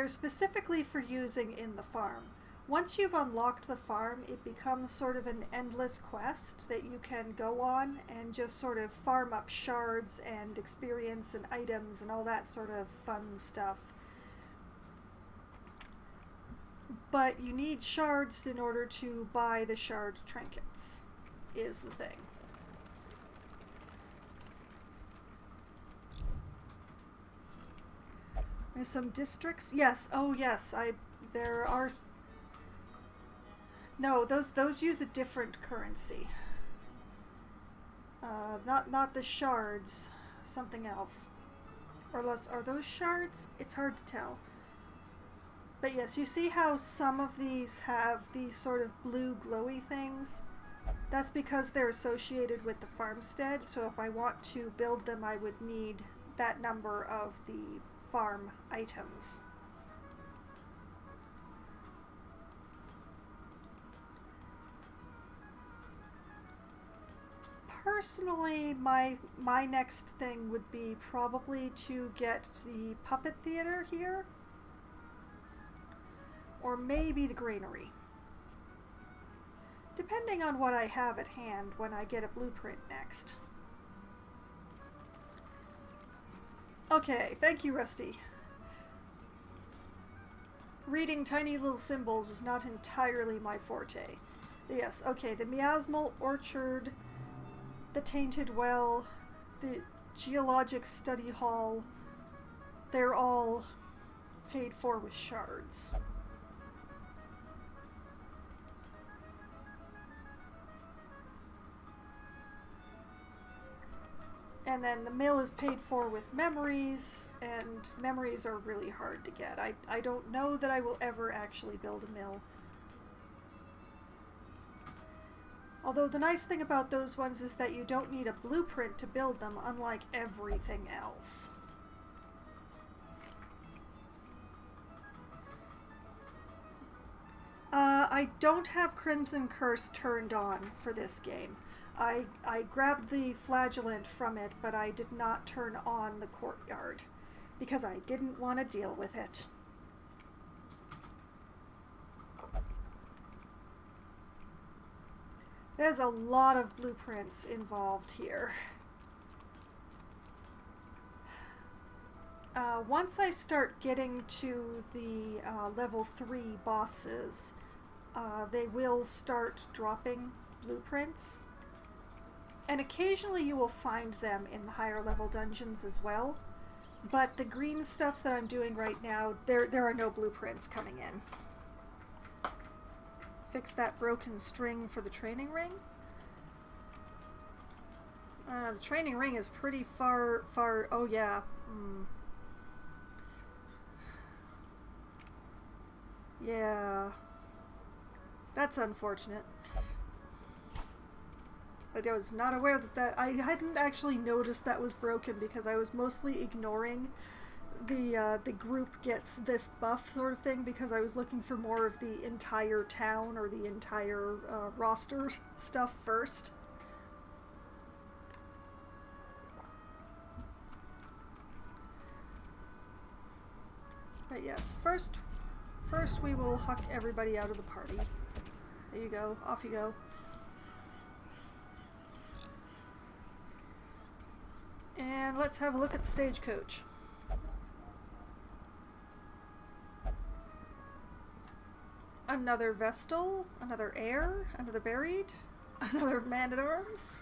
specifically for using in the farm. Once you've unlocked the farm, it becomes sort of an endless quest that you can go on and just sort of farm up shards and experience and items and all that sort of fun stuff. But you need shards in order to buy the shard trinkets, is the thing. There's some districts. Yes. Oh, yes. There are. No, those use a different currency. Not the shards. Something else. Or less. Are those shards? It's hard to tell. But yes, you see how some of these have these sort of blue glowy things? That's because they're associated with the farmstead. So if I want to build them, I would need that number of the farm items. Personally, my next thing would be probably to get the puppet theater here, or maybe the granary, depending on what I have at hand when I get a blueprint next. Okay, thank you, Rusty. Reading tiny little symbols is not entirely my forte. Yes, okay, the Miasmal Orchard, the Tainted Well, the Geologic Study Hall, they're all paid for with shards. And then the mill is paid for with memories, and memories are really hard to get. I don't know that I will ever actually build a mill. Although the nice thing about those ones is that you don't need a blueprint to build them, unlike everything else. I don't have Crimson Curse turned on for this game. I grabbed the flagellant from it, but I did not turn on the courtyard because I didn't want to deal with it. There's a lot of blueprints involved here. Once I start getting to the level 3 bosses, they will start dropping blueprints. And occasionally you will find them in the higher level dungeons as well. But the green stuff that I'm doing right now, there are no blueprints coming in. Fix that broken string for the training ring. The training ring is pretty far, oh yeah. Yeah. That's unfortunate. I was not aware that I hadn't actually noticed that was broken because I was mostly ignoring the group gets this buff sort of thing because I was looking for more of the entire town or the entire roster stuff first. But yes, first we will huck everybody out of the party. There you go, off you go. And let's have a look at the stagecoach. Another Vestal, another Heir, another Buried, another Man-at-Arms.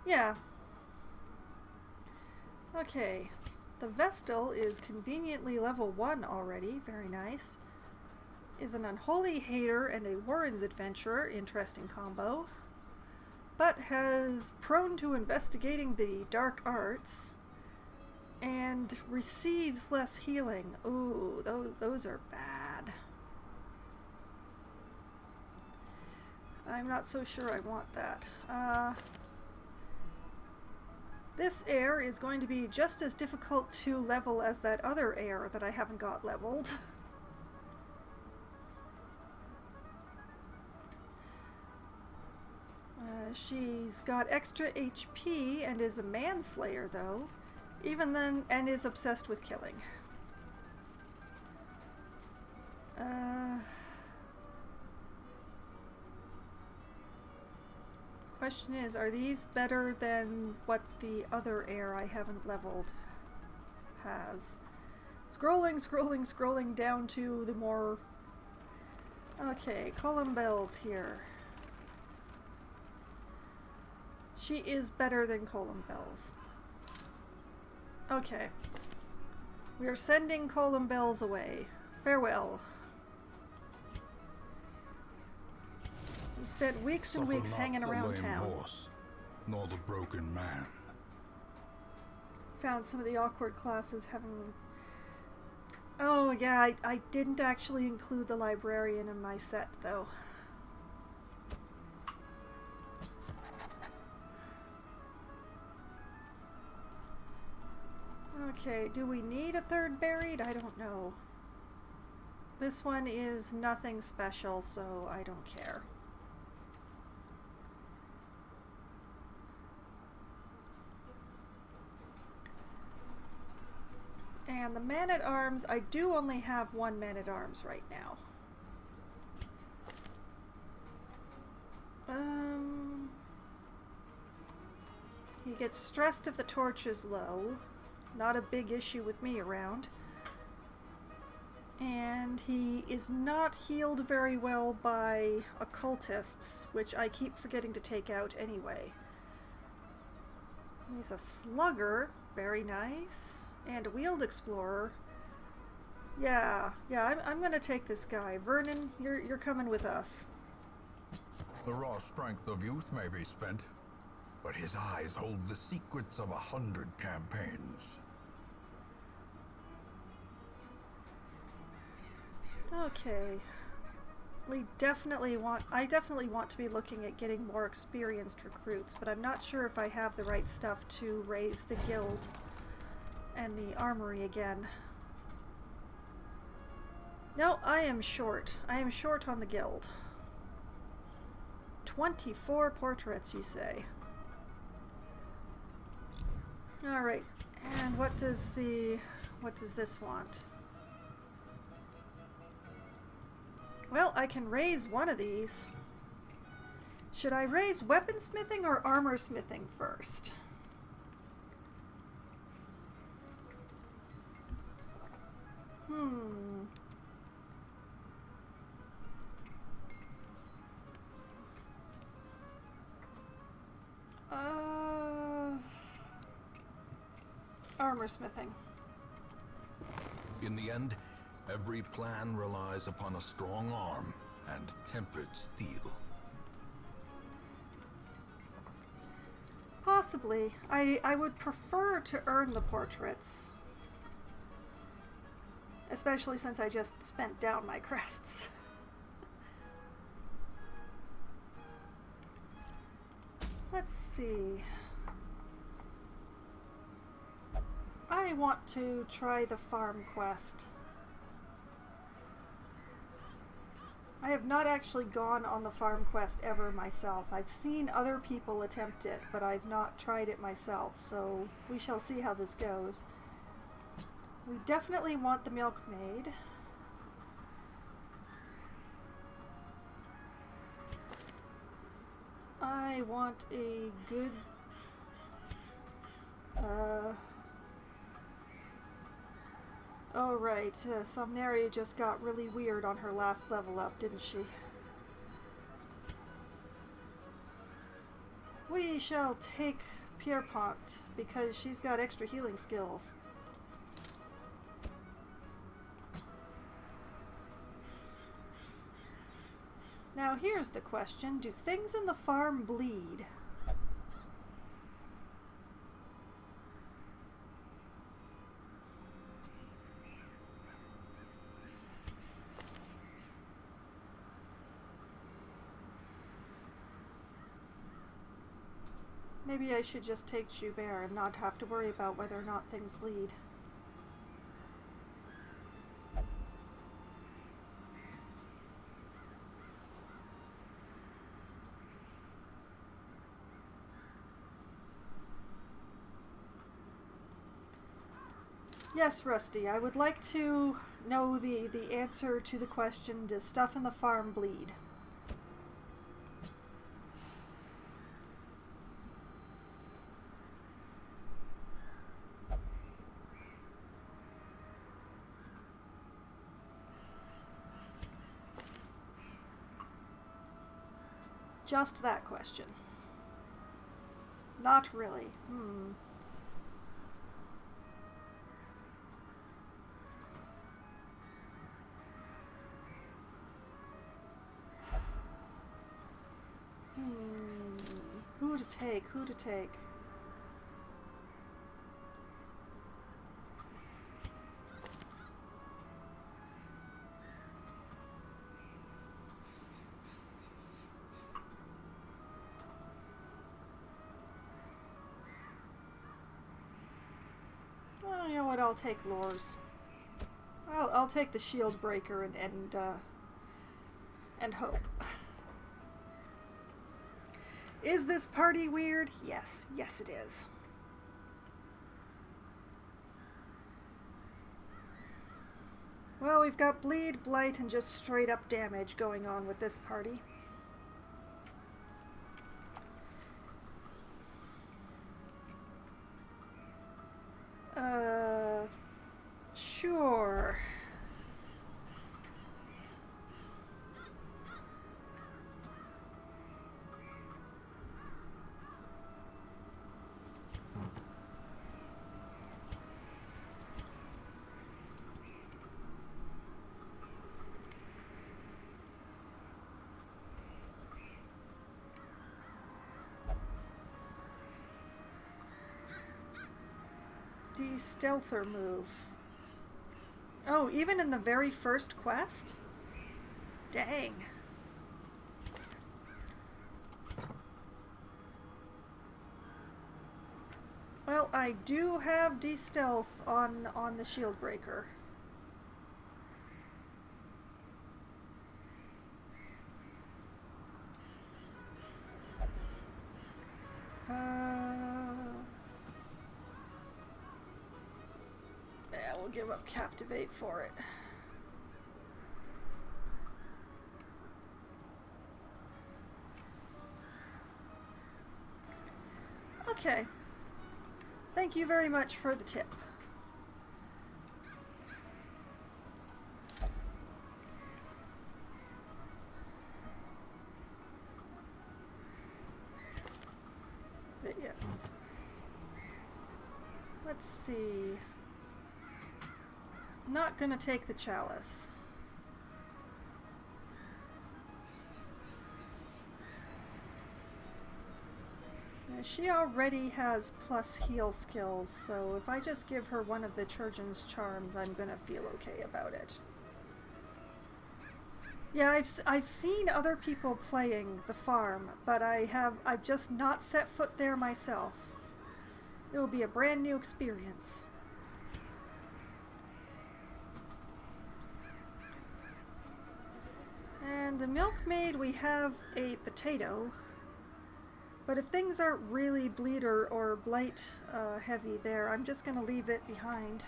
Yeah. Okay. The Vestal is conveniently level 1 already. Very nice. Is an Unholy Hater and a Warren's Adventurer. Interesting combo. But has prone to investigating the dark arts. And receives less healing. Ooh, those are bad. I'm not so sure I want that. This heir is going to be just as difficult to level as that other heir that I haven't got leveled. She's got extra HP and is a manslayer though, even then, and is obsessed with killing. Question is, are these better than what the other heir I haven't leveled has? Scrolling down to the more... Okay, Columbelle's here. She is better than Columbelle's. Okay. We are sending Columbelle's away. Farewell. We spent weeks and weeks hanging around town. Horse, nor the broken man. Found some of the awkward classes having... Oh yeah, I didn't actually include the librarian in my set though. Okay, do we need a third buried? I don't know. This one is nothing special, so I don't care. And the Man-at-Arms, I do only have one Man-at-Arms right now. He gets stressed if the torch is low. Not a big issue with me around. And he is not healed very well by occultists, which I keep forgetting to take out anyway. He's a slugger, very nice, and a wheeled explorer. Yeah, I'm gonna take this guy. Vernon, you're coming with us. The raw strength of youth may be spent, but his eyes hold the secrets of 100 campaigns. Okay. I definitely want to be looking at getting more experienced recruits, but I'm not sure if I have the right stuff to raise the guild and the armory again. No, I am short. I am short on the guild. 24 portraits, you say? Alright, and what does this want? Well, I can raise one of these. Should I raise weaponsmithing or armor smithing first? Armor smithing. In the end, every plan relies upon a strong arm and tempered steel. Possibly. I would prefer to earn the portraits. Especially since I just spent down my crests. Let's see. I want to try the farm quest. I have not actually gone on the farm quest ever myself. I've seen other people attempt it, but I've not tried it myself, so we shall see how this goes. We definitely want the milkmaid. I want a good... Oh right, Somnaria just got really weird on her last level up, didn't she? We shall take Pierpont, because she's got extra healing skills. Now here's the question, do things in the farm bleed? Maybe I should just take Joubert and not have to worry about whether or not things bleed. Yes, Rusty, I would like to know the answer to the question, does stuff in the farm bleed? Just that question. Not really. Who to take? Who to take? Well, you know what? I'll take Lors. I'll take the shield breaker and hope. Is this party weird? Yes. Yes, it is. Well, we've got bleed, blight, and just straight up damage going on with this party. Sure. De-stealther move. Oh, even in the very first quest? Dang. Well, I do have de-stealth on the shield breaker. we'll give up Captivate for it. Okay. Thank you very much for the tip. But yes. Let's see. Not gonna take the chalice. Now, she already has plus heal skills, so if I just give her one of the Churgeon's charms, I'm gonna feel okay about it. Yeah, I've seen other people playing the farm, but I've just not set foot there myself. It will be a brand new experience. And the milkmaid, we have a potato. But if things aren't really bleeder or blight heavy there, I'm just going to leave it behind.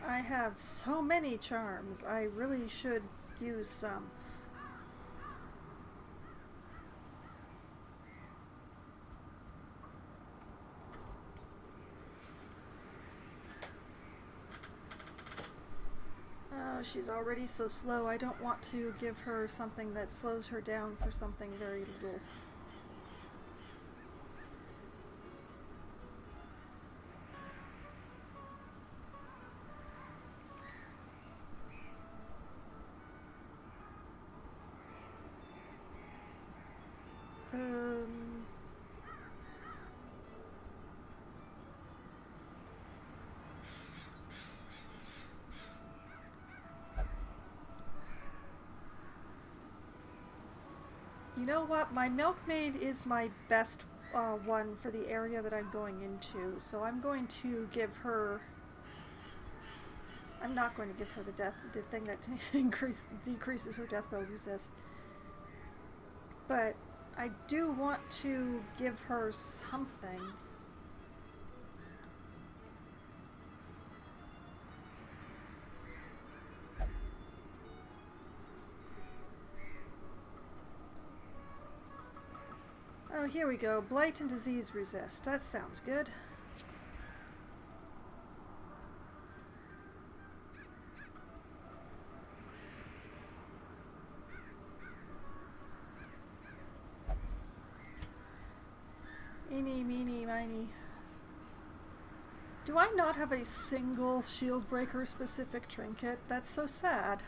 I have so many charms. I really should use some. Oh, she's already so slow. I don't want to give her something that slows her down for something very little. You know what? My milkmaid is my best one for the area that I'm going into, so I'm going to give her... I'm not going to give her the thing that decreases her death spell resist. But I do want to give her something. Oh, here we go. Blight and disease resist. That sounds good. Eeny, meeny, miny. Do I not have a single shield breaker specific trinket? That's so sad.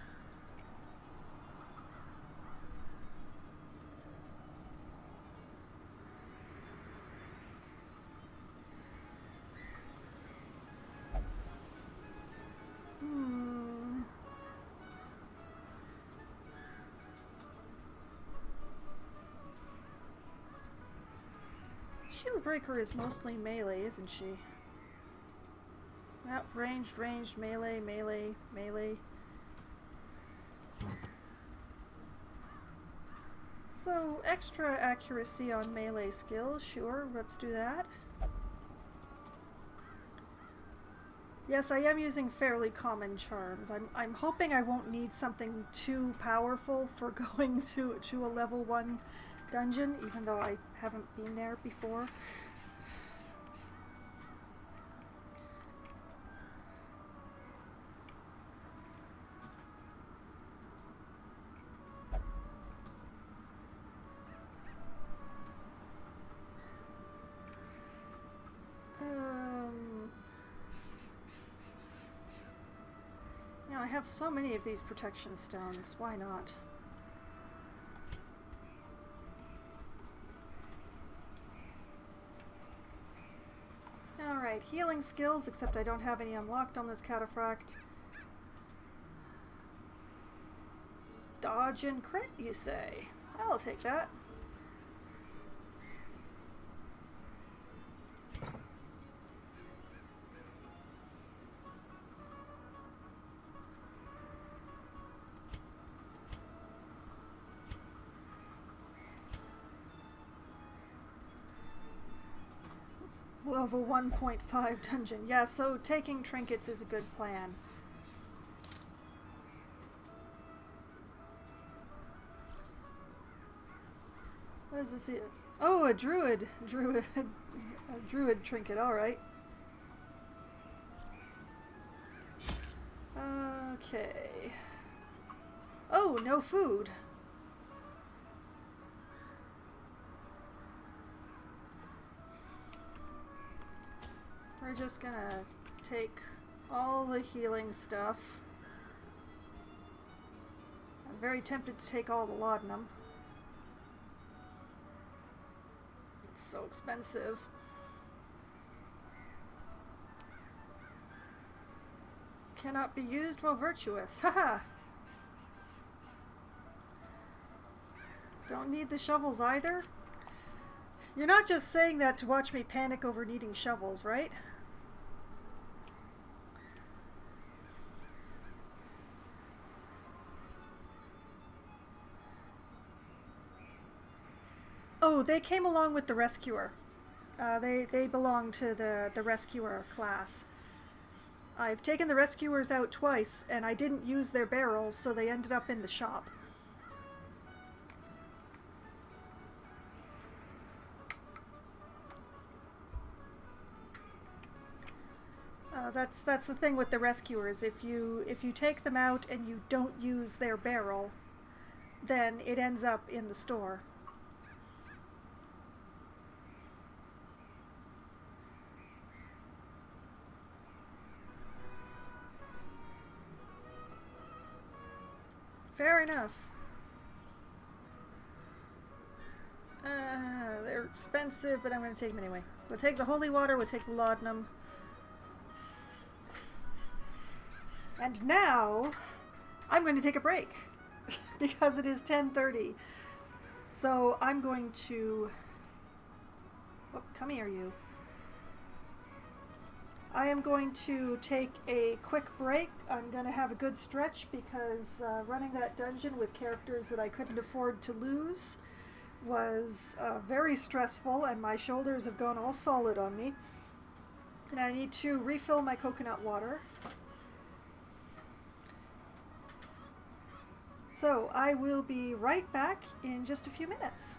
Shieldbreaker is mostly melee, isn't she? Yep, ranged, melee, melee, melee. So, extra accuracy on melee skills, sure, let's do that. Yes, I am using fairly common charms. I'm hoping I won't need something too powerful for going to a level 1 dungeon, even though I haven't been there before. You know, I have so many of these protection stones. Why not? Alright, healing skills, except I don't have any unlocked on this cataphract. Dodge and crit, you say? I'll take that. of a 1.5 dungeon. Yeah, so taking trinkets is a good plan. What is this here? Oh, a druid trinket, alright. Okay. Oh, no food. We're just gonna take all the healing stuff. I'm very tempted to take all the laudanum. It's so expensive. Cannot be used while virtuous. Haha! Don't need the shovels either? You're not just saying that to watch me panic over needing shovels, right? Oh, they came along with the rescuer. They belong to the rescuer class. I've taken the rescuers out twice, and I didn't use their barrels, so they ended up in the shop. That's the thing with the rescuers. If you take them out and you don't use their barrel, then it ends up in the store. Fair enough. They're expensive, but I'm going to take them anyway. We'll take the holy water, we'll take the laudanum. And now, I'm going to take a break, because it is 10:30. So I'm going to... Oh, come here, you. I am going to take a quick break. I'm going to have a good stretch because running that dungeon with characters that I couldn't afford to lose was very stressful, and my shoulders have gone all solid on me. And I need to refill my coconut water. So I will be right back in just a few minutes.